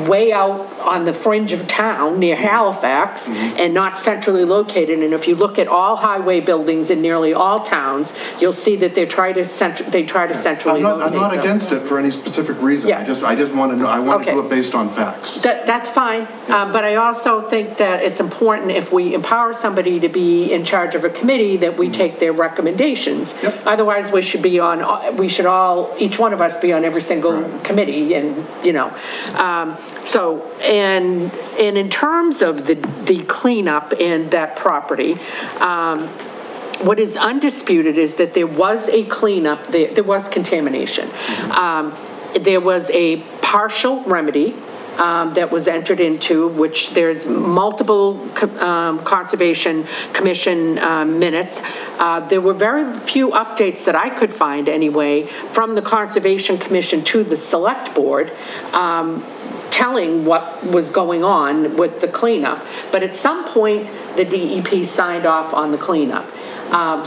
way out on the fringe of town near Halifax and not centrally located. And if you look at all highway buildings in nearly all towns, you'll see that they try to centrally locate I'm not them. against it for any specific reason. Yeah. I just want to know. I want to do it based on facts. That's fine, but I also think that it's important, if we empower somebody to be in charge of a committee, that we take their recommendations. Yep. Otherwise, each one of us be on every single committee, and, you know. So, and in terms of the cleanup in that property, what is undisputed is that there was a cleanup, there was contamination. There was a partial remedy that was entered into, which there's multiple Conservation Commission minutes. There were very few updates that I could find anyway from the Conservation Commission to the Select Board, telling what was going on with the cleanup. But at some point, the DEP signed off on the cleanup.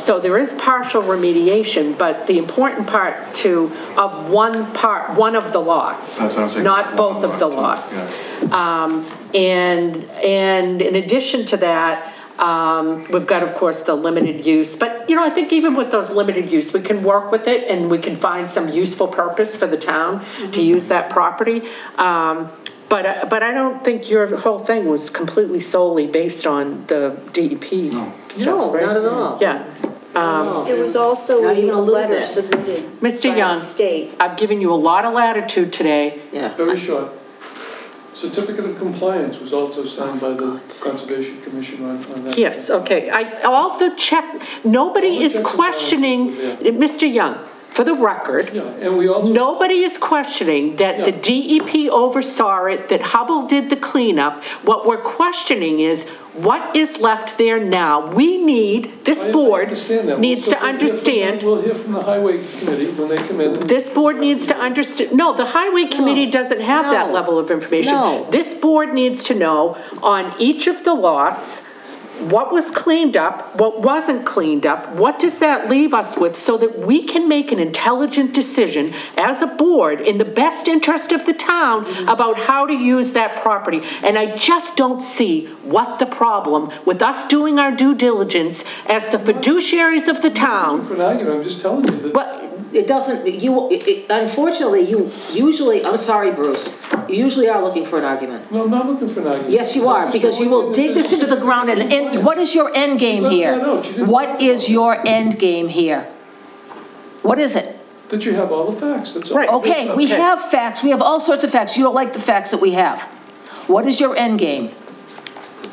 So there is partial remediation, but the important part of one of the lots, That's what I'm saying. not both of the lots. Yeah. And in addition to that, we've got, of course, the limited use, but, you know, I think even with those limited use, we can work with it and we can find some useful purpose for the town to use that property. But I don't think your whole thing was completely solely based on the DEP stuff, No, right? not at all. Yeah. There was also Not even a a little letter bit. submitted Mr. by Young, the state. I've given you a lot of latitude today. Yeah. Very short. Certificate of compliance was also signed by the Conservation Commission on that. Yes, okay. Nobody is questioning, Mr. Young, for the record, Yeah, and we also... nobody is questioning that the DEP oversaw it, that Hubble did the cleanup. What we're questioning is what is left there now. This board needs to understand. We'll hear from the Highway Committee when they come in. This board needs to understand. No, the Highway Committee doesn't have that level of information. No. This board needs to know on each of the lots, what was cleaned up, what wasn't cleaned up, what does that leave us with, so that we can make an intelligent decision as a board in the best interest of the town about how to use that property. And I just don't see what the problem with us doing our due diligence as the fiduciaries of the town. For an argument, I'm just telling you that... But It doesn't, unfortunately, you usually, I'm sorry, Bruce, you usually are looking for an argument. No, I'm not looking for an argument. Yes, you are, because you will dig this into the ground and what is your end game here? What is your end game here? What is it? That you have all the facts, that's all. Okay, we have facts, we have all sorts of facts, you don't like the facts that we have. What is your end game?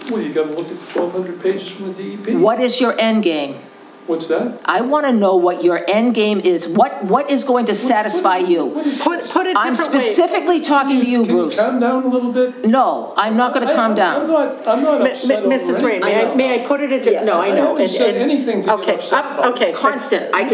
Well, you gotta look at the 1,200 pages from the DEP. What is your end game? What's that? I want to know what your end game is. What is going to satisfy you? Put it I'm different way. specifically talking to you, Can you Bruce. calm down a little bit? No, I'm not going to calm down. I'm not upset over Mrs. Rain, anything. may I put it into, no, I know. I haven't said anything to get Okay, upset about. okay. Constant, I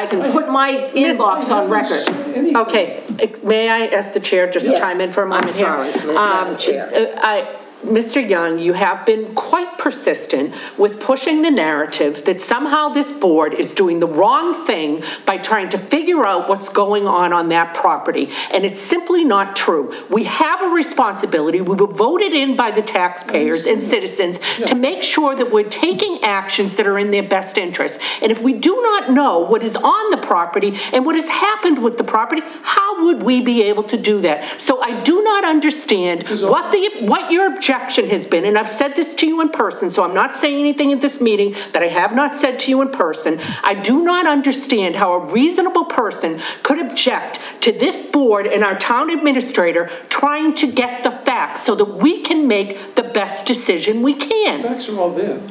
can put my inbox on record. Okay, may I ask the chair just to Yes. chime in for a moment here? I'm sorry, Madam Chair. Mr. Young, you have been quite persistent with pushing the narrative that somehow this board is doing the wrong thing by trying to figure out what's going on that property. And it's simply not true. We have a responsibility. We were voted in by the taxpayers and citizens to make sure that we're taking actions that are in their best interest. And if we do not know what is on the property and what has happened with the property, how would we be able to do that? So I do not understand what your objection has been, and I've said this to you in person, so I'm not saying anything at this meeting that I have not said to you in person. I do not understand how a reasonable person could object to this board and our town administrator trying to get the facts so that we can make the best decision we can. The facts are all there.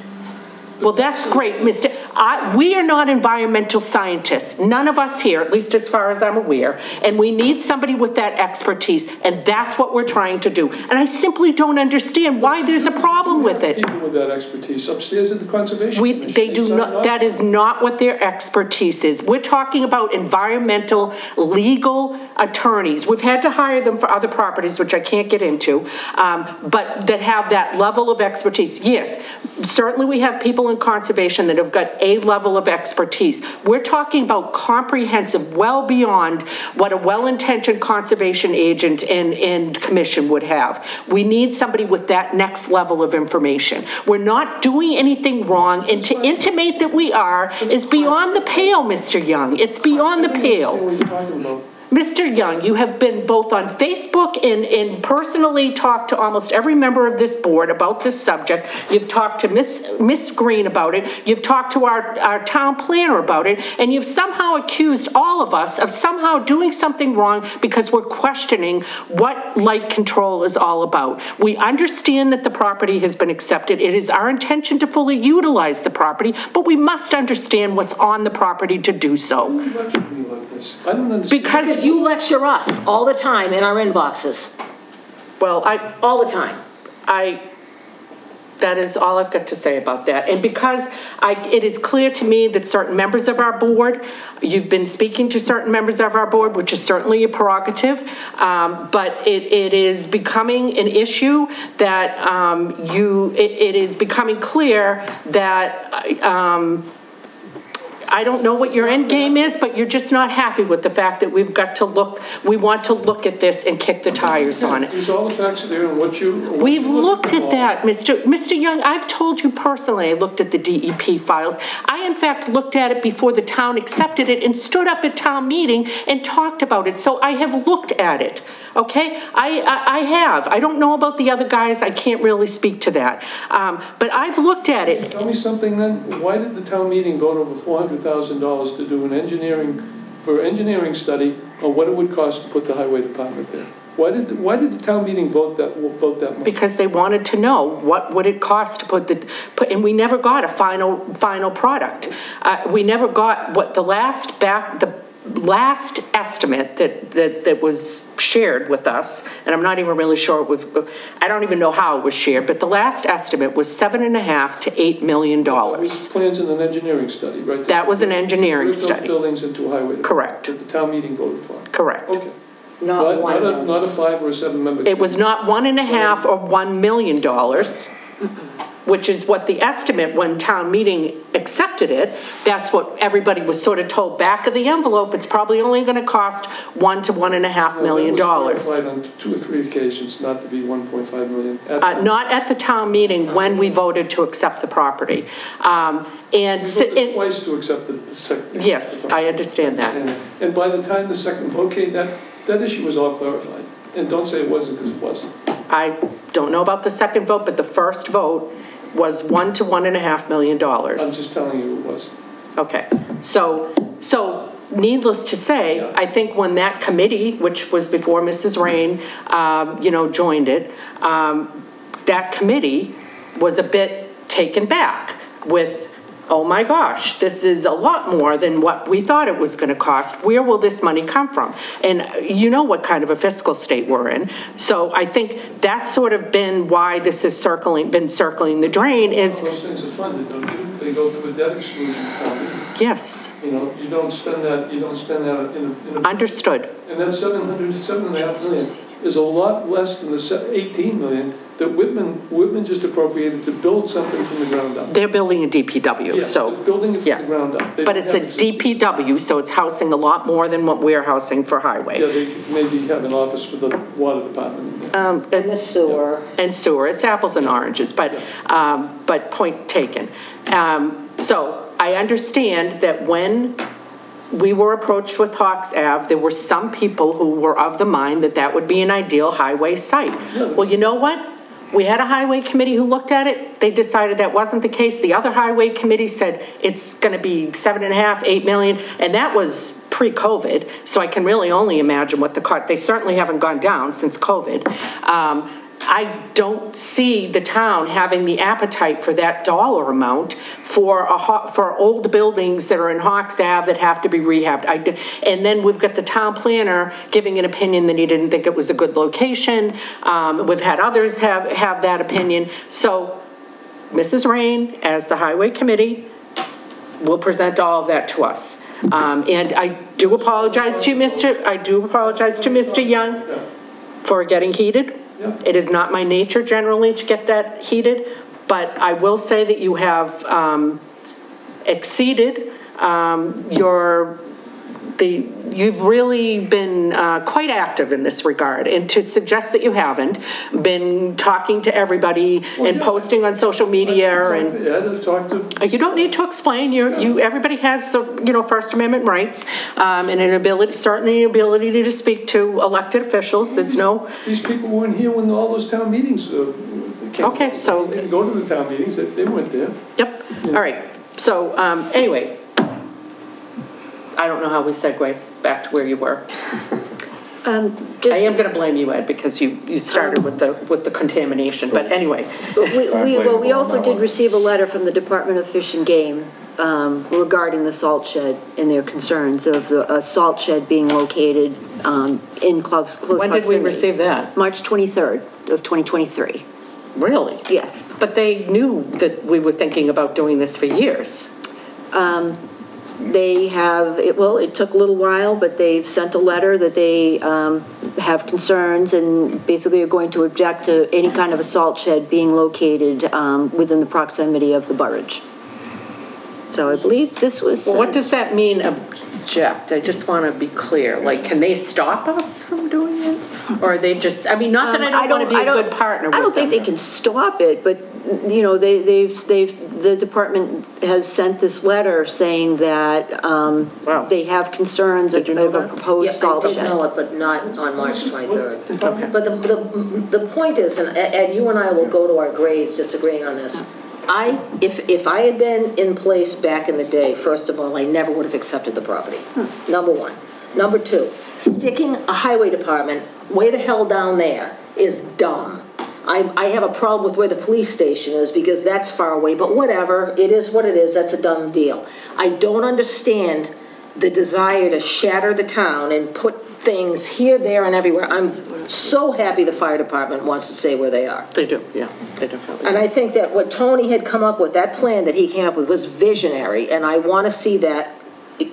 Well, that's great, Mr. We are not environmental scientists. None of us here, at least as far as I'm aware. And we need somebody with that expertise, and that's what we're trying to do. And I simply don't understand why there's a problem with it. People with that expertise upstairs at the Conservation Commission. They do not, that is not what their expertise is. We're talking about environmental, legal attorneys. We've had to hire them for other properties, which I can't get into, but that have that level of expertise. Yes, certainly we have people in conservation that have got a level of expertise. We're talking about comprehensive, well beyond what a well-intentioned conservation agent and commission would have. We need somebody with that next level of information. We're not doing anything wrong, and to intimate that we are is beyond the pale, Mr. Young. It's beyond the pale. What are you talking about? Mr. Young, you have been both on Facebook and personally talked to almost every member of this board about this subject. You've talked to Miss Green about it. You've talked to our town planner about it. And you've somehow accused all of us of somehow doing something wrong because we're questioning what light control is all about. We understand that the property has been accepted. It is our intention to fully utilize the property, but we must understand what's on the property to do so. Why would you lecture me like this? I don't understand. Because you lecture us all the time in our inboxes. Well, All the time. that is all I've got to say about that. And because it is clear to me that certain members of our board, you've been speaking to certain members of our board, which is certainly a prerogative, but it is becoming an issue that it is becoming clear that I don't know what your end game is, but you're just not happy with the fact that we want to look at this and kick the tires on it. There's all the facts there and what you... We've looked at that, Mr. Young. I've told you personally I looked at the DEP files. I, in fact, looked at it before the town accepted it and stood up at town meeting and talked about it. So I have looked at it, okay? I have. I don't know about the other guys. I can't really speak to that. But I've looked at it. Tell me something then. Why did the town meeting vote over $400,000 to do an engineering study on what it would cost to put the highway department there? Why did the town meeting vote that much? Because they wanted to know what would it cost to and we never got a final product. We never got what the last estimate that was shared with us, and I'm not even really sure I don't even know how it was shared, but the last estimate was $7.5 to $8 million. That was plans in an engineering study, right? That was an engineering those study. Buildings into a highway. Correct. That the town meeting voted for. Correct. Okay. Not a 5 or a 7 member. It was not $1.5 or $1 million, which is what the estimate when town meeting accepted it. That's what everybody was sort of told back of the envelope. It's probably only going to cost $1 to $1.5 million. It was clarified on 2 or 3 occasions not to be $1.5 million. Not at the town meeting when we voted to accept the property. We voted twice to accept the second. Yes, I understand that. And by the time the second vote came, that issue was all clarified. And don't say it wasn't, because it wasn't. I don't know about the second vote, but the first vote was $1 to $1.5 million. I'm just telling you it was. Okay, so needless to say, I think when that committee, which was before Mrs. Rain, joined it, that committee was a bit taken back with, oh my gosh, this is a lot more than what we thought it was gonna cost. Where will this money come from? And you know what kind of a fiscal state we're in. So I think that's sort of been why this is been circling the drain is. All those things are funded, don't you? They go through a debt exclusion fund. Yes. You don't spend that in a. Understood. And that $7.5 million is a lot less than the 18 million that Whitman just appropriated to build something from the ground up. They're building a DPW, Yes, so. they're building it from the ground up. They But don't it's a have existing- DPW, so it's housing a lot more than what we're housing for highway. Yeah, they could maybe have an office for the water department. And the sewer. And sewer, it's apples and oranges, but point taken. So I understand that when we were approached with Hawks Ave, there were some people who were of the mind that that would be an ideal highway site. Well, you know what? We had a highway committee who looked at it. They decided that wasn't the case. The other highway committee said it's going to be 7.5, 8 million, and that was pre-COVID. So I can really only imagine what the cost. They certainly haven't gone down since COVID. I don't see the town having the appetite for that dollar amount for old buildings that are in Hawks Ave that have to be rehabbed. And then we've got the town planner giving an opinion that he didn't think it was a good location. We've had others have that opinion. So Mrs. Rain, as the highway committee, will present all of that to us. And I do apologize to Mr. Young for getting heated. It is not my nature generally to get that heated, but I will say that you have exceeded you've really been quite active in this regard, and to suggest that you haven't been talking to everybody and posting on social media you don't need to explain. Everybody has First Amendment rights and an ability to speak to elected officials. There's no. These people weren't here when all those town meetings came. Okay, so they didn't go to the town meetings. They weren't there. Yep. Yeah. All right. So anyway. I don't know how we segue back to where you were. I am going to blame you, Ed, because you started with the contamination, but anyway. We also did receive a letter from the Department of Fish and Game regarding the salt shed and their concerns of a salt shed being located in close proximity. When did we receive that? March 23rd of 2023. Really? Yes. But they knew that we were thinking about doing this for years. It took a little while, but they've sent a letter that they have concerns and basically are going to object to any kind of a salt shed being located within the proximity of the barrage. So I believe this was... Well, what does that mean, object? I just want to be clear. Like, can they stop us from doing it? Or are they just, not that I don't want to be a good partner with them. I don't think they can stop it, but, the department has sent this letter saying that they have concerns of a proposed salt shed. I did know it, but not on March 23rd. Okay. But the point is, and Ed, you and I will go to our graves disagreeing on this. If I had been in place back in the day, first of all, I never would have accepted the property. Number one. Number two, sticking a highway department way the hell down there is dumb. I have a problem with where the police station is because that's far away, but whatever, it is what it is, that's a dumb deal. I don't understand the desire to shatter the town and put things here, there, and everywhere. I'm so happy the fire department wants to stay where they are. They do, yeah, they do. And I think that what Tony had come up with, that plan that he came up with, was visionary, and I want to see that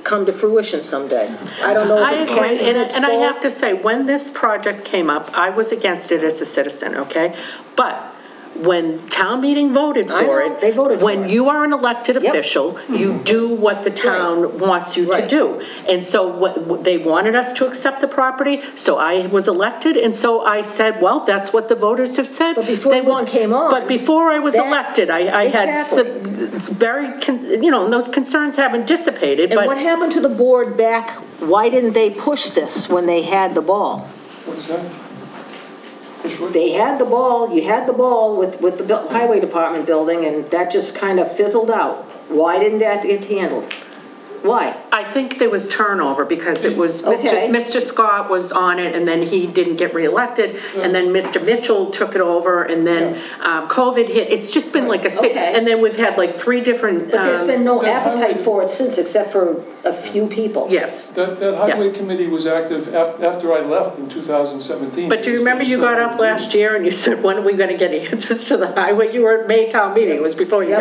come to fruition someday. I don't know if it can. I agree, and I have to say, when this project came up, I was against it as a citizen, okay? But when town meeting voted for it, they voted for when it. you are an elected official, you do what the town wants you to do. And so they wanted us to accept the property, so I was elected, and so I said, well, that's what the voters have said. But before one came on. But before I was elected, I had and those concerns haven't dissipated. And what happened to the board back? Why didn't they push this when they had the ball? What's that? they had the ball, you had the ball with the highway department building, and that just kind of fizzled out. Why didn't that get handled? Why? I think there was turnover because it was, Okay. Mr. Scott was on it and then he didn't get reelected. And then Mr. Mitchell took it over and then COVID hit. It's just been like Okay. and then we've had like 3 different. But there's been no appetite for it since, except for a few people. Yes. That highway committee was active after I left in 2017. But do you remember you got up last year and you said, when are we going to get answers to the highway? You were at May town meeting. It was before you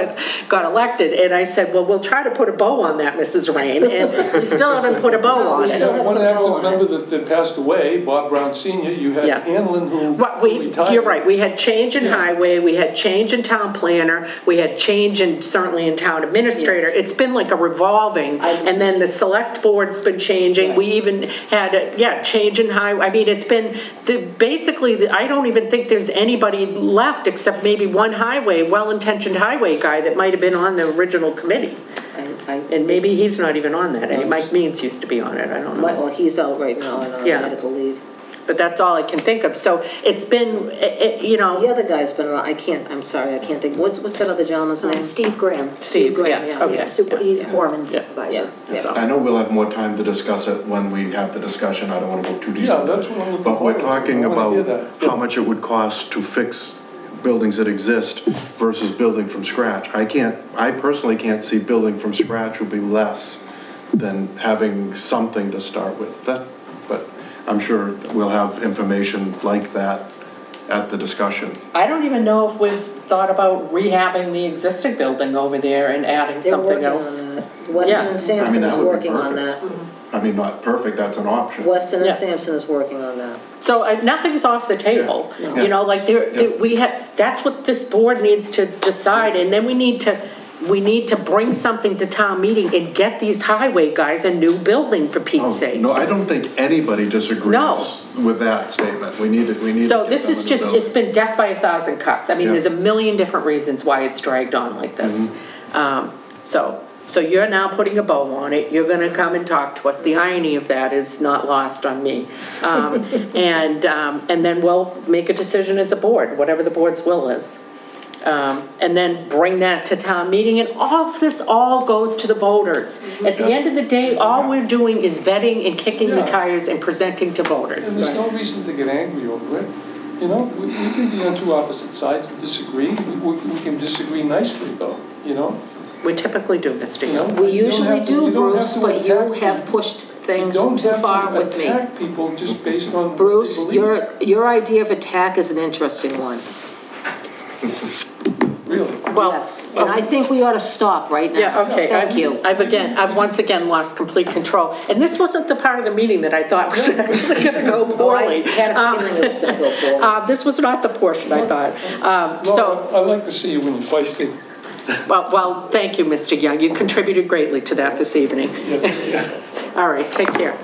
got elected. And I said, well, we'll try to put a bow on that, Mrs. Rain. And we still haven't put a bow on it. One active member that passed away, Bob Brown Senior, you had Hanlon who retired. You're right, we had change in highway, we had change in town planner, we had change in, certainly in town administrator. It's been like a revolving, and then the select board's been changing. We even had, change in highway. I mean, it's been, basically, I don't even think there's anybody left except maybe one highway, well-intentioned highway guy that might have been on the original committee. And maybe he's not even on that. And Mike Means used to be on it, I don't know. Well, he's out right now on medical leave. But that's all I can think of. So it's been, you know. The other guy's been around, I'm sorry, I can't think, what's that other gentleman's name? Steve Graham. Steve Graham, yeah. He's foreman supervisor. So. I know we'll have more time to discuss it when we have the discussion, I don't want to go too deep. Yeah, that's what I'm looking But forward we're to. talking I wanna hear about that. how much it would cost to fix buildings that exist versus building from scratch. I personally can't see building from scratch would be less than having something to start with. But I'm sure we'll have information like that at the discussion. I don't even know if we've thought about rehabbing the existing building over there and adding something else. Weston and Sampson is that would be working on that. perfect. I mean, not perfect, that's an option. Weston and Sampson is working on that. So nothing's off the table. Yeah. You know, like we have, that's what this board needs to decide, and then we need to bring something to town meeting and get these highway guys a new building for Pete's sake. No, I don't think anybody disagrees with that statement. We need to. So this is just, it's been death by 1,000 cuts. I mean, there's a million different reasons why it's dragged on like this. So you're now putting a bow on it. You're gonna come and talk to us. The irony of that is not lost on me. And then we'll make a decision as a board, whatever the board's will is. And then bring that to town meeting, and all of this all goes to the voters. At the end of the day, all we're doing is vetting and kicking the tires and presenting to voters. And there's no reason to get angry over it. You know, we can be on 2 opposite sides and disagree. We can disagree nicely, though, you know? We typically do, Mr. Young. We usually do, Bruce, but you have pushed things too far with me. You don't have to attack people just based on Bruce, what they believe. your idea of attack is an interesting one. Really? Well, Yes, and I think we ought to stop right now. yeah, okay. Thank you. I've once again lost complete control. And this wasn't the part of the meeting that I thought was actually gonna go poorly. I had a feeling it was gonna go poorly. This was not the portion I thought. No, I like to see you when you're feisty. Well, thank you, Mr. Young. You contributed greatly to that this evening. All right, take care.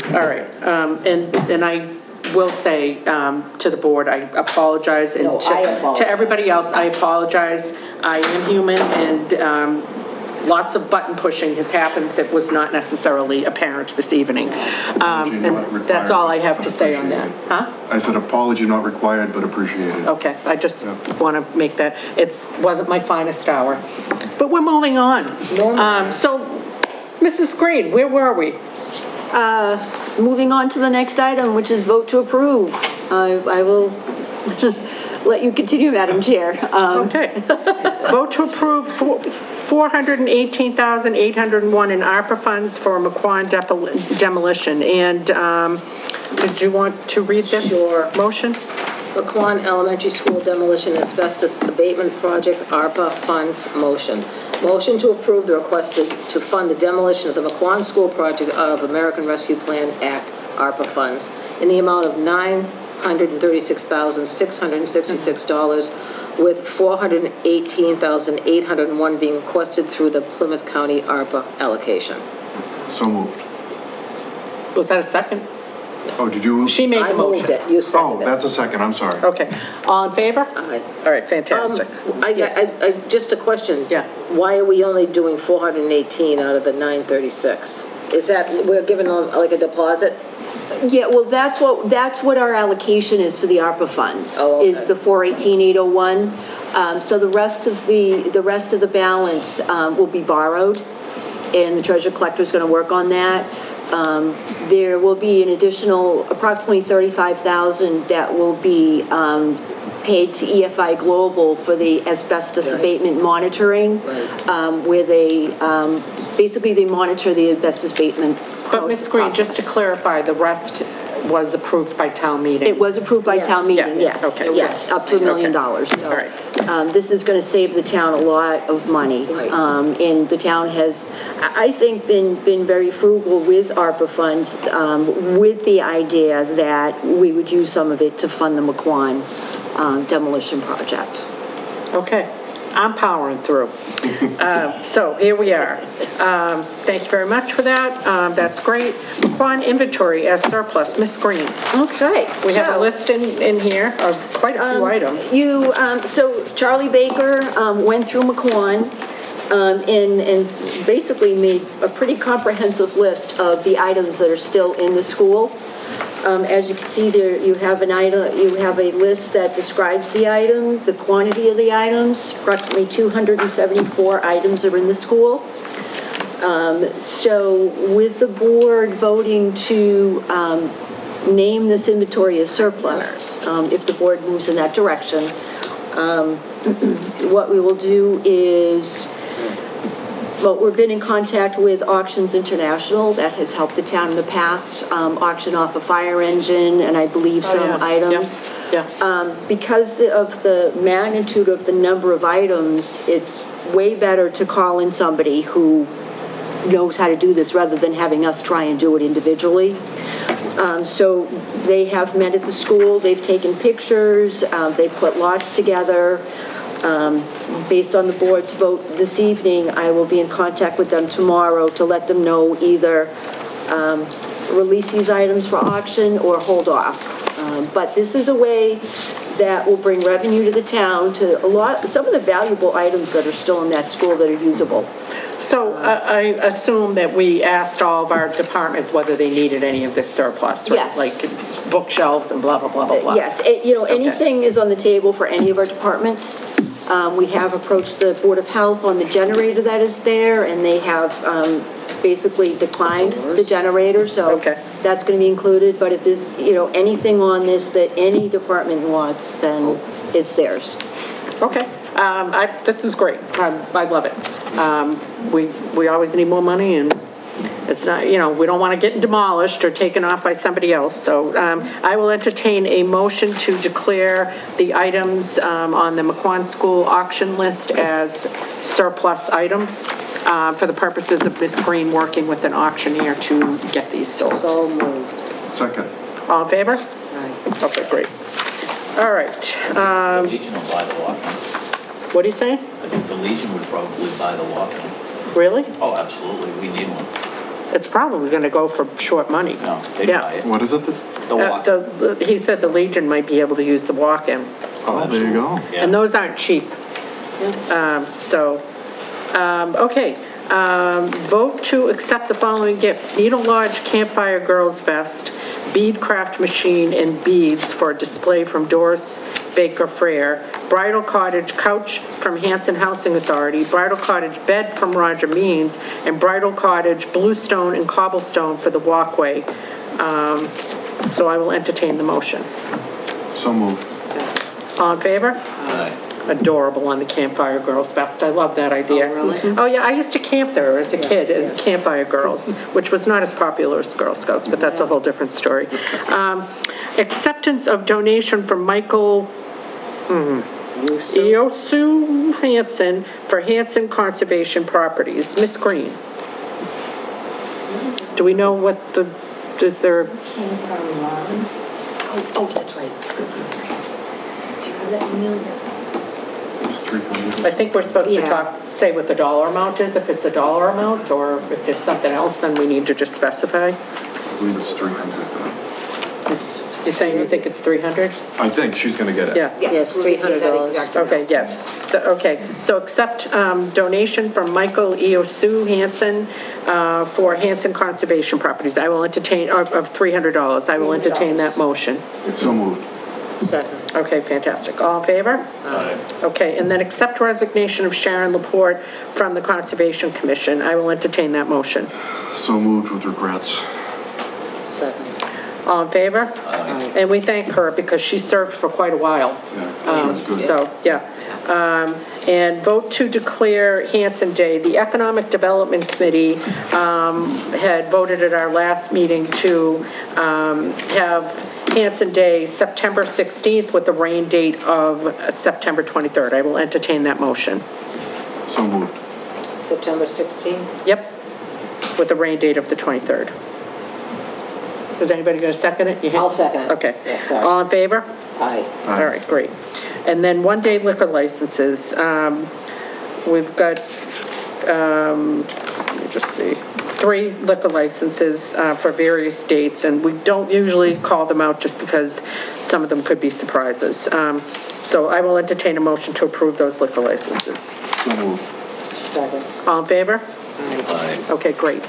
All right, and I will say to the board, I apologize, and No, I apologize. to everybody else, I apologize. I am human, and lots of button pushing has happened that was not necessarily apparent this evening. And that's all I have to say on that. Huh? I said apology not required, but appreciated. Okay, I just want to make that, wasn't my finest hour. But we're moving on. So, Mrs. Green, where were we? Moving on to the next item, which is vote to approve. I will let you continue, Madam Chair. Okay. Vote to approve $418,801 in ARPA funds for McQuon demolition. And did you want to read this motion? McQuon Elementary School Demolition Asbestos Abatement Project, ARPA Funds Motion. Motion to approve the request to fund the demolition of the McQuon School project out of American Rescue Plan Act, ARPA funds, in the amount of $936,666, with $418,801 being requested through the Plymouth County ARPA allocation. So moved. Was that a second? Oh, did you? She made I the moved motion. it, you Oh, seconded it. that's a second, I'm sorry. Okay, all in favor? Aye. All right, fantastic. Just a question. Yeah. Why are we only doing 418 out of the 936? Is that, we're giving them like a deposit? Yeah, well, that's what our allocation is for the ARPA funds. Oh, okay. Is the 418,801. So the rest of the balance will be borrowed, and the treasurer collector is going to work on that. There will be an additional approximately $35,000 that will be paid to EFI Global for the asbestos abatement monitoring, where they basically they monitor the asbestos abatement. But Ms. Green, just to clarify, the rest was approved by town meeting? It was approved by town meeting, Yeah, yes. okay. Yes, up to $1 million. So, All right. this is going to save the town a lot of money. Right. And the town has, I think, been very frugal with ARPA funds, with the idea that we would use some of it to fund the McQuon demolition project. Okay, I'm powering through. So here we are. Thank you very much for that. That's great. McQuon inventory as surplus, Ms. Green. Okay. We have a list in here of quite a few items. So Charlie Baker went through McQuon and basically made a pretty comprehensive list of the items that are still in the school. As you can see there, you have a list that describes the item, the quantity of the items. Approximately 274 items are in the school. So with the board voting to name this inventory as surplus, if the board moves in that direction, what we will do is, well, we've been in contact with Auctions International. That has helped the town in the past auction off a fire engine and I believe some items. Yeah. Because of the magnitude of the number of items, it's way better to call in somebody who knows how to do this rather than having us try and do it individually. So they have met at the school, they've taken pictures, they put lots together. Based on the board's vote this evening, I will be in contact with them tomorrow to let them know either release these items for auction or hold off. But this is a way that will bring revenue to the town to some of the valuable items that are still in that school that are usable. So I assume that we asked all of our departments whether they needed any of this surplus, right? Yes. Like bookshelves and blah, blah, blah, blah, blah. Yes, anything is on the table for any of our departments. We have approached the Board of Health on the generator that is there, and they have basically declined the generator, so that's going to be included. But if there's, anything on this that any department wants, then it's theirs. Okay, this is great. I love it. We always need more money, and it's not, we don't want to get demolished or taken off by somebody else. So I will entertain a motion to declare the items on the McQuon School auction list as surplus items for the purposes of Ms. Green working with an auctioneer to get these sold. So moved. Second. All in favor? Aye. Okay, great. All right. The Legion will buy the walk-in. What are you saying? I think the Legion would probably buy the walk-in. Really? Oh, absolutely, we need one. It's probably going to go for short money. No, they'd buy it. What is it? The walk-in. He said the Legion might be able to use the walk-in. Oh, there you go. Yeah. And those aren't cheap. Okay. Vote to accept the following gifts: Needle Lodge Campfire Girls Vest, bead craft machine and beads for display from Doris Baker Frere, Bridal Cottage couch from Hanson Housing Authority, Bridal Cottage bed from Roger Means, and Bridal Cottage bluestone and cobblestone for the walkway. So I will entertain the motion. So moved. All in favor? Aye. Adorable on the Campfire Girls Vest. I love that idea. Oh, really? Oh, yeah, I used to camp there as a kid in Campfire Girls, which was not as popular as Girl Scouts, but that's a whole different story. Acceptance of donation from Michael Iosu Hanson for Hanson Conservation Properties. Miss Green. Do we know what is there? Oh, that's right. Do you have that email yet? It's 300. I think we're supposed to Yeah. say what the dollar amount is, if it's a dollar amount, or if there's something else, then we need to just specify. I believe it's 300. You're saying you think it's 300? I think she's gonna get it. Yeah. Yes, $300. Okay, yes. Okay, so accept donation from Michael Eosu Hanson for Hanson Conservation Properties. I will entertain, of $300. I will entertain that motion. So moved. Second. Okay, fantastic. All in favor? Aye. Okay, and then accept resignation of Sharon Laporte from the Conservation Commission. I will entertain that motion. So moved with regrets. Second. All in favor? Aye. And we thank her because she served for quite a while. Yeah, she was good. So, yeah. And vote to declare Hanson Day. The Economic Development Committee had voted at our last meeting to have Hanson Day September 16th with the rain date of September 23rd. I will entertain that motion. So moved. September 16th? Yep, with the rain date of the 23rd. Is anybody going to second it? I'll second it. Okay. Yeah, sorry. All in favor? Aye. All right, great. And then one-day liquor licenses. We've got, let me just see, 3 liquor licenses for various dates, and we don't usually call them out just because some of them could be surprises. So I will entertain a motion to approve those liquor licenses. So moved. Second. All in favor? Aye. Okay, great.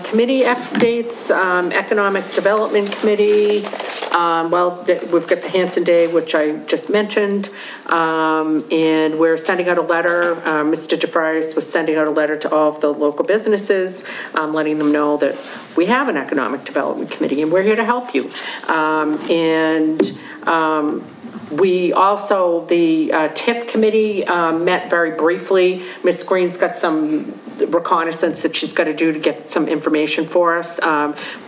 Committee updates, Economic Development Committee, we've got the Hanson Day, which I just mentioned, and we're sending out a letter. Mr. DeFries was sending out a letter to all of the local businesses, letting them know that we have an Economic Development Committee and we're here to help you. We also, the TIF committee met very briefly. Ms. Green's got some reconnaissance that she's got to do to get some information for us.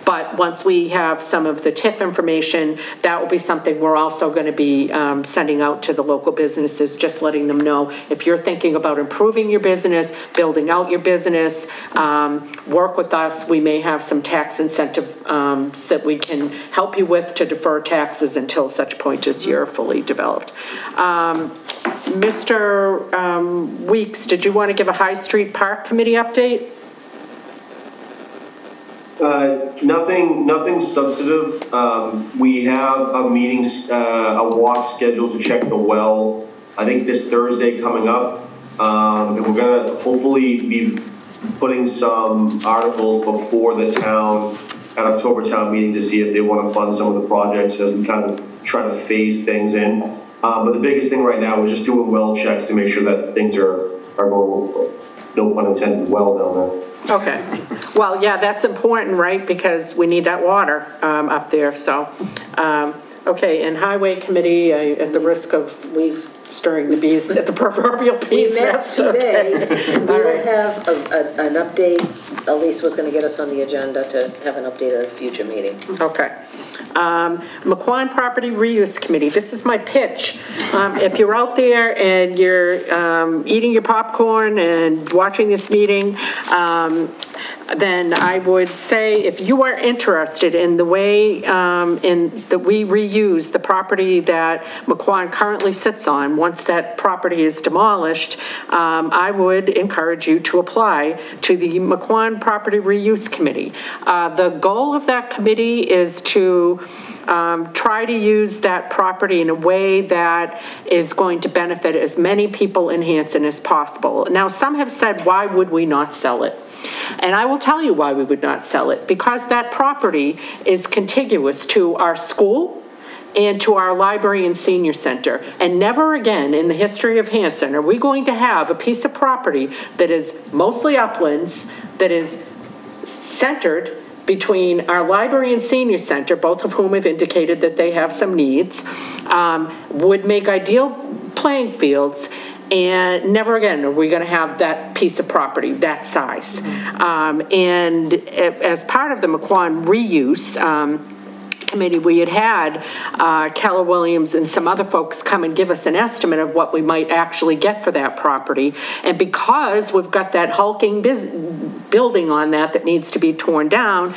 But once we have some of the TIF information, that will be something we're also going to be sending out to the local businesses, just letting them know if you're thinking about improving your business, building out your business, work with us. We may have some tax incentive that we can help you with to defer taxes until such point as you're fully developed. Mr. Weeks, did you want to give a High Street Park Committee update? Nothing substantive. We have a meeting, a walk scheduled to check the well, I think this Thursday coming up. And we're gonna hopefully be putting some articles before the town at October town meeting to see if they want to fund some of the projects as we kind of try to phase things in. But the biggest thing right now is just doing well checks to make sure that things are going, no pun intended, well down there. Okay. Well, yeah, that's important, right? Because we need that water up there, so. Okay, and Highway Committee, at the risk of stirring the bees at the proverbial bees nest. We met today, and we All will right. have an update. Elise was going to get us on the agenda to have an update at a future meeting. Okay. McQuon Property Reuse Committee, this is my pitch. If you're out there and you're eating your popcorn and watching this meeting, then I would say if you are interested in the way that we reuse the property that McQuon currently sits on, once that property is demolished, I would encourage you to apply to the McQuon Property Reuse Committee. The goal of that committee is to try to use that property in a way that is going to benefit as many people in Hanson as possible. Now, some have said, why would we not sell it? And I will tell you why we would not sell it. Because that property is contiguous to our school and to our library and senior center. And never again in the history of Hanson are we going to have a piece of property that is mostly uplands, that is centered between our library and senior center, both of whom have indicated that they have some needs, would make ideal playing fields. And never again are we going to have that piece of property that size. And as part of the McQuon reuse, committee, we had Keller Williams and some other folks come and give us an estimate of what we might actually get for that property. And because we've got that hulking building on that needs to be torn down,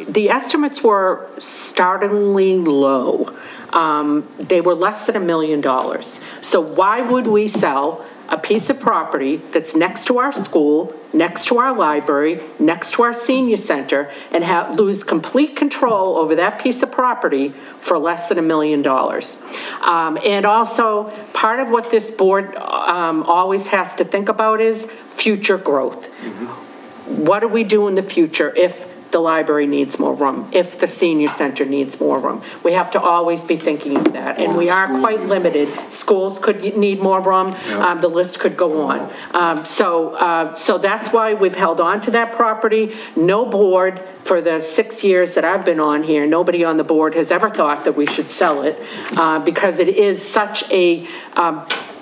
the estimates were startlingly low. They were less than $1 million. So why would we sell a piece of property that's next to our school, next to our library, next to our senior center, and lose complete control over that piece of property for less than $1 million? And also, part of what this board always has to think about is future growth. What do we do in the future if the library needs more room, if the senior center needs more room? We have to always be thinking of that, and we are quite limited. Schools could need more room, the list could go on. So that's why we've held on to that property. No board, for the 6 years that I've been on here, nobody on the board has ever thought that we should sell it, because it is such a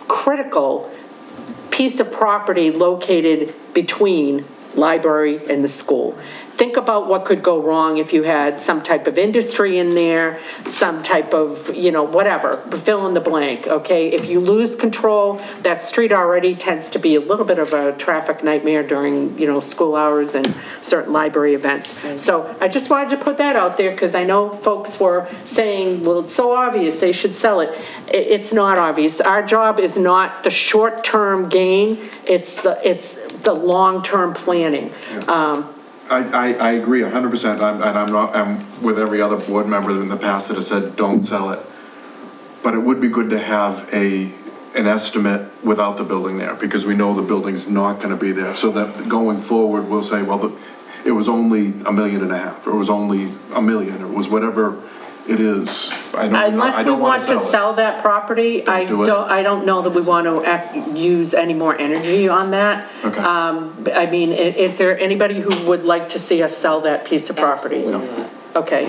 critical piece of property located between library and the school. Think about what could go wrong if you had some type of industry in there, some type of, whatever, fill in the blank, okay? If you lose control, that street already tends to be a little bit of a traffic nightmare during, school hours and certain library events. So I just wanted to put that out there because I know folks were saying, well, it's so obvious they should sell it. It's not obvious. Our job is not the short-term gain, it's the long-term planning. I agree 100%, I'm with every other board member in the past that has said, don't sell it. But it would be good to have an estimate without the building there, because we know the building's not gonna be there. So that going forward, we'll say, well, it was only $1.5 million, or it was only $1 million, or it was whatever it is. Unless we want to sell that property, I don't know that we want to use any more energy on that. Okay. I mean, is there anybody who would like to see us sell that piece of property? No. Okay,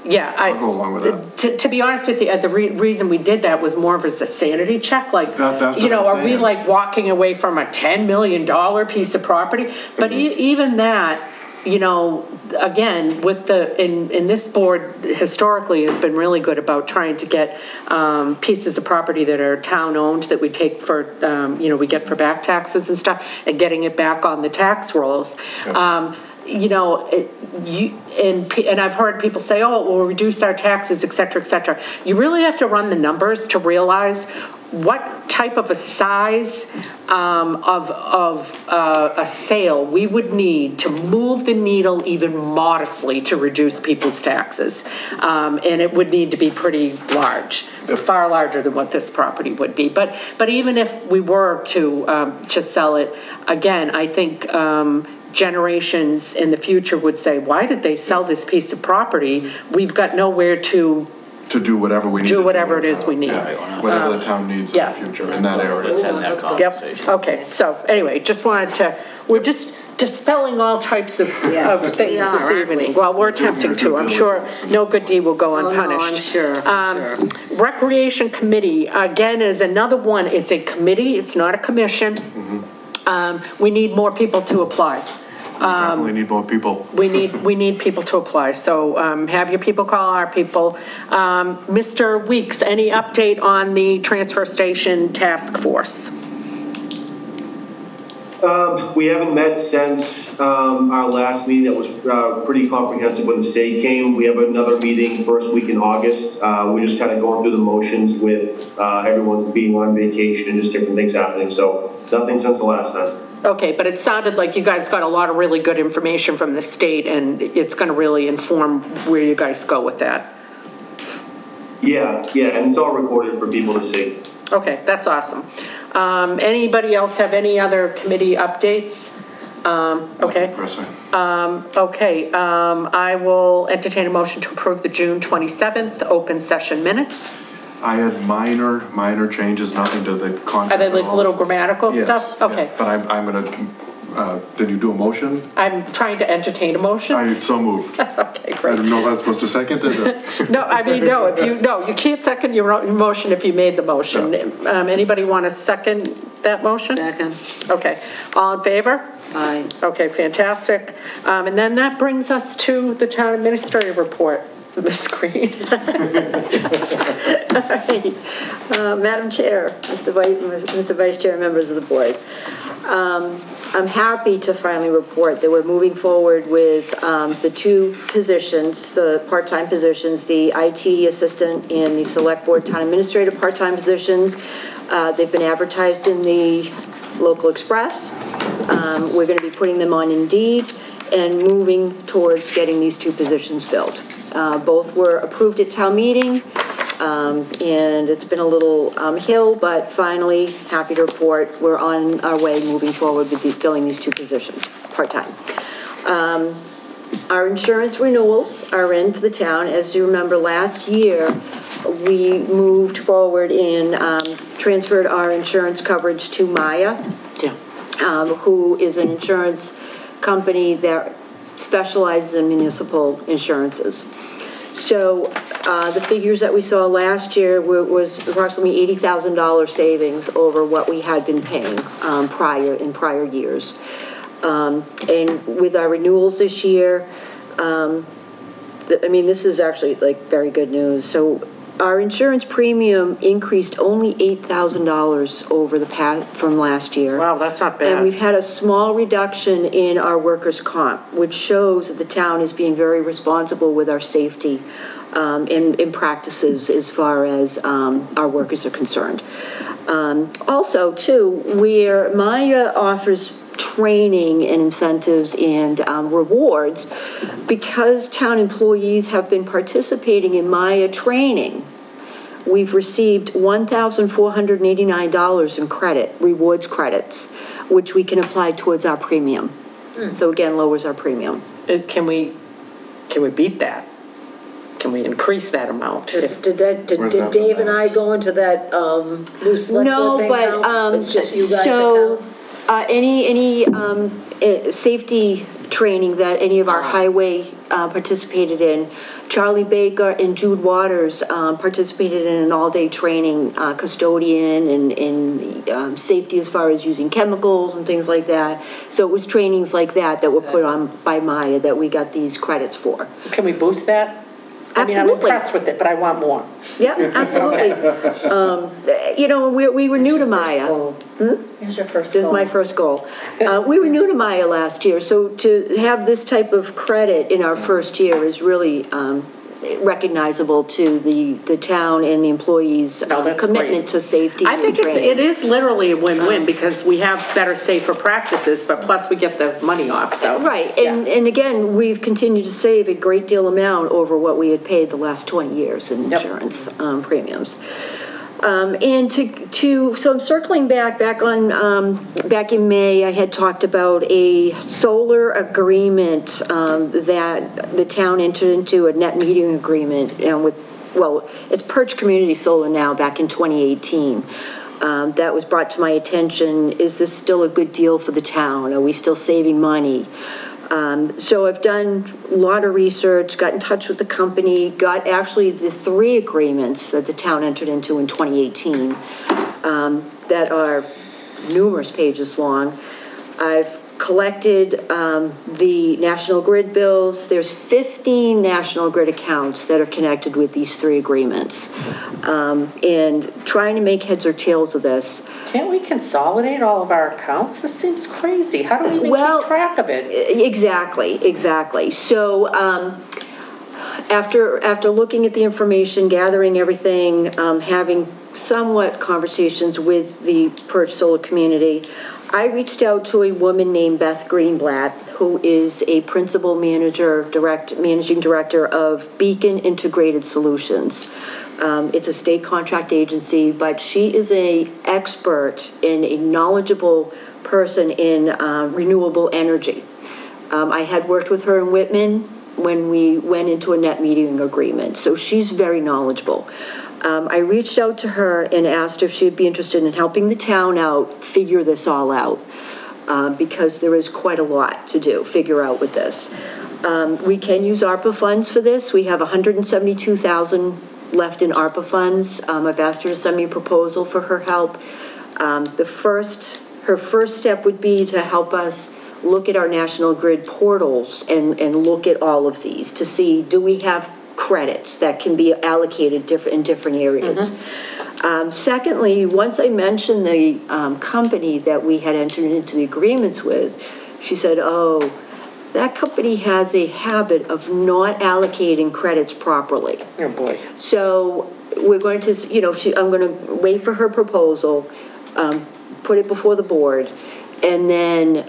yeah, I'll go along with that. To be honest with you, the reason we did that was more of as a sanity check. Like, that's are we saying. like walking away from a $10 million piece of property? But even that, again, with in this board historically has been really good about trying to get pieces of property that are town owned that we take for, we get for back taxes and stuff, and getting it back on the tax rolls. Yeah. And I've heard people say, oh, we'll reduce our taxes, et cetera, et cetera. You really have to run the numbers to realize what type of a size of a sale we would need to move the needle even modestly to reduce people's taxes. And it would need to be pretty large, far larger than what this property would be. But even if we were to sell it, again, I think generations in the future would say, why did they sell this piece of property? We've got nowhere to do whatever we need. Do whatever it is we need. Yeah, whatever the town needs in the future in that area. Let's have that conversation. Yep, okay, so anyway, just wanted to, we're just dispelling all types of things this evening. Well, we're attempting to. I'm sure no good deed will go unpunished. No, I'm sure. Recreation Committee, again, is another one. It's a committee, it's not a commission. We need more people to apply. Definitely need more people. We need people to apply, so have your people call our people. Mr. Weeks, any update on the transfer station task force? We haven't met since our last meeting that was pretty comprehensive when the state came. We have another meeting first week in August. We're just kind of going through the motions with everyone being on vacation and just different things happening. So nothing since the last time. Okay, but it sounded like you guys got a lot of really good information from the state, and it's going to really inform where you guys go with that. Yeah, and it's all recorded for people to see. Okay, that's awesome. Anybody else have any other committee updates? Okay. Okay, I will entertain a motion to approve the June 27th open session minutes. I had minor changes, nothing to the content. Are they like little grammatical Yes, stuff? Okay. yeah, but I'm gonna did you do a motion? I'm trying to entertain a motion. I so moved. Okay, I great. didn't know if I was supposed to second it. No, I mean, no, you can't second your own motion if you made the motion. Anybody want to second that motion? Second. Okay, all in favor? Aye. Okay, fantastic. And then that brings us to the town administrator report, Ms. Green. All right. Madam Chair, Mr. Vice Chair, members of the board. I'm happy to finally report that we're moving forward with the two positions, the part-time positions, the IT assistant and the select board town administrator part-time positions. They've been advertised in the local express. We're going to be putting them on Indeed and moving towards getting these two positions filled. Both were approved at town meeting, and it's been a little hill, but finally, happy to report, we're on our way moving forward with filling these two positions, part-time. Our insurance renewals are in for the town. As you remember, last year, we moved forward and transferred our insurance coverage to Maya, who is an insurance company that specializes in municipal insurances. So the figures that we saw last year was approximately $80,000 savings over what we had been paying in prior years. And with our renewals this year, this is actually like very good news. So our insurance premium increased only $8,000 over from last year. Wow, that's not bad. And we've had a small reduction in our workers' comp, which shows that the town is being very responsible with our safety and practices as far as our workers are concerned. Also, too, where Maya offers training and incentives and rewards, because town employees have been participating in Maya training, we've received $1,489 in rewards credits, which we can apply towards our premium. So again, lowers our premium. Can we beat that? Can we increase that amount? Did Dave and I go into that new select board thing now? It's just you guys so any safety training that any of our highway participated in, Charlie Baker and Jude Waters participated in an all-day training, custodian and safety as far as using chemicals and things like that. So it was trainings like that were put on by Maya that we got these credits for. Can we boost that? Absolutely. I mean, I'm impressed with it, but I want more. Yeah, absolutely. We were new to Maya. Here's your first This is my first goal. We were new to Maya last year, so to have this type of credit in our first year is really recognizable to the town and the employees' commitment to safety. I think and training. it is literally a win-win because we have better, safer practices, but plus we get the money off, so. Right, and again, we've continued to save a great deal amount over what we had paid the last 20 years in insurance premiums. And so I'm circling back in May, I had talked about a solar agreement that the town entered into, a net metering agreement it's Perch Community Solar now, back in 2018. That was brought to my attention. Is this still a good deal for the town? Are we still saving money? So I've done a lot of research, got in touch with the company, got actually the 3 agreements that the town entered into in 2018 that are numerous pages long. I've collected the National Grid bills. There's 15 National Grid accounts that are connected with these 3 agreements. And trying to make heads or tails of this. Can't we consolidate all of our accounts? This seems crazy. How do we even keep track of it? Exactly. So after looking at the information, gathering everything, having somewhat conversations with the Perch Solar community, I reached out to a woman named Beth Greenblatt, who is a principal managing director of Beacon Integrated Solutions. It's a state contract agency, but she is an expert and a knowledgeable person in renewable energy. I had worked with her in Whitman when we went into a net metering agreement, so she's very knowledgeable. I reached out to her and asked if she'd be interested in helping the town out, figure this all out. because there is quite a lot to do, figure out with this. We can use ARPA funds for this. We have 172,000 left in ARPA funds. I've asked her to send me a proposal for her help. Her first step would be to help us look at our National Grid portals and look at all of these to see, do we have credits that can be allocated in different areas? Secondly, once I mentioned the company that we had entered into the agreements with, she said, oh, that company has a habit of not allocating credits properly. Oh, boy. So we're going to, I'm going to wait for her proposal, put it before the board, and then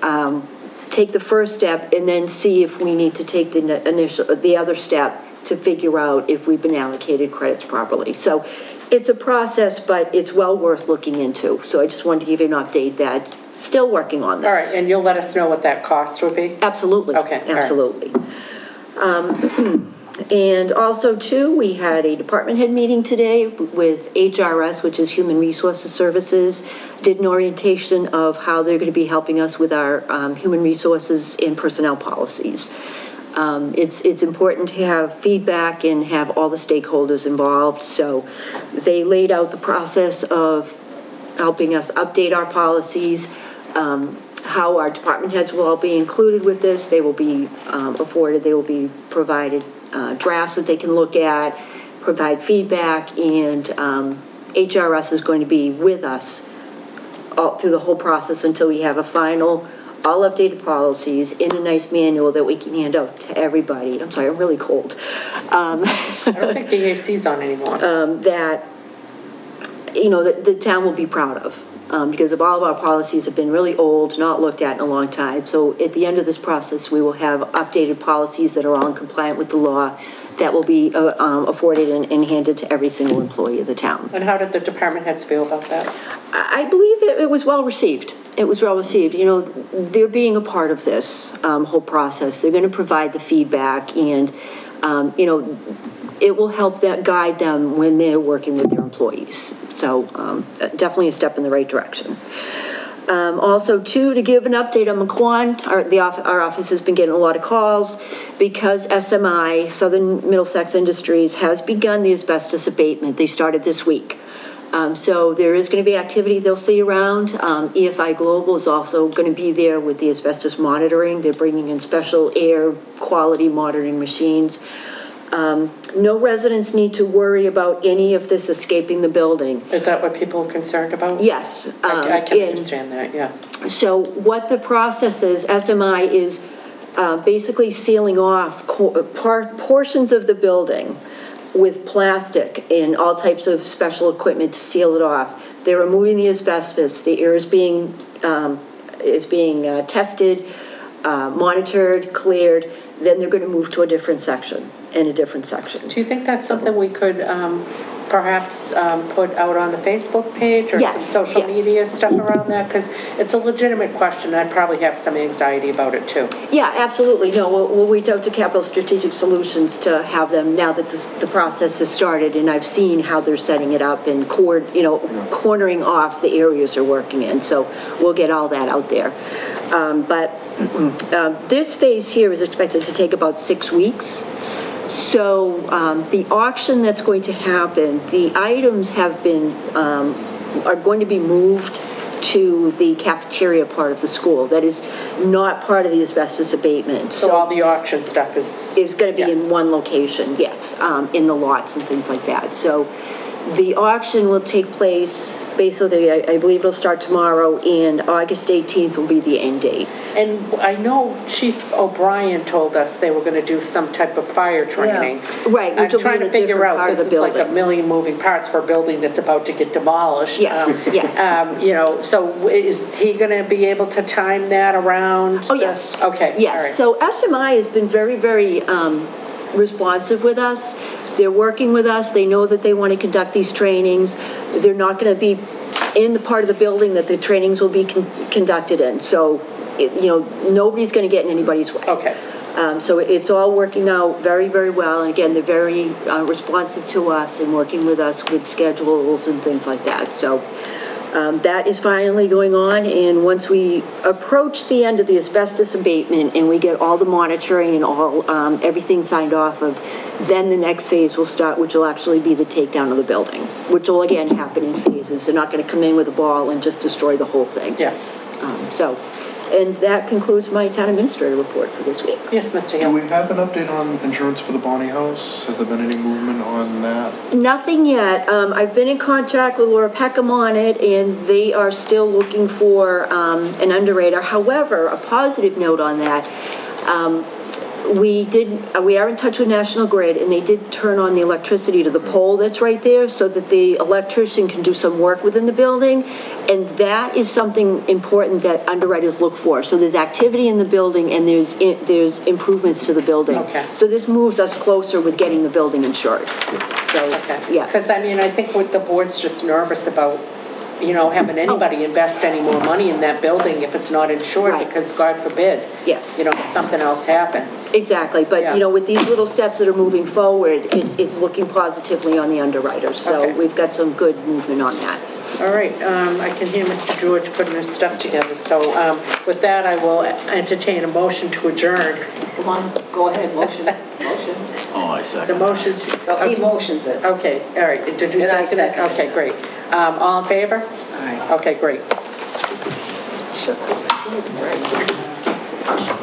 take the first step, and then see if we need to take the other step to figure out if we've been allocated credits properly. So it's a process, but it's well worth looking into. So I just wanted to give you an update that still working on this. All right, and you'll let us know what that cost would be? Absolutely. Okay, all right. Absolutely. And also, too, we had a department head meeting today with HRS, which is Human Resources Services, did an orientation of how they're going to be helping us with our human resources and personnel policies. It's important to have feedback and have all the stakeholders involved, so they laid out the process of helping us update our policies, how our department heads will all be included with this. They will be they will be provided drafts that they can look at, provide feedback, and HRS is going to be with us all through the whole process until we have a final, all updated policies in a nice manual that we can hand out to everybody. I'm sorry, I'm really cold. I don't think the AC's on anymore. That, the town will be proud of. Because all of our policies have been really old, not looked at in a long time. So at the end of this process, we will have updated policies that are all in compliant with the law that will be afforded and handed to every single employee of the town. And how did the department heads feel about that? I believe it was well received. It was well received. They're being a part of this whole process. They're going to provide the feedback, and it will help guide them when they're working with their employees. So definitely a step in the right direction. Also, too, to give an update on McQuon, our office has been getting a lot of calls because SMI, Southern Middlesex Industries, has begun the asbestos abatement. They started this week. So there is going to be activity they'll see around. EFI Global is also going to be there with the asbestos monitoring. They're bringing in special air quality monitoring machines. No residents need to worry about any of this escaping the building. Is that what people are concerned about? Yes. I can understand that, yeah. So what the process is, SMI is basically sealing off portions of the building with plastic and all types of special equipment to seal it off. They're removing the asbestos. The air is being tested, monitored, cleared. Then they're going to move to a different section. Do you think that's something we could perhaps put out on the Facebook page or some social media stuff around that? Because it's a legitimate question. I'd probably have some anxiety about it too. Yeah, absolutely. No, we'll reach out to Capital Strategic Solutions to have them, now that the process has started, and I've seen how they're setting it up and cornering off the areas they're working in. So we'll get all that out there. But this phase here is expected to take about 6 weeks. So the auction that's going to happen, the items are going to be moved to the cafeteria part of the school. That is not part of the asbestos abatement. So all the auction stuff is going to be in one location, yes, in the lots and things like that. So the auction will take place, basically, I believe it'll start tomorrow, and August 18th will be the end date. And I know Chief O'Brien told us they were going to do some type of fire training. Yeah. Right. I'm trying to figure out, this is like a million moving parts for a building that's about to get demolished. Yes, yes. So is he going to be able to time that around? Oh, yes. Okay. Yes. All right. So SMI has been very, very responsive with us. They're working with us. They know that they want to conduct these trainings. They're not going to be in the part of the building that the trainings will be conducted in. So, nobody's going to get in anybody's way. Okay. So it's all working out very, very well. And again, they're very responsive to us and working with us with schedules and things like that. So That is finally going on, and once we approach the end of the asbestos abatement and we get all the monitoring and all, everything signed off of, then the next phase will start, which will actually be the takedown of the building, which will again happen in phases. They're not gonna come in with a ball and just destroy the whole thing. Yeah. And that concludes my town administrator report for this week. Yes, Mr. Do Hill? we have an update on insurance for the Bonnie House? Has there been any movement on that? Nothing yet. I've been in contact with Laura Peckham on it, and they are still looking for an underwriter. However, a positive note on that, we are in touch with National Grid, and they did turn on the electricity to the pole that's right there so that the electrician can do some work within the building, and that is something important that underwriters look for. So there's activity in the building, and there's improvements to the building. Okay. So this moves us closer with getting the building insured. So, Okay. yeah. Because, I mean, I think what the board's just nervous about, you know, having anybody invest any more money in that building if it's not insured, Right. because God forbid, Yes. you know, something else happens. Exactly, but, Yeah. you know, with these little steps that are moving forward, it's looking positively on the underwriters. So Okay. we've got some good movement on that. All right, I can hear Mr. George putting his stuff together, so with that, I will entertain a motion to adjourn. Come on, go ahead, motion. Oh, I The second. motion to... He motions it. Okay, all right, did you And I second it? second it. Okay, great. All in favor? Aye. Okay, great. Right.